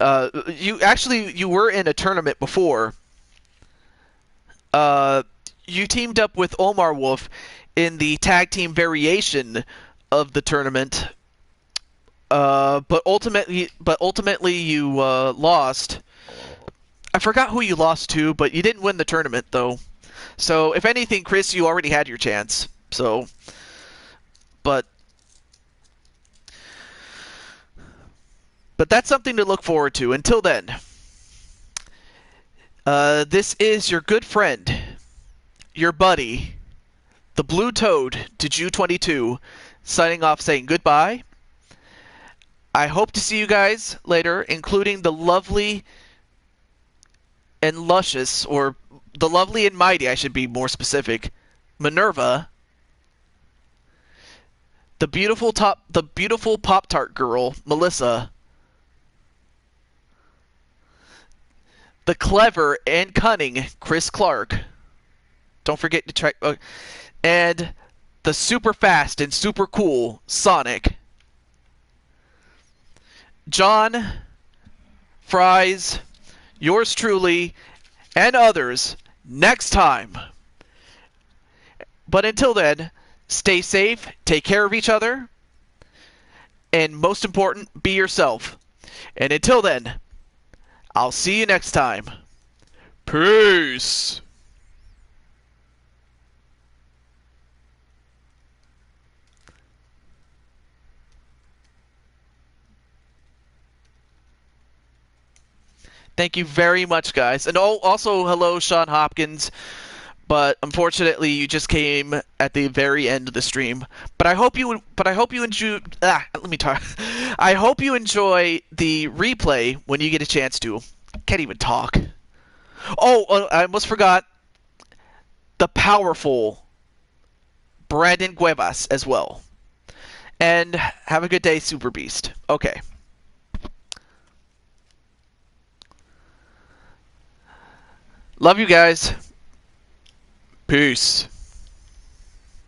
You were in a tournament before. You teamed up with Omar Wolf in the tag team variation of the tournament. But ultimately you lost. I forgot who you lost to, but you didn't win the tournament though. So if anything, Chris, you already had your chance. So, but that's something to look forward to. Until then, this is your good friend, your buddy, the Blue Toad to Jew22, signing off saying goodbye. I hope to see you guys later, including the lovely and luscious, or the lovely and mighty, I should be more specific, Minerva, the beautiful Pop-Tart girl, Melissa, the clever and cunning Chris Clark. Don't forget to check. And the super fast and super cool Sonic. John, Fries, yours truly, and others next time. But until then, stay safe, take care of each other, and most important, be yourself. And until then, I'll see you next time. Peace. Thank you very much, guys. And also, hello, Sean Hopkins. But unfortunately, you just came at the very end of the stream. But I hope you enjoy. Let me talk. I hope you enjoy the replay when you get a chance to. Can't even talk. Oh, I almost forgot the powerful Brandon Cuevas as well. And have a good day, Super Beast. Okay. Love you guys. Peace.